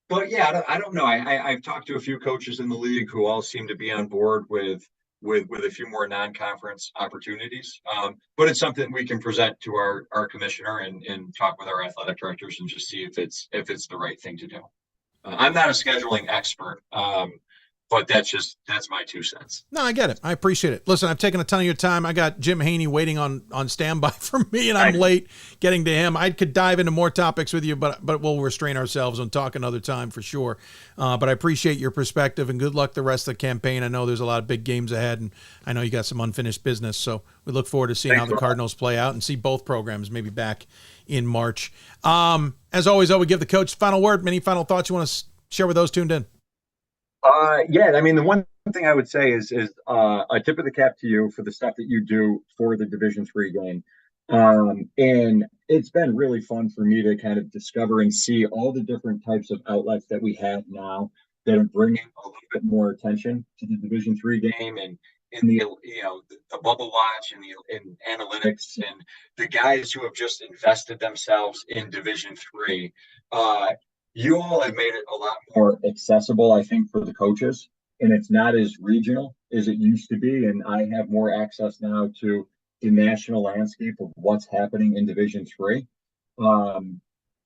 But yeah, I don't know. I've talked to a few coaches in the league who all seem to be on board with a few more non-conference opportunities. But it's something we can present to our commissioner and talk with our athletic directors and just see if it's the right thing to do. I'm not a scheduling expert, but that's my 2 cents. No, I get it. I appreciate it. Listen, I've taken a ton of your time. I got Jim Haney waiting on standby for me, and I'm late getting to him. I could dive into more topics with you, but we'll restrain ourselves on talk another time for sure. But I appreciate your perspective, and good luck the rest of the campaign. I know there's a lot of big games ahead, and I know you got some unfinished business, so we look forward to seeing how the Cardinals play out and see both programs maybe back in March. As always, I would give the coach the final word. Any final thoughts you want to share with those tuned in? Yeah, I mean, the one thing I would say is a tip of the cap to you for the stuff that you do for the Division III game. And it's been really fun for me to kind of discover and see all the different types of outlets that we have now that are bringing a little bit more attention to the Division III game, and in the bubble watch and the analytics, and the guys who have just invested themselves in Division III. You all have made it a lot more accessible, I think, for the coaches, and it's not as regional as it used to be. And I have more access now to the national landscape of what's happening in Division III.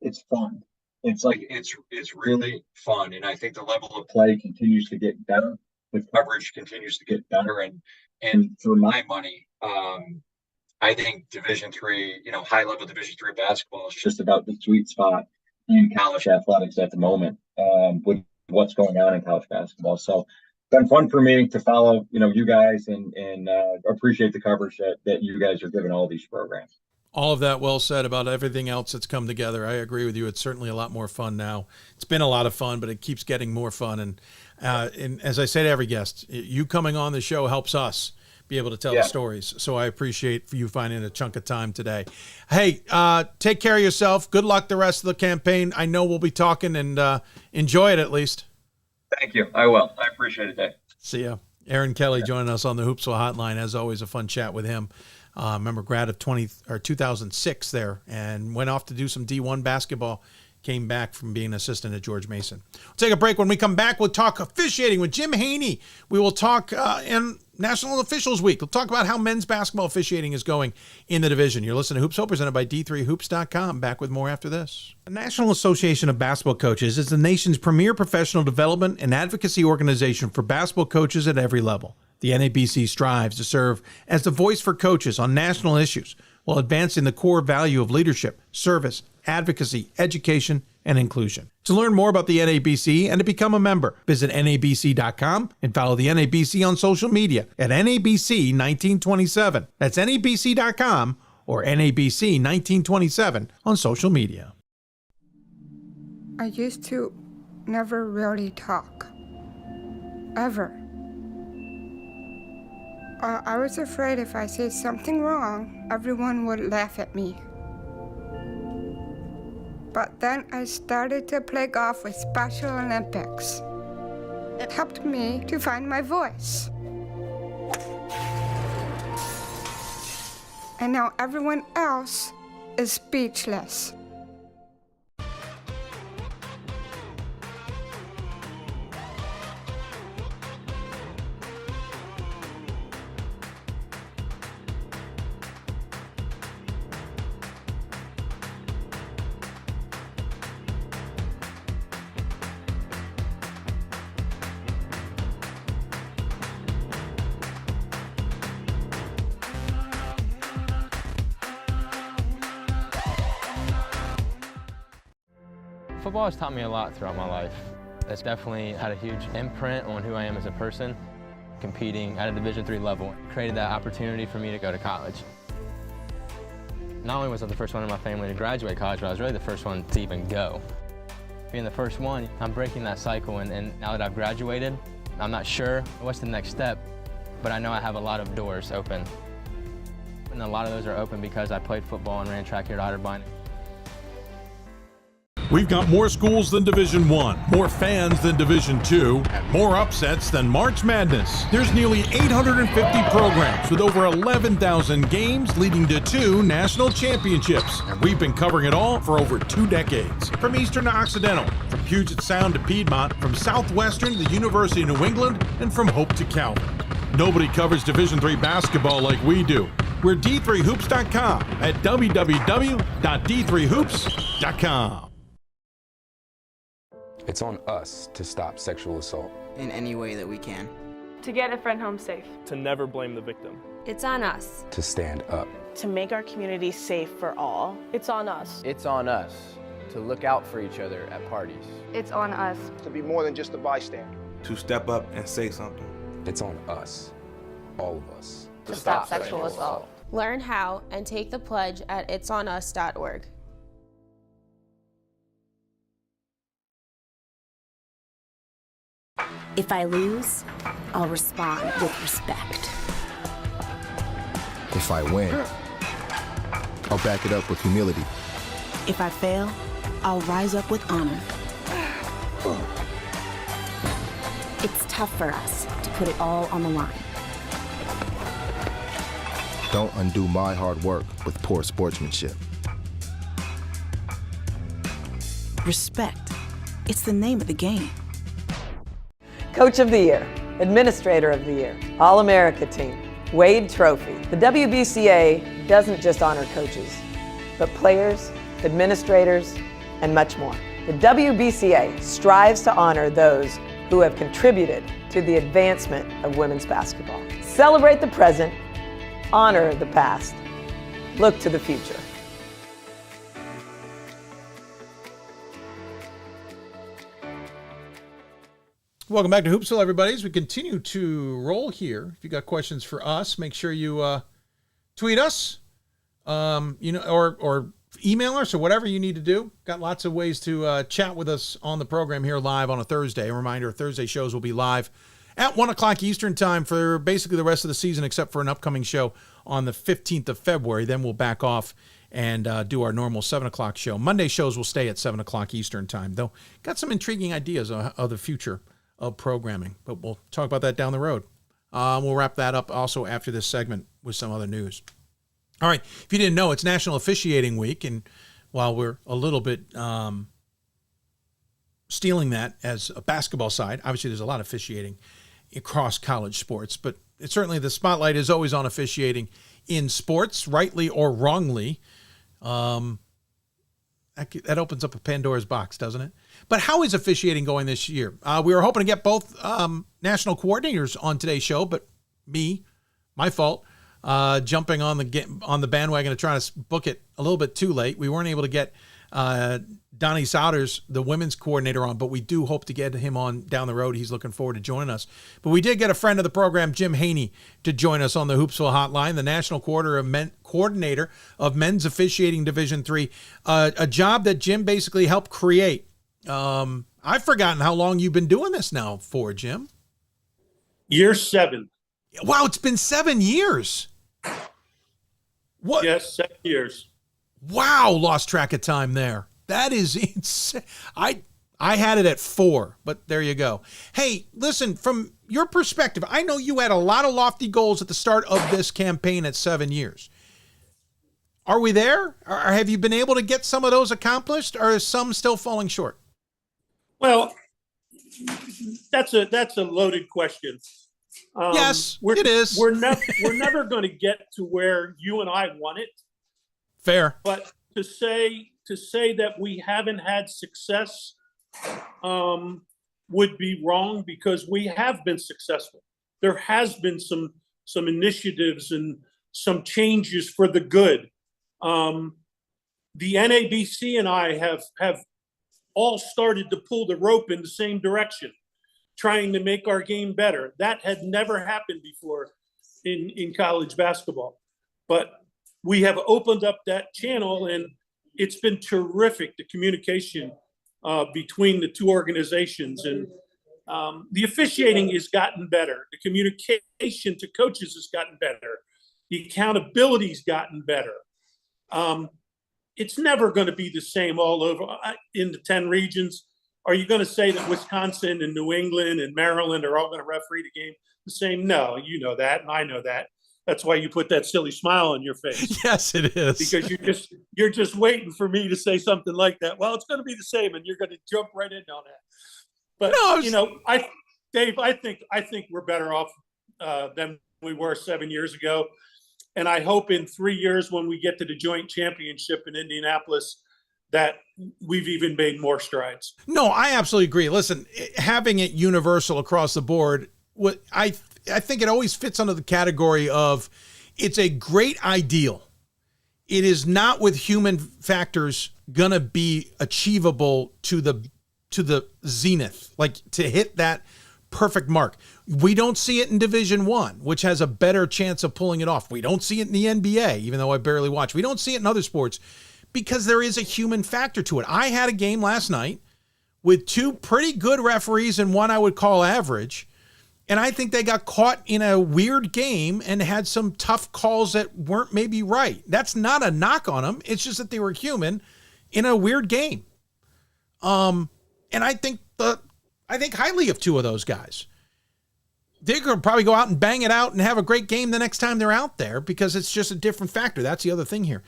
It's fun. It's really fun, and I think the level of play continues to get better. The coverage continues to get better, and for my money, I think Division III, high level Division III basketball is just about the sweet spot in college athletics at the moment, with what's going on in college basketball. So it's been fun for me to follow, you guys, and appreciate the coverage that you guys are giving all these programs. All of that well said about everything else that's come together. I agree with you. It's certainly a lot more fun now. It's been a lot of fun, but it keeps getting more fun. And as I say to every guest, you coming on the show helps us be able to tell the stories. So I appreciate you finding a chunk of time today. Hey, take care of yourself. Good luck the rest of the campaign. I know we'll be talking, and enjoy it at least. Thank you. I will. I appreciate it, Dave. See ya. Aaron Kelly joining us on the Hoopsville Hotline. As always, a fun chat with him. Remember, grad of 2006 there, and went off to do some D1 basketball. Came back from being an assistant at George Mason. We'll take a break. When we come back, we'll talk officiating with Jim Haney. We will talk in National Officials Week. We'll talk about how men's basketball officiating is going in the division. You're listening to Hoops Hope, presented by D3Hoops.com. Back with more after this. The National Association of Basketball Coaches is the nation's premier professional development and advocacy organization for basketball coaches at every level. The NABC strives to serve as the voice for coaches on national issues while advancing the core value of leadership, service, advocacy, education, and inclusion. To learn more about the NABC and to become a member, visit NABC.com and follow the NABC on social media at NABC 1927. That's NABC.com or NABC 1927 on social media. I used to never really talk. Ever. I was afraid if I said something wrong, everyone would laugh at me. But then I started to play golf with Special Olympics. It helped me to find my voice. And now everyone else is speechless. Football has taught me a lot throughout my life. It's definitely had a huge imprint on who I am as a person. Competing at a Division III level created that opportunity for me to go to college. Not only was I the first one in my family to graduate college, but I was really the first one to even go. Being the first one, I'm breaking that cycle, and now that I've graduated, I'm not sure what's the next step, but I know I have a lot of doors open. And a lot of those are open because I played football and ran track here at Otterbein. We've got more schools than Division I, more fans than Division II, and more upsets than March Madness. There's nearly 850 programs with over 11,000 games leading to 2 national championships. And we've been covering it all for over 2 decades. From Eastern to Occidental, from Puget Sound to Piedmont, from Southwestern to the University of New England, and from Hope to Calvin. Nobody covers Division III basketball like we do. We're D3Hoops.com at www.D3Hoops.com. It's on us to stop sexual assault. In any way that we can. To get a friend home safe. To never blame the victim. It's on us. To stand up. To make our community safe for all. It's on us. It's on us to look out for each other at parties. It's on us. To be more than just a bystander. To step up and say something. It's on us. All of us. To stop sexual assault. Learn how and take the pledge at itsonus.org. If I lose, I'll respond with respect. If I win, I'll back it up with humility. If I fail, I'll rise up with honor. It's tough for us to put it all on the line. Don't undo my hard work with poor sportsmanship. Respect. It's the name of the game. Coach of the Year, Administrator of the Year, All-America Team, Wade Trophy. The WBCA doesn't just honor coaches, but players, administrators, and much more. The WBCA strives to honor those who have contributed to the advancement of women's basketball. Celebrate the present, honor the past, look to the future. Welcome back to Hoopsville, everybody. As we continue to roll here, if you got questions for us, make sure you tweet us. or email us or whatever you need to do. Got lots of ways to chat with us on the program here live on a Thursday. A reminder, Thursday shows will be live at 1 o'clock Eastern time for basically the rest of the season, except for an upcoming show on the 15th of February. Then we'll back off and do our normal 7 o'clock show. Monday shows will stay at 7 o'clock Eastern time, though. Got some intriguing ideas of the future of programming, but we'll talk about that down the road. We'll wrap that up also after this segment with some other news. All right, if you didn't know, it's National Officiating Week, and while we're a little bit stealing that as a basketball side, obviously there's a lot of officiating across college sports, but it's certainly the spotlight is always on officiating in sports, rightly or wrongly. That opens up a Pandora's box, doesn't it? But how is officiating going this year? We were hoping to get both national coordinators on today's show, but my fault. Jumping on the bandwagon to try to book it a little bit too late. We weren't able to get Donnie Souders, the women's coordinator, on, but we do hope to get him on down the road. He's looking forward to joining us. But we did get a friend of the program, Jim Haney, to join us on the Hoopsville Hotline, the national coordinator of men's officiating Division III, a job that Jim basically helped create. I've forgotten how long you've been doing this now for, Jim. Year 7. Wow, it's been 7 years. What? Yes, 7 years. Wow, lost track of time there. That is insane. I had it at 4, but there you go. Hey, listen, from your perspective, I know you had a lot of lofty goals at the start of this campaign at 7 years. Are we there? Or have you been able to get some of those accomplished, or is some still falling short? Well, that's a loaded question. Yes, it is. We're never going to get to where you and I want it. Fair. But to say that we haven't had success would be wrong, because we have been successful. There has been some initiatives and some changes for the good. The NABC and I have all started to pull the rope in the same direction, trying to make our game better. That had never happened before in college basketball. But we have opened up that channel, and it's been terrific, the communication between the two organizations. And the officiating has gotten better. The communication to coaches has gotten better. The accountability's gotten better. It's never going to be the same all over in the 10 regions. Are you going to say that Wisconsin and New England and Maryland are all going to referee the game the same? No, you know that, and I know that. That's why you put that silly smile on your face. Yes, it is. Because you're just waiting for me to say something like that. Well, it's going to be the same, and you're going to jump right in on that. But Dave, I think we're better off than we were 7 years ago. And I hope in 3 years, when we get to the joint championship in Indianapolis, that we've even made more strides. No, I absolutely agree. Listen, having it universal across the board, I think it always fits under the category of it's a great ideal. It is not with human factors going to be achievable to the zenith, like to hit that perfect mark. We don't see it in Division I, which has a better chance of pulling it off. We don't see it in the NBA, even though I barely watch. We don't see it in other sports because there is a human factor to it. I had a game last night with two pretty good referees and one I would call average, and I think they got caught in a weird game and had some tough calls that weren't maybe right. That's not a knock on them. It's just that they were human in a weird game. And I think highly of two of those guys. They're going to probably go out and bang it out and have a great game the next time they're out there because it's just a different factor. That's the other thing here.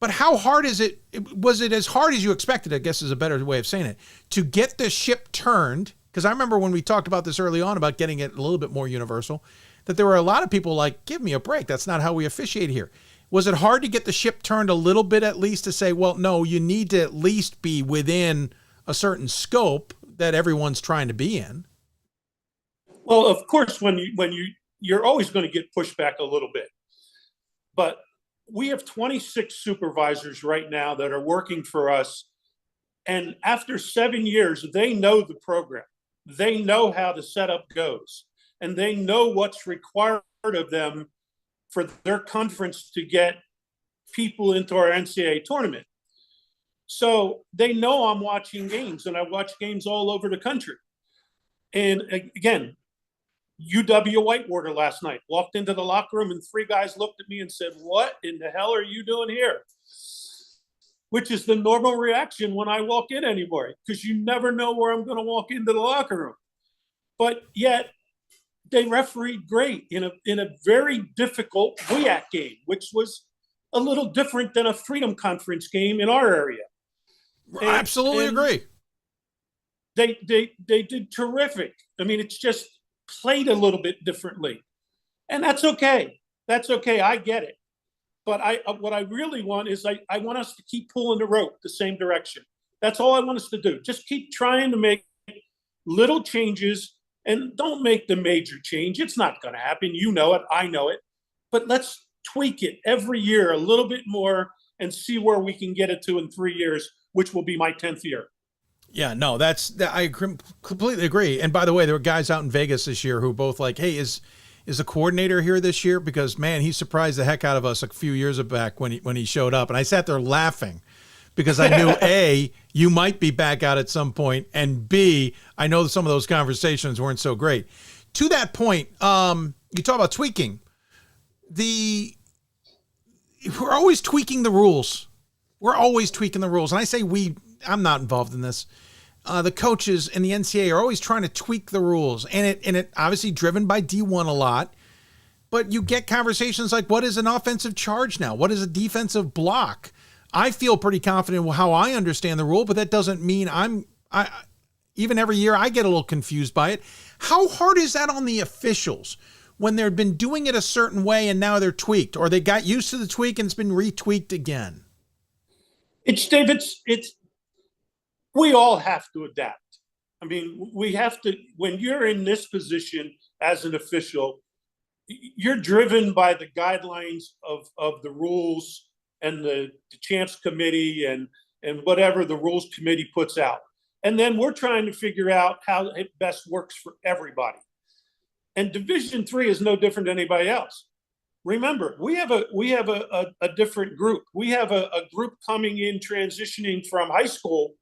But how hard is it? Was it as hard as you expected, I guess is a better way of saying it, to get the ship turned? Because I remember when we talked about this early on about getting it a little bit more universal, that there were a lot of people like, give me a break. That's not how we officiate here. Was it hard to get the ship turned a little bit at least to say, well, no, you need to at least be within a certain scope that everyone's trying to be in? Well, of course, you're always going to get pushback a little bit. But we have 26 supervisors right now that are working for us. And after 7 years, they know the program. They know how the setup goes. And they know what's required of them for their conference to get people into our NCAA tournament. So they know I'm watching games, and I watch games all over the country. And again, UW Whitewater last night, walked into the locker room and 3 guys looked at me and said, "What in the hell are you doing here?" Which is the normal reaction when I walk in anymore, because you never know where I'm going to walk into the locker room. But yet they refereed great in a very difficult WIAC game, which was a little different than a Freedom Conference game in our area. I absolutely agree. They did terrific. I mean, it's just played a little bit differently, and that's okay. That's okay. I get it. But what I really want is I want us to keep pulling the rope the same direction. That's all I want us to do. Just keep trying to make little changes, and don't make the major change. It's not going to happen. You know it. I know it. But let's tweak it every year a little bit more and see where we can get it to in 3 years, which will be my 10th year. Yeah, no, I completely agree. And by the way, there were guys out in Vegas this year who both like, hey, is the coordinator here this year? Because, man, he surprised the heck out of us a few years back when he showed up. And I sat there laughing because I knew, A, you might be back out at some point, and B, I know some of those conversations weren't so great. To that point, you talk about tweaking. We're always tweaking the rules. We're always tweaking the rules. And I say I'm not involved in this. The coaches and the NCAA are always trying to tweak the rules, and it obviously driven by D1 a lot. But you get conversations like, what is an offensive charge now? What is a defensive block? I feel pretty confident in how I understand the rule, but that doesn't mean even every year I get a little confused by it. How hard is that on the officials when they've been doing it a certain way and now they're tweaked, or they got used to the tweak and it's been retweaked again? We all have to adapt. I mean, we have to, when you're in this position as an official, you're driven by the guidelines of the rules and the champs committee and whatever the rules committee puts out. And then we're trying to figure out how it best works for everybody. And Division III is no different than anybody else. Remember, we have a different group. We have a group coming in, transitioning from high school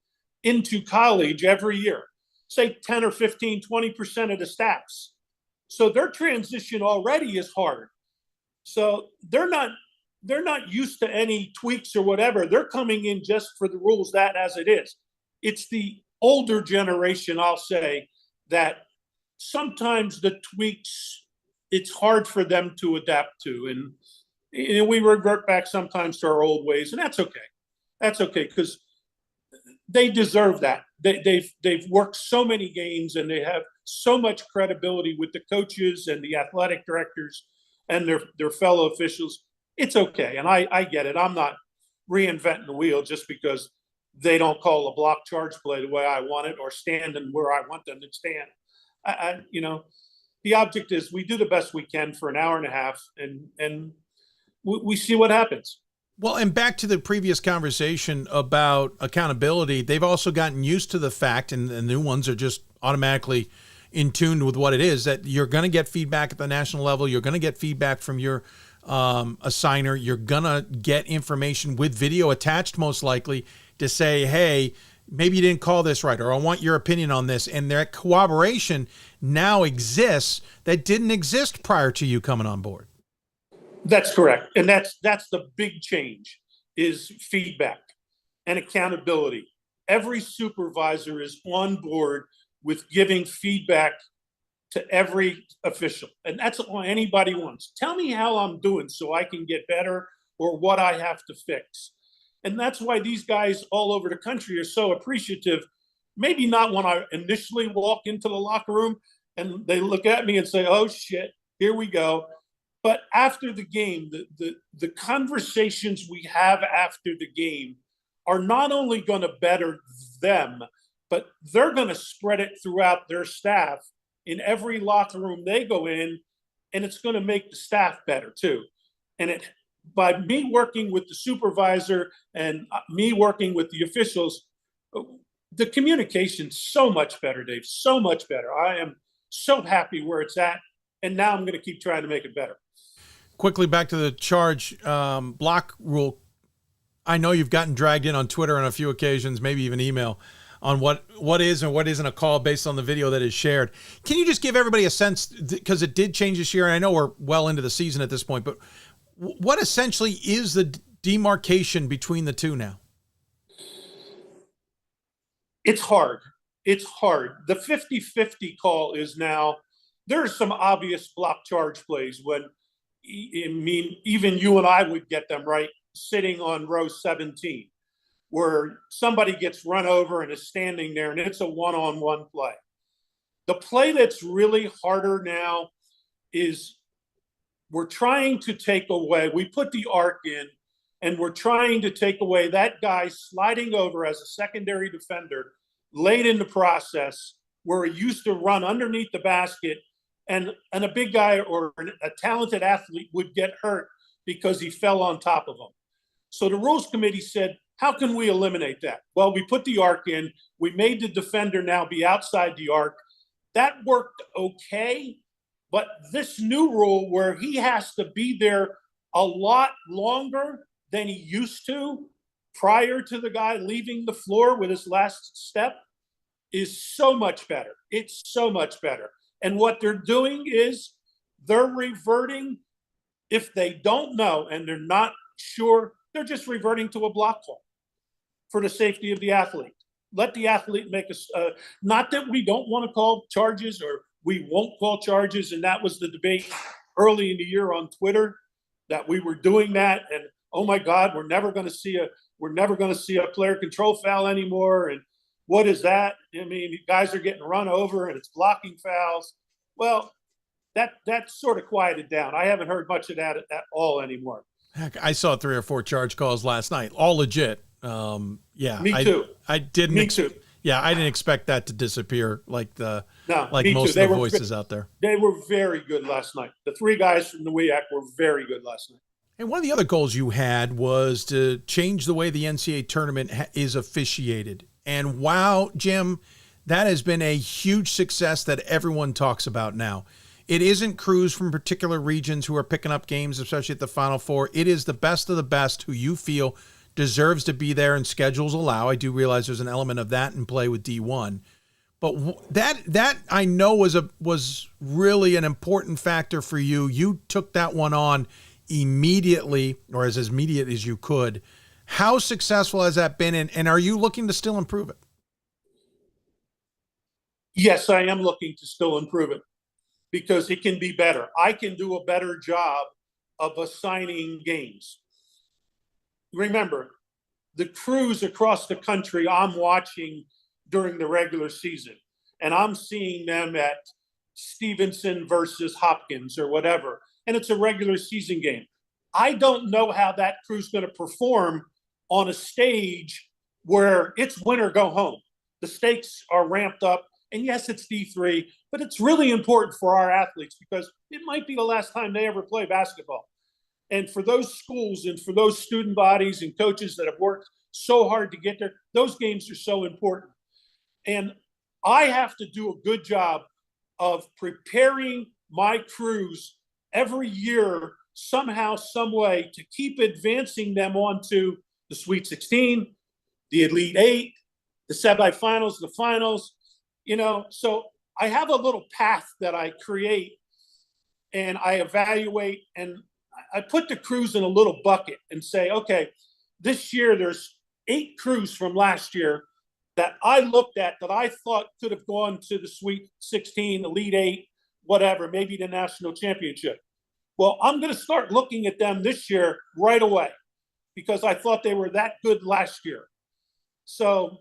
into college every year, say 10 or 15, 20% of the staffs. So their transition already is hard. So they're not used to any tweaks or whatever. They're coming in just for the rules that as it is. It's the older generation, I'll say, that sometimes the tweaks, it's hard for them to adapt to. And we revert back sometimes to our old ways, and that's okay. That's okay, because they deserve that. They've worked so many games, and they have so much credibility with the coaches and the athletic directors and their fellow officials. It's okay, and I get it. I'm not reinventing the wheel just because they don't call a block charge play the way I want it or stand in where I want them to stand. The object is we do the best we can for an hour and a half, and we see what happens. Well, and back to the previous conversation about accountability, they've also gotten used to the fact, and the new ones are just automatically in tune with what it is, that you're going to get feedback at the national level. You're going to get feedback from your assigner. You're going to get information with video attached, most likely, to say, hey, maybe you didn't call this right, or I want your opinion on this. And that cooperation now exists that didn't exist prior to you coming on board. That's correct. And that's the big change, is feedback and accountability. Every supervisor is on board with giving feedback to every official. And that's all anybody wants. Tell me how I'm doing so I can get better, or what I have to fix. And that's why these guys all over the country are so appreciative. Maybe not when I initially walk into the locker room and they look at me and say, oh shit, here we go. But after the game, the conversations we have after the game are not only going to better them, but they're going to spread it throughout their staff in every locker room they go in, and it's going to make the staff better too. And by me working with the supervisor and me working with the officials, the communication's so much better, Dave, so much better. I am so happy where it's at, and now I'm going to keep trying to make it better. quickly back to the charge block rule. I know you've gotten dragged in on Twitter on a few occasions, maybe even email, on what is and what isn't a call based on the video that is shared. Can you just give everybody a sense, because it did change this year, and I know we're well into the season at this point, but what essentially is the demarcation between the two now? It's hard. It's hard. The 50-50 call is now, there are some obvious block charge plays when, I mean, even you and I would get them, right, sitting on row 17, where somebody gets run over and is standing there and it's a one-on-one play. The play that's really harder now is we're trying to take away, we put the arc in, and we're trying to take away that guy sliding over as a secondary defender late in the process, where he used to run underneath the basket, and a big guy or a talented athlete would get hurt because he fell on top of him. So the rules committee said, how can we eliminate that? Well, we put the arc in. We made the defender now be outside the arc. That worked okay, but this new rule where he has to be there a lot longer than he used to prior to the guy leaving the floor with his last step is so much better. It's so much better. And what they're doing is they're reverting, if they don't know and they're not sure, they're just reverting to a block call for the safety of the athlete. Let the athlete make not that we don't want to call charges or we won't call charges. And that was the debate early in the year on Twitter, that we were doing that. And oh my God, we're never going to see a player control foul anymore. And what is that? I mean, guys are getting run over and it's blocking fouls. Well, that sort of quieted down. I haven't heard much of that at all anymore. Heck, I saw 3 or 4 charge calls last night, all legit. Yeah, me too. I didn't. Me too. Yeah, I didn't expect that to disappear like most too. of the voices out there. They were very good last night. The 3 guys from the WEAC were very good last night. And one of the other goals you had was to change the way the NCAA tournament is officiated. And wow, Jim, that has been a huge success that everyone talks about now. It isn't crews from particular regions who are picking up games, especially at the Final Four. It is the best of the best who you feel deserves to be there and schedules allow. I do realize there's an element of that in play with D1. But that I know was really an important factor for you. You took that one on immediately, or as immediate as you could. How successful has that been, and are you looking to still improve it? Yes, I am looking to still improve it because it can be better. I can do a better job of assigning games. Remember, the crews across the country I'm watching during the regular season, and I'm seeing them at Stevenson versus Hopkins or whatever, and it's a regular season game. I don't know how that crew's going to perform on a stage where it's win or go home. The stakes are ramped up, and yes, it's D3, but it's really important for our athletes because it might be the last time they ever play basketball. And for those schools and for those student bodies and coaches that have worked so hard to get there, those games are so important. And I have to do a good job of preparing my crews every year, somehow, some way, to keep advancing them onto the Sweet 16, the Elite 8, the semifinals, the finals, so I have a little path that I create and I evaluate, and I put the crews in a little bucket and say, okay, this year there's 8 crews from last year that I looked at that I thought could have gone to the Sweet 16, Elite 8, whatever, maybe the national championship. Well, I'm going to start looking at them this year right away because I thought they were that good last year. So,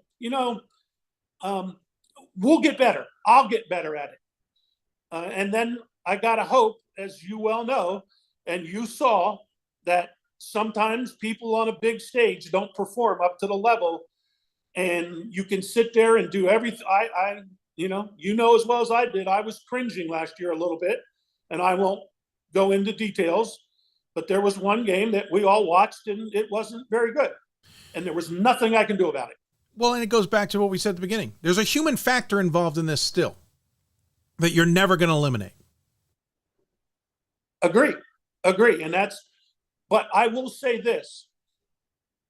we'll get better. I'll get better at it. And then I got to hope, as you well know, and you saw, that sometimes people on a big stage don't perform up to the level, and you can sit there and do everything. You know as well as I did, I was cringing last year a little bit, and I won't go into details, but there was one game that we all watched and it wasn't very good, and there was nothing I can do about it. Well, and it goes back to what we said at the beginning. There's a human factor involved in this still that you're never going to eliminate. Agree. Agree. But I will say this,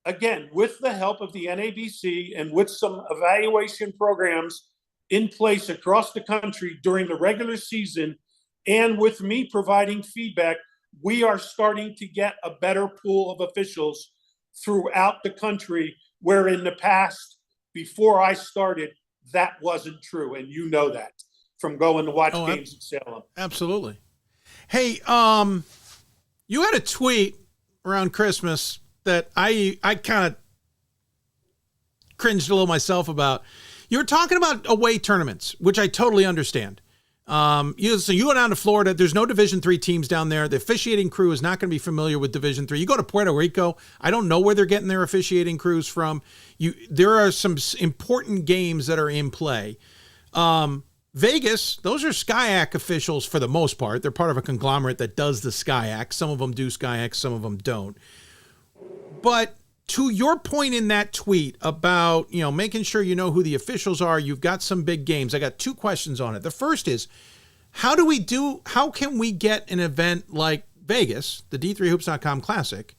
again, with the help of the NABC and with some evaluation programs in place across the country during the regular season, and with me providing feedback, we are starting to get a better pool of officials throughout the country, where in the past, before I started, that wasn't true. And you know that from going to watch games in Salem. Absolutely. Hey, you had a tweet around Christmas that I kind of cringed a little myself about. You were talking about away tournaments, which I totally understand. So you go down to Florida. There's no Division III teams down there. The officiating crew is not going to be familiar with Division III. You go to Puerto Rico. I don't know where they're getting their officiating crews from. There are some important games that are in play. Vegas, those are SCIAC officials for the most part. They're part of a conglomerate that does the SCIAC. Some of them do SCIAC, some of them don't. But to your point in that tweet about, making sure you know who the officials are, you've got some big games. I got two questions on it. The first is, how can we get an event like Vegas, the D3Hoops.com Classic,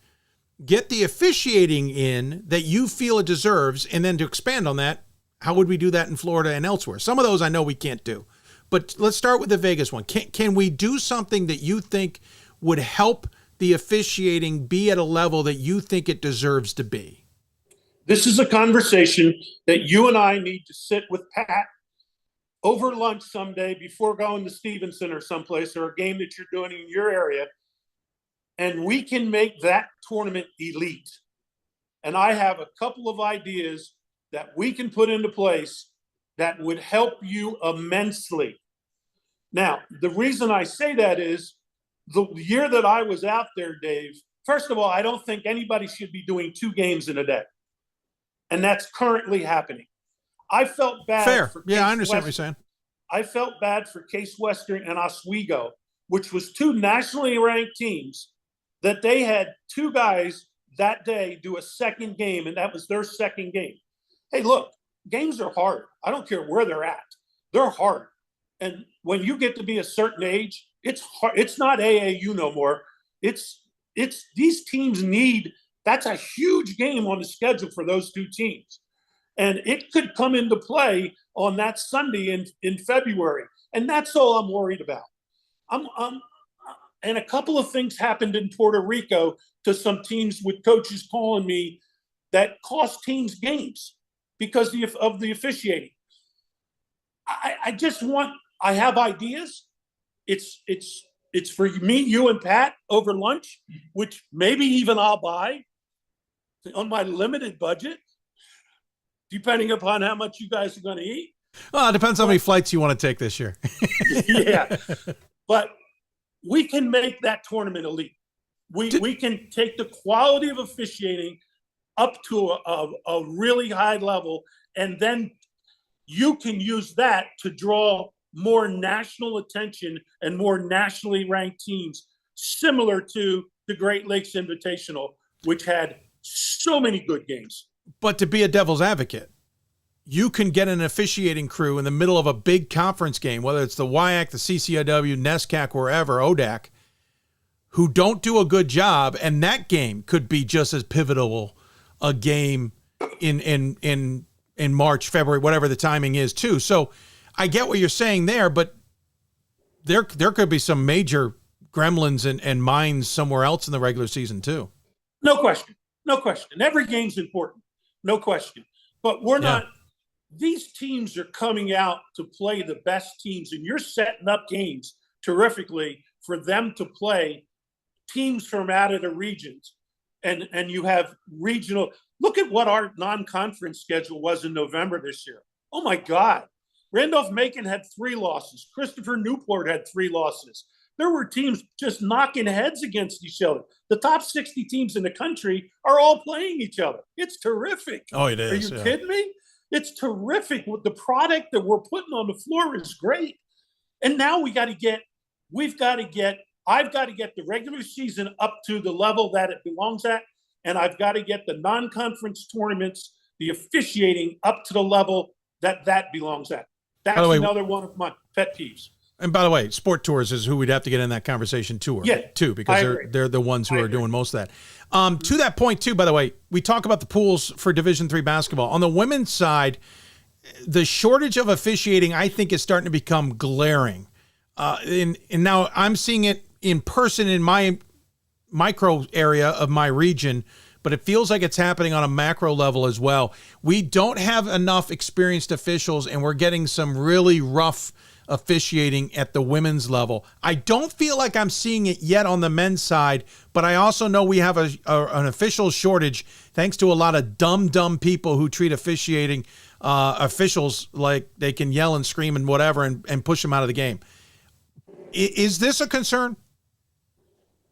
get the officiating in that you feel it deserves, and then to expand on that, how would we do that in Florida and elsewhere? Some of those I know we can't do. But let's start with the Vegas one. Can we do something that you think would help the officiating be at a level that you think it deserves to be? This is a conversation that you and I need to sit with Pat over lunch someday before going to Stevenson or someplace, or a game that you're doing in your area, and we can make that tournament elite. And I have a couple of ideas that we can put into place that would help you immensely. Now, the reason I say that is the year that I was out there, Dave, first of all, I don't think anybody should be doing 2 games in a day. And that's currently happening. I felt bad. Fair. For Yeah, Case I understand Western. what you're saying. I felt bad for Case Western and Oswego, which was 2 nationally ranked teams, that they had 2 guys that day do a second game, and that was their second game. Hey, look, games are hard. I don't care where they're at. They're hard. And when you get to be a certain age, it's hard. It's not AAU no more. It's these teams need, that's a huge game on the schedule for those 2 teams. And it could come into play on that Sunday in February. And that's all I'm worried about. And a couple of things happened in Puerto Rico to some teams with coaches calling me that cost teams games because of the officiating. I have ideas. It's for me, you, and Pat over lunch, which maybe even I'll buy on my limited budget, depending upon how much you guys are going to eat. Well, it depends how many flights you want to take this year. Yeah, but we can make that tournament elite. We can take the quality of officiating up to a really high level, and then you can use that to draw more national attention and more nationally ranked teams, similar to the Great Lakes Invitational, which had so many good games. But to be a devil's advocate, you can get an officiating crew in the middle of a big conference game, whether it's the WIAC, the CCIW, NESCAC, wherever, ODAC, who don't do a good job, and that game could be just as pivotal a game in March, February, whatever the timing is too. So I get what you're saying there, but there could be some major gremlins and mines somewhere else in the regular season too. No question. No question. Every game's important. No question. But we're not, these teams are coming out to play the best teams, and you're setting up games terrifically for them to play teams from out of the regions. And you have regional, look at what our non-conference schedule was in November this year. Oh my God. Randolph-Macon had 3 losses. Christopher Newport had 3 losses. There were teams just knocking heads against each other. The top 60 teams in the country are all playing each other. It's terrific. Oh, it is. Are you kidding me? It's terrific. The product that we're putting on the floor is great. And now I've got to get the regular season up to the level that it belongs at. And I've got to get the non-conference tournaments, the officiating, up to the level that belongs at. That's another one of my pet peeves. And by the way, Sport Tours is who we'd have to get in that conversation too, because they're the ones who are doing most of that. To that point too, by the way, we talk about the pools for Division III basketball. On the women's side, the shortage of officiating, I think, is starting to become glaring. And now I'm seeing it in person in my micro area of my region, but it feels like it's happening on a macro level as well. We don't have enough experienced officials, and we're getting some really rough officiating at the women's level. I don't feel like I'm seeing it yet on the men's side, but I also know we have an official shortage thanks to a lot of dumb people who treat officiating officials like they can yell and scream and whatever and push them out of the game. Is this a concern?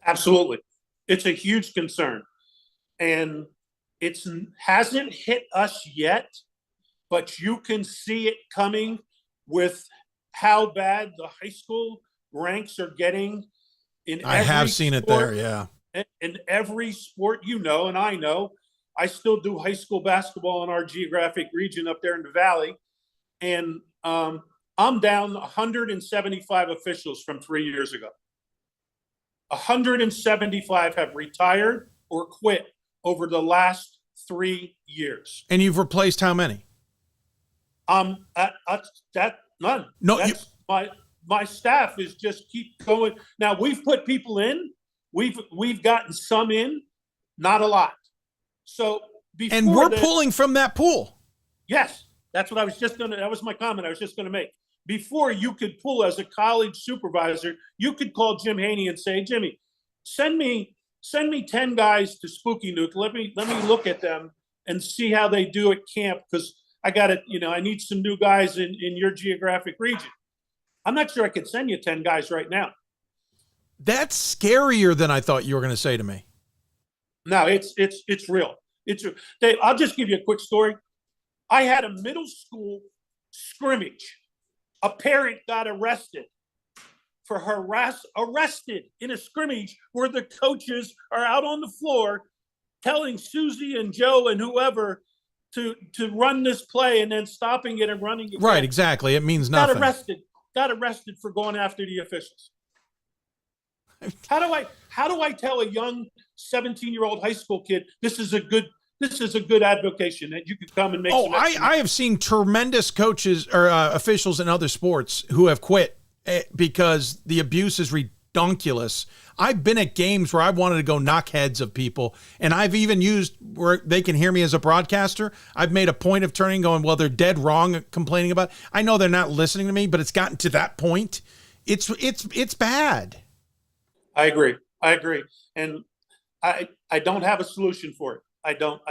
Absolutely. It's a huge concern. And it hasn't hit us yet, but you can see it coming with how bad the high school ranks are getting in every I have seen sport, it there, yeah. In every sport, and I know. I still do high school basketball in our geographic region up there in the valley. And I'm down 175 officials from 3 years ago. 175 have retired or quit over the last 3 years. And you've replaced how many? None. No, my staff is just keep going. Now we've put people in. We've gotten some in, not a lot. So and we're pulling from that pool. Yes, that's what I was just gonna. That was my comment. I was just gonna make. Before you could pull as a college supervisor, you could call Jim Haney and say, Jimmy, send me 10 guys to Spooky Nuke. Let me look at them and see how they do at camp, because I got to, I need some new guys in your geographic region. I'm not sure I could send you 10 guys right now. That's scarier than I thought you were going to say to me. No, it's real. Dave, I'll just give you a quick story. I had a middle school scrimmage. A parent got arrested in a scrimmage where the coaches are out on the floor telling Susie and Joe and whoever to run this play and then stopping it and running it. Right, exactly. It means nothing. Got arrested for going after the officials. How do I tell a young 17-year-old high school kid this is a good advocation that you could come and make? I have seen tremendous coaches or officials in other sports who have quit because the abuse is redonkulous. I've been at games where I wanted to go knock heads of people, and I've even used where they can hear me as a broadcaster. I've made a point of turning, going, well, they're dead wrong, complaining about it. I know they're not listening to me, but it's gotten to that point. It's bad. I agree. And I don't have a solution for it. I don't.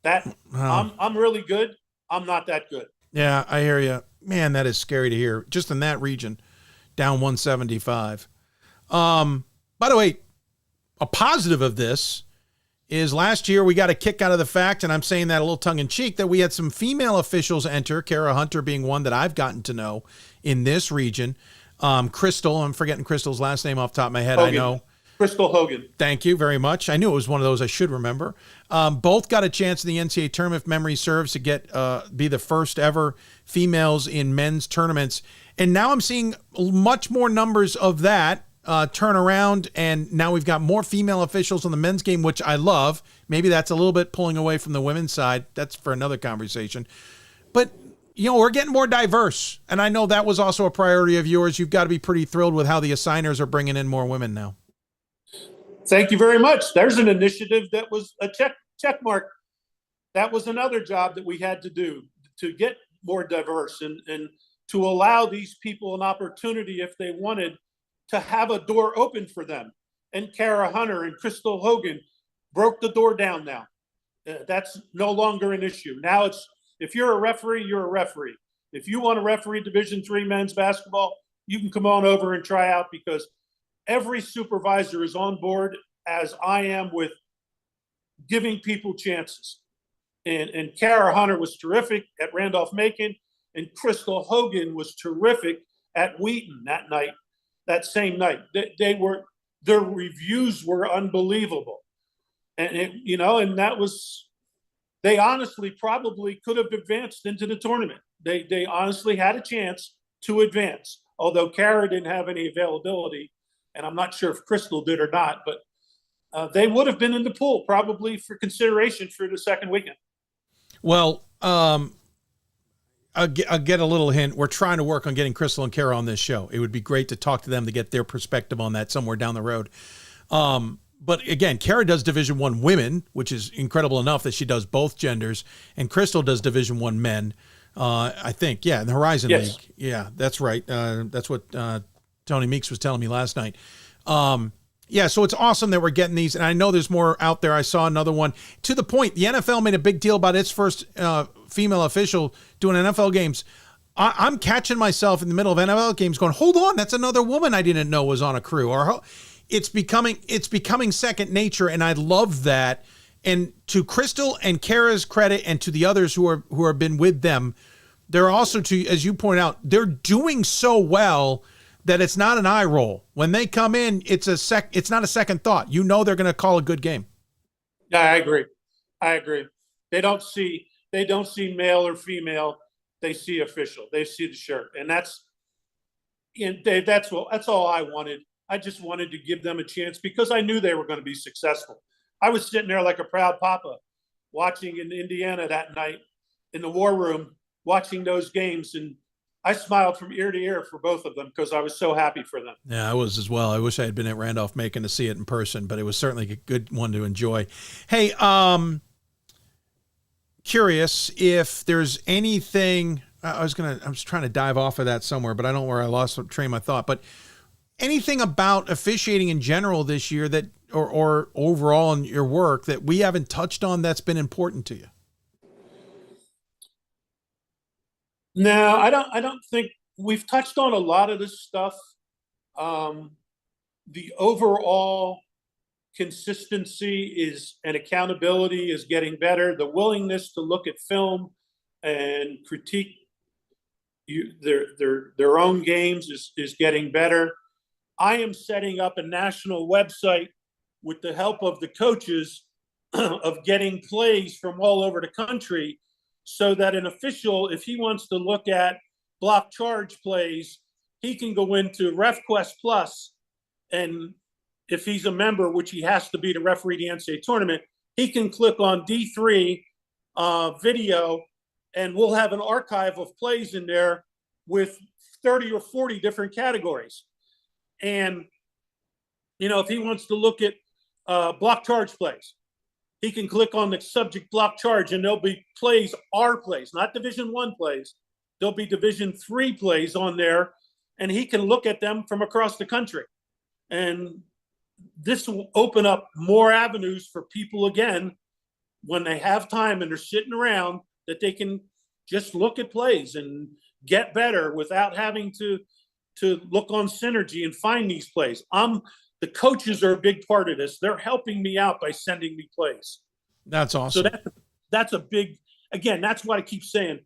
I'm really good. I'm not that good. Yeah, I hear you. Man, that is scary to hear. Just in that region, down 175. By the way, a positive of this is last year we got a kick out of the fact, and I'm saying that a little tongue in cheek, that we had some female officials enter, Kara Hunter being one that I've gotten to know in this region. Crystal, I'm forgetting Crystal's last name off the top of my head. Hogan. I know. Crystal Hogan. Thank you very much. I knew it was one of those I should remember. Both got a chance in the NCAA tournament, if memory serves, to get be the first ever females in men's tournaments. And now I'm seeing much more numbers of that turn around, and now we've got more female officials on the men's game, which I love. Maybe that's a little bit pulling away from the women's side. That's for another conversation. But, we're getting more diverse, and I know that was also a priority of yours. You've got to be pretty thrilled with how the assigners are bringing in more women now. Thank you very much. There's an initiative that was a check mark. That was another job that we had to do to get more diverse and to allow these people an opportunity, if they wanted, to have a door open for them. And Kara Hunter and Crystal Hogan broke the door down now. That's no longer an issue. Now it's, if you're a referee, you're a referee. If you want to referee Division III men's basketball, you can come on over and try out, because every supervisor is on board, as I am, with giving people chances. And Kara Hunter was terrific at Randolph-Macon, and Crystal Hogan was terrific at Wheaton that same night. Their reviews were unbelievable. And and that was, they honestly probably could have advanced into the tournament. They honestly had a chance to advance. although Kara didn't have any availability, and I'm not sure if Crystal did or not, but they would have been in the pool probably for consideration for the second weekend. Well, I'll get a little hint. We're trying to work on getting Crystal and Kara on this show. It would be great to talk to them to get their perspective on that somewhere down the road. But again, Kara does Division I women, which is incredible enough that she does both genders, and Crystal does Division I men. I think, in the Horizon League. Yeah, that's right. That's what Tony Meeks was telling me last night. So it's awesome that we're getting these, and I know there's more out there. I saw another one. To the point, the NFL made a big deal about its first female official doing NFL games. I'm catching myself in the middle of NFL games going, hold on, that's another woman I didn't know was on a crew. Or it's becoming second nature, and I love that. And to Crystal and Kara's credit, and to the others who have been with them, they're also, as you point out, they're doing so well that it's not an eye roll. When they come in, it's not a second thought. You know they're going to call a good game. Yeah, I agree. They don't see male or female. They see official. They see the shirt, and that's all I wanted. I just wanted to give them a chance because I knew they were going to be successful. I was sitting there like a proud papa, watching in Indiana that night in the war room, watching those games, and I smiled from ear to ear for both of them because I was so happy for them. Yeah, I was as well. I wish I had been at Randolph-Macon to see it in person, but it was certainly a good one to enjoy. Hey, curious if there's anything. I was trying to dive off of that somewhere, but I don't know where I lost the train of my thought. But anything about officiating in general this year that, or overall in your work, that we haven't touched on that's been important to you? No, I don't think we've touched on a lot of this stuff. The overall consistency and accountability is getting better. The willingness to look at film and critique their own games is getting better. I am setting up a national website with the help of the coaches of getting plays from all over the country, so that an official, if he wants to look at block charge plays, he can go into RefQuest Plus, and if he's a member, which he has to be to referee the NCAA tournament, he can click on D3 video, and we'll have an archive of plays in there with 30 or 40 different categories. And, if he wants to look at block charge plays, he can click on the subject block charge, and there'll be plays, our plays, not Division I plays. There'll be Division III plays on there, and he can look at them from across the country. And this will open up more avenues for people, again, when they have time and they're sitting around, that they can just look at plays and get better without having to look on Synergy and find these plays. The coaches are a big part of this. They're helping me out by sending me plays. That's awesome. So that's a big, again, that's what I keep saying.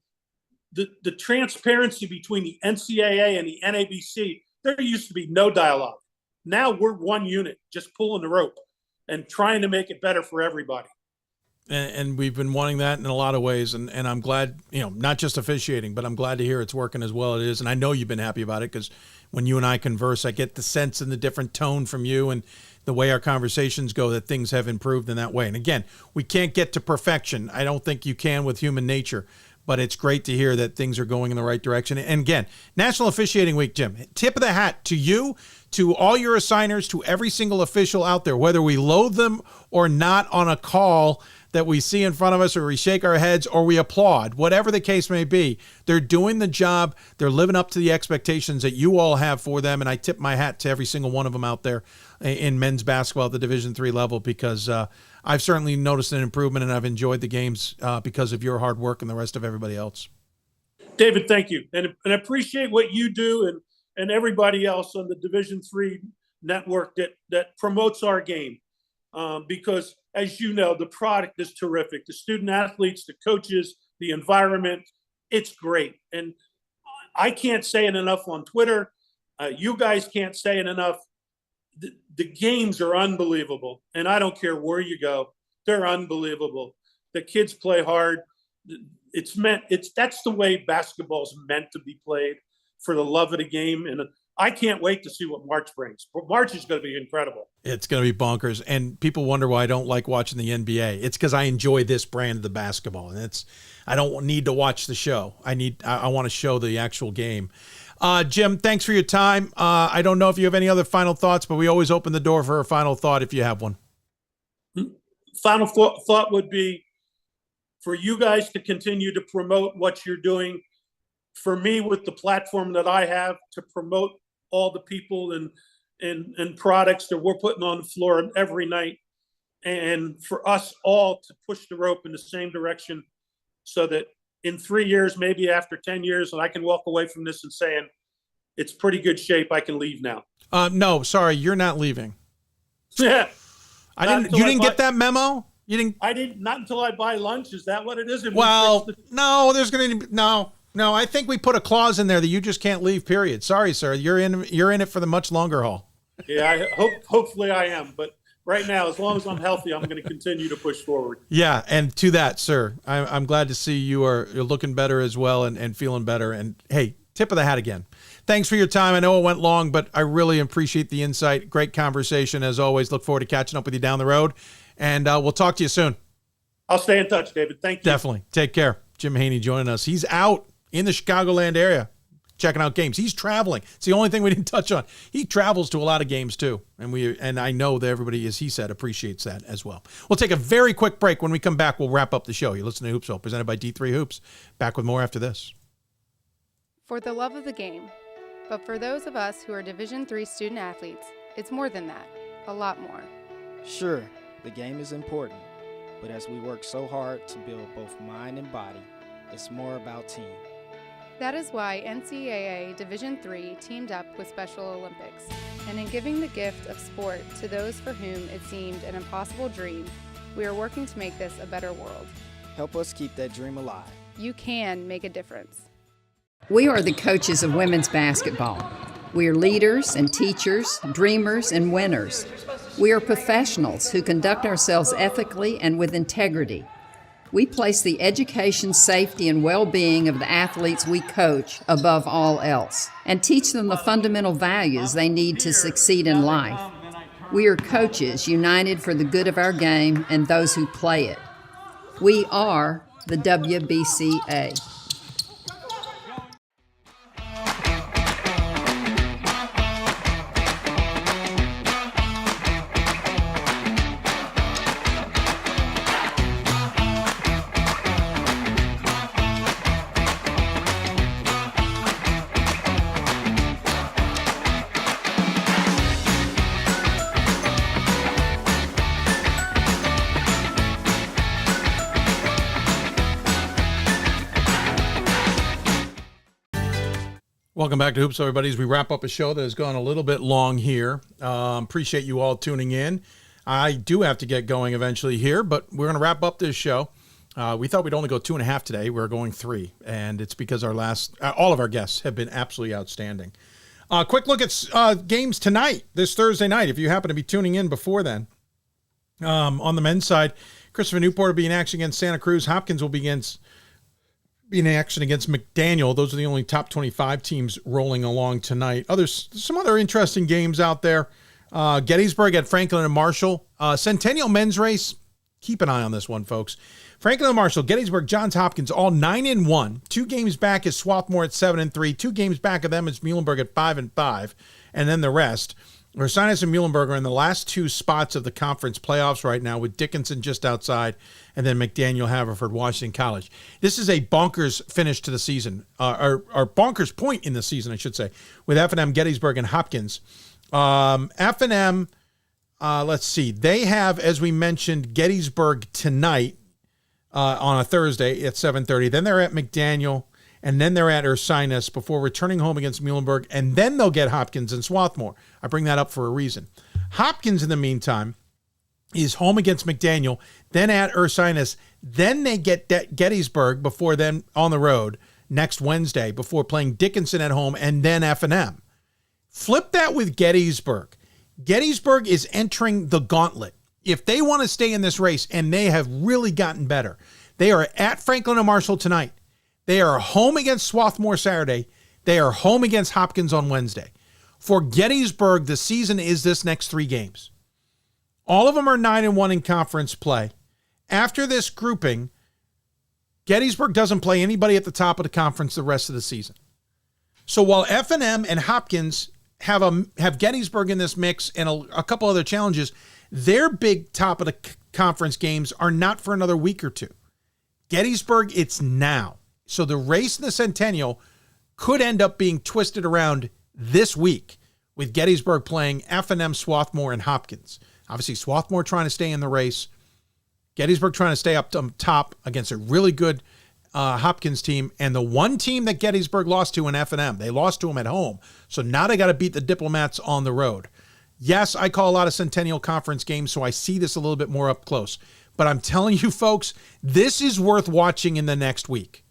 The transparency between the NCAA and the NABC, there used to be no dialogue. Now we're one unit, just pulling the rope and trying to make it better for everybody. And we've been wanting that in a lot of ways. And I'm glad, not just officiating, but I'm glad to hear it's working as well as it is. And I know you've been happy about it, because when you and I converse, I get the sense and the different tone from you and the way our conversations go that things have improved in that way. And again, we can't get to perfection. I don't think you can with human nature, but it's great to hear that things are going in the right direction. And again, National Officiating Week, Jim, tip of the hat to you, to all your assigners, to every single official out there, whether we loathe them or not on a call that we see in front of us, or we shake our heads, or we applaud, whatever the case may be. They're doing the job. They're living up to the expectations that you all have for them. And I tip my hat to every single one of them out there in men's basketball at the Division III level, because I've certainly noticed an improvement, and I've enjoyed the games because of your hard work and the rest of everybody else. David, thank you. And appreciate what you do and everybody else on the Division III network that promotes our game. Because, as you know, the product is terrific. The student athletes, the coaches, the environment, it's great. And I can't say it enough on Twitter. You guys can't say it enough. The games are unbelievable. And I don't care where you go. They're unbelievable. The kids play hard. That's the way basketball's meant to be played. for the love of the game. And I can't wait to see what March brings. March is going to be incredible. It's going to be bonkers. And people wonder why I don't like watching the NBA. It's because I enjoy this brand of the basketball. And I don't need to watch the show. I want to show the actual game. Jim, thanks for your time. I don't know if you have any other final thoughts, but we always open the door for a final thought if you have one. Final thought would be for you guys to continue to promote what you're doing. For me, with the platform that I have, to promote all the people and products that we're putting on the floor every night, and for us all to push the rope in the same direction, so that in 3 years, maybe after 10 years, and I can walk away from this and saying it's pretty good shape, I can leave now. No, sorry, you're not leaving. Yeah. You didn't get that memo? You didn't. I didn't. Not until I buy lunch. Is that what it is? Well, no. There's going to be no. I think we put a clause in there that you just can't leave. Period. Sorry, sir. You're in it for the much longer haul. Yeah. Hopefully I am. But right now, as long as I'm healthy, I'm going to continue to push forward. Yeah, and to that, sir, I'm glad to see you're looking better as well and feeling better. And hey, tip of the hat again. Thanks for your time. I know it went long, but I really appreciate the insight. Great conversation as always. Look forward to catching up with you down the road, and we'll talk to you soon. I'll stay in touch, David. Thank you. Definitely. Take care. Jim Haney joining us. He's out in the Chicagoland area checking out games. He's traveling. It's the only thing we didn't touch on. He travels to a lot of games too, and I know that everybody, as he said, appreciates that as well. We'll take a very quick break. When we come back, we'll wrap up the show. You listen to Hoopsville, presented by D3 Hoops. Back with more after this. For the love of the game. But for those of us who are Division III student athletes, it's more than that, a lot more. Sure, the game is important, but as we work so hard to build both mind and body, it's more about team. That is why NCAA Division III teamed up with Special Olympics, and in giving the gift of sport to those for whom it seemed an impossible dream, we are working to make this a better world. Help us keep that dream alive. You can make a difference. We are the coaches of women's basketball. We are leaders and teachers, dreamers and winners. We are professionals who conduct ourselves ethically and with integrity. We place the education, safety, and well-being of the athletes we coach above all else, and teach them the fundamental values they need to succeed in life. We are coaches united for the good of our game and those who play it. We are the WBCA. Welcome back to Hoops, everybody. As we wrap up a show that has gone a little bit long here. Appreciate you all tuning in. I do have to get going eventually here, but we're going to wrap up this show. We thought we'd only go 2.5 today. We're going 3, and it's because all of our guests have been absolutely outstanding. Quick look at games tonight, this Thursday night, if you happen to be tuning in before then. On the men's side, Christopher Newport will be in action against Santa Cruz. Hopkins will be in action against McDaniel. Those are the only top 25 teams rolling along tonight. Some other interesting games out there. Gettysburg at Franklin and Marshall. Centennial men's race. Keep an eye on this one, folks. Franklin and Marshall, Gettysburg, Johns Hopkins, all 9-1. 2 games back is Swarthmore at 7-3. 2 games back of them is Muhlenberg at 5-5. And then the rest. Ursinus and Muhlenberg are in the last 2 spots of the conference playoffs right now, with Dickinson just outside, and then McDaniel, Haverford, Washington College. This is a bonkers finish to the season, or bonkers point in the season, I should say, with F&M, Gettysburg, and Hopkins. F&M, let's see, they have, as we mentioned, Gettysburg tonight on a Thursday at 7:30. Then they're at McDaniel, and then they're at Ursinus before returning home against Muhlenberg, and then they'll get Hopkins and Swarthmore. I bring that up for a reason. Hopkins, in the meantime, is home against McDaniel, then at Ursinus, then they get Gettysburg before then on the road next Wednesday before playing Dickinson at home, and then F&M. Flip that with Gettysburg. Gettysburg is entering the gauntlet. If they want to stay in this race, and they have really gotten better, they are at Franklin and Marshall tonight. They are home against Swarthmore Saturday. They are home against Hopkins on Wednesday. For Gettysburg, the season is this next 3 games. All of them are 9-1 in conference play. After this grouping, Gettysburg doesn't play anybody at the top of the conference the rest of the season. So while F&M and Hopkins have Gettysburg in this mix and a couple other challenges, their big top of the conference games are not for another week or two. Gettysburg, it's now. So the race in the Centennial could end up being twisted around this week with Gettysburg playing F&M, Swarthmore, and Hopkins. Obviously, Swarthmore trying to stay in the race. Gettysburg trying to stay up top against a really good Hopkins team. And the one team that Gettysburg lost to in F&M, they lost to them at home. So now they got to beat the Diplomats on the road. Yes, I call a lot of Centennial Conference games, so I see this a little bit more up close. But I'm telling you, folks, this is worth watching in the next week.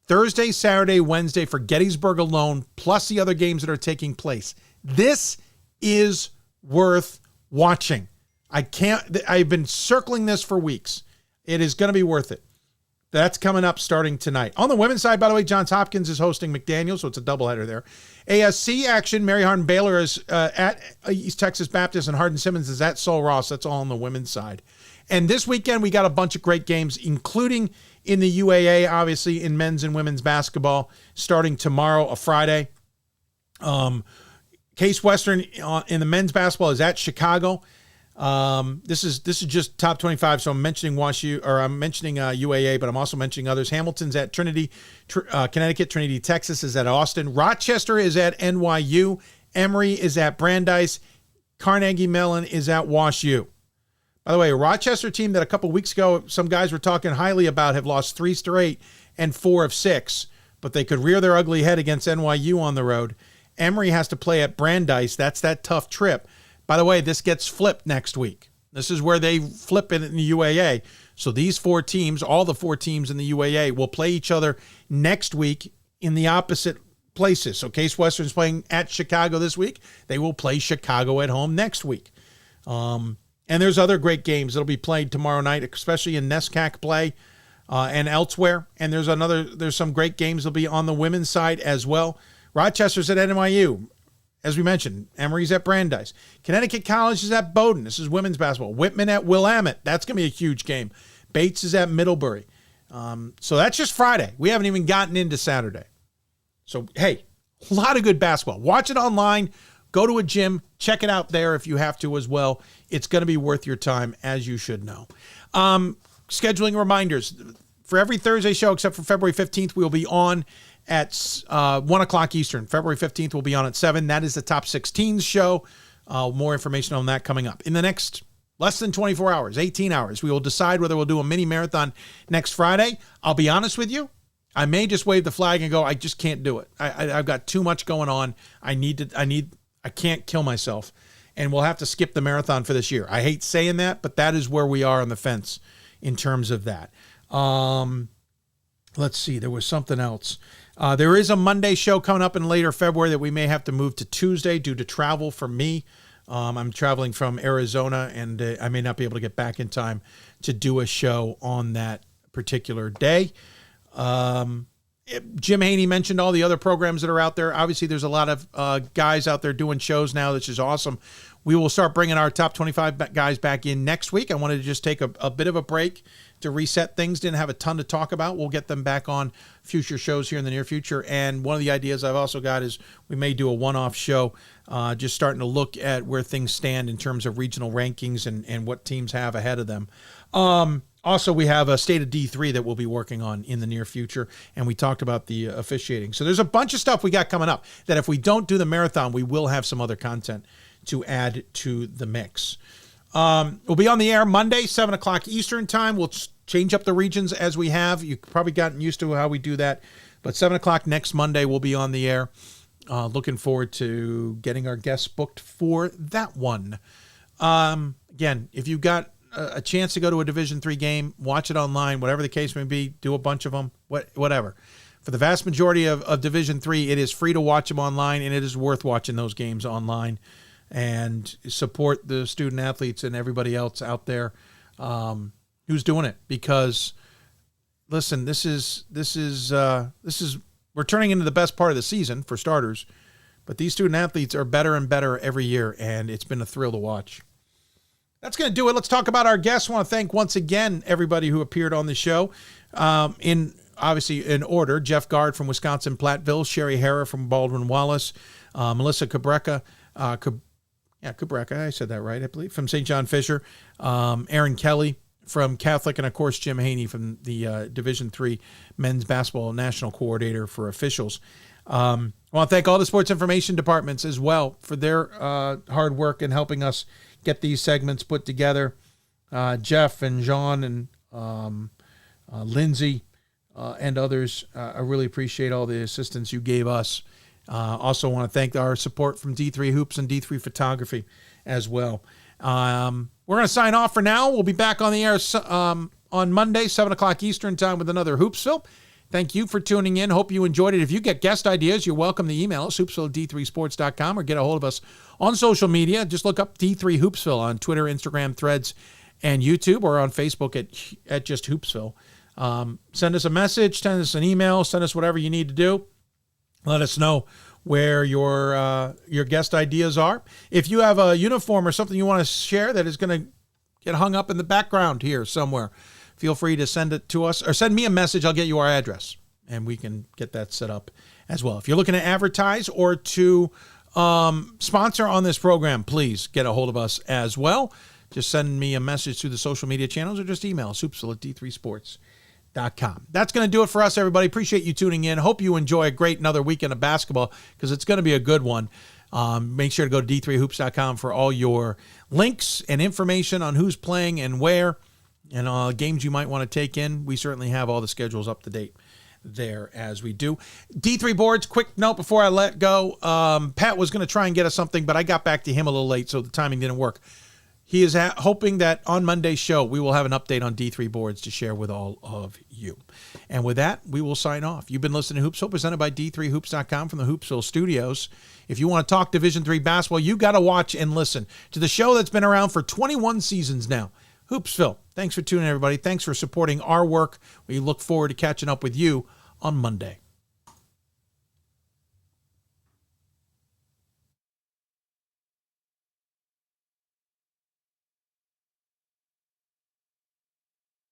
Thursday, Saturday, Wednesday for Gettysburg alone, plus the other games that are taking place. This is worth watching. I've been circling this for weeks. It is going to be worth it. That's coming up starting tonight. On the women's side, by the way, Johns Hopkins is hosting McDaniel, so it's a doubleheader there. ASC action, Mary Hardin Baylor is at East Texas Baptist, and Hardin Simmons is at Sul Ross. That's all on the women's side. And this weekend, we got a bunch of great games, including in the UAA, obviously, in men's and women's basketball, starting tomorrow, a Friday. Case Western in the men's basketball is at Chicago. This is just top 25, so I'm mentioning UAA, but I'm also mentioning others. Hamilton's at Trinity, Connecticut. Trinity, Texas is at Austin. Rochester is at NYU. Emory is at Brandeis. Carnegie Mellon is at Wash U. By the way, a Rochester team that a couple weeks ago some guys were talking highly about have lost 3 straight and 4 of 6, but they could rear their ugly head against NYU on the road. Emory has to play at Brandeis. That's that tough trip. By the way, this gets flipped next week. This is where they flip it in the UAA. So these 4 teams, all the 4 teams in the UAA, will play each other next week in the opposite places. So Case Western's playing at Chicago this week. They will play Chicago at home next week. And there's other great games that'll be played tomorrow night, especially in NESCAC play and elsewhere. And there's some great games that'll be on the women's side as well. Rochester's at NYU. As we mentioned, Emory's at Brandeis. Connecticut College is at Bowdoin. This is women's basketball. Whitman at Willamette. That's going to be a huge game. Bates is at Middlebury. So that's just Friday. We haven't even gotten into Saturday. So, hey, a lot of good basketball. Watch it online. Go to a gym. Check it out there if you have to as well. It's going to be worth your time, as you should know. Scheduling reminders. For every Thursday show, except for February 15th, we'll be on at 1 o'clock Eastern. February 15th, we'll be on at 7. That is the Top 16 show. More information on that coming up. In the next less than 24 hours, 18 hours, we will decide whether we'll do a mini marathon next Friday. I'll be honest with you. I may just wave the flag and go, I just can't do it. I've got too much going on. I can't kill myself. And we'll have to skip the marathon for this year. I hate saying that, but that is where we are on the fence in terms of that. Let's see. There was something else. There is a Monday show coming up in later February that we may have to move to Tuesday due to travel for me. I'm traveling from Arizona, and I may not be able to get back in time to do a show on that particular day. Jim Haney mentioned all the other programs that are out there. Obviously, there's a lot of guys out there doing shows now, which is awesome. We will start bringing our top 25 guys back in next week. I wanted to just take a bit of a break to reset things. Didn't have a ton to talk about. We'll get them back on future shows here in the near future. And one of the ideas I've also got is we may do a one-off show, just starting to look at where things stand in terms of regional rankings and what teams have ahead of them. Also, we have a State of D3 that we'll be working on in the near future, and we talked about the officiating. So there's a bunch of stuff we got coming up that if we don't do the marathon, we will have some other content to add to the mix. We'll be on the air Monday, 7 o'clock Eastern time. We'll change up the regions as we have. You've probably gotten used to how we do that. But 7 o'clock next Monday, we'll be on the air. Looking forward to getting our guests booked for that one. Again, if you've got a chance to go to a Division III game, watch it online, whatever the case may be, do a bunch of them, whatever. For the vast majority of Division III, it is free to watch them online, and it is worth watching those games online. And support the student athletes and everybody else out there who's doing it. Because, listen, this is we're We're turning into the best part of the season for starters, but these student athletes are better and better every year, and it's been a thrill to watch. That's going to do it. Let's talk about our guests. I want to thank once again everybody who appeared on the show. Obviously in order, Jeff Gard from Wisconsin Platteville, Sherry Hara from Baldwin Wallace, Melissa Cabrera, Cabrera, I said that right, I believe, from St. John Fisher, Aaron Kelly from Catholic, and of course Jim Haney from the Division III Men's Basketball National Coordinator for Officials. I want to thank all the sports information departments as well for their hard work in helping us get these segments put together. Jeff and John and Lindsay and others, I really appreciate all the assistance you gave us. Also want to thank our support from D3 Hoops and D3 Photography as well. We're going to sign off for now. We'll be back on the air on Monday, 7 o'clock Eastern time with another Hoopsville. Thank you for tuning in. Hope you enjoyed it. If you get guest ideas, you're welcome to email us, hoopsville@d3sports.com, or get a hold of us on social media. Just look up D3 Hoopsville on Twitter, Instagram, Threads, and YouTube, or on Facebook at just Hoopsville. Send us a message, send us an email, send us whatever you need to do. Let us know where your guest ideas are. If you have a uniform or something you want to share that is going to get hung up in the background here somewhere, feel free to send it to us, or send me a message. I'll get you our address, and we can get that set up as well. If you're looking to advertise or to sponsor on this program, please get a hold of us as well. Just send me a message through the social media channels, or just email us, hoopsville@d3sports.com. That's going to do it for us, everybody. Appreciate you tuning in. Hope you enjoy a great another weekend of basketball, because it's going to be a good one. Make sure to go to d3hoops.com for all your links and information on who's playing and where, and games you might want to take in. We certainly have all the schedules up to date there as we do. D3 Boards, quick note before I let go. Pat was going to try and get us something, but I got back to him a little late, so the timing didn't work. He is hoping that on Monday's show, we will have an update on D3 Boards to share with all of you. And with that, we will sign off. You've been listening to Hoopsville, presented by D3Hoops.com from the Hoopsville studios. If you want to talk Division III basketball, you got to watch and listen to the show that's been around for 21 seasons now, Hoopsville. Thanks for tuning in, everybody. Thanks for supporting our work. We look forward to catching up with you on Monday.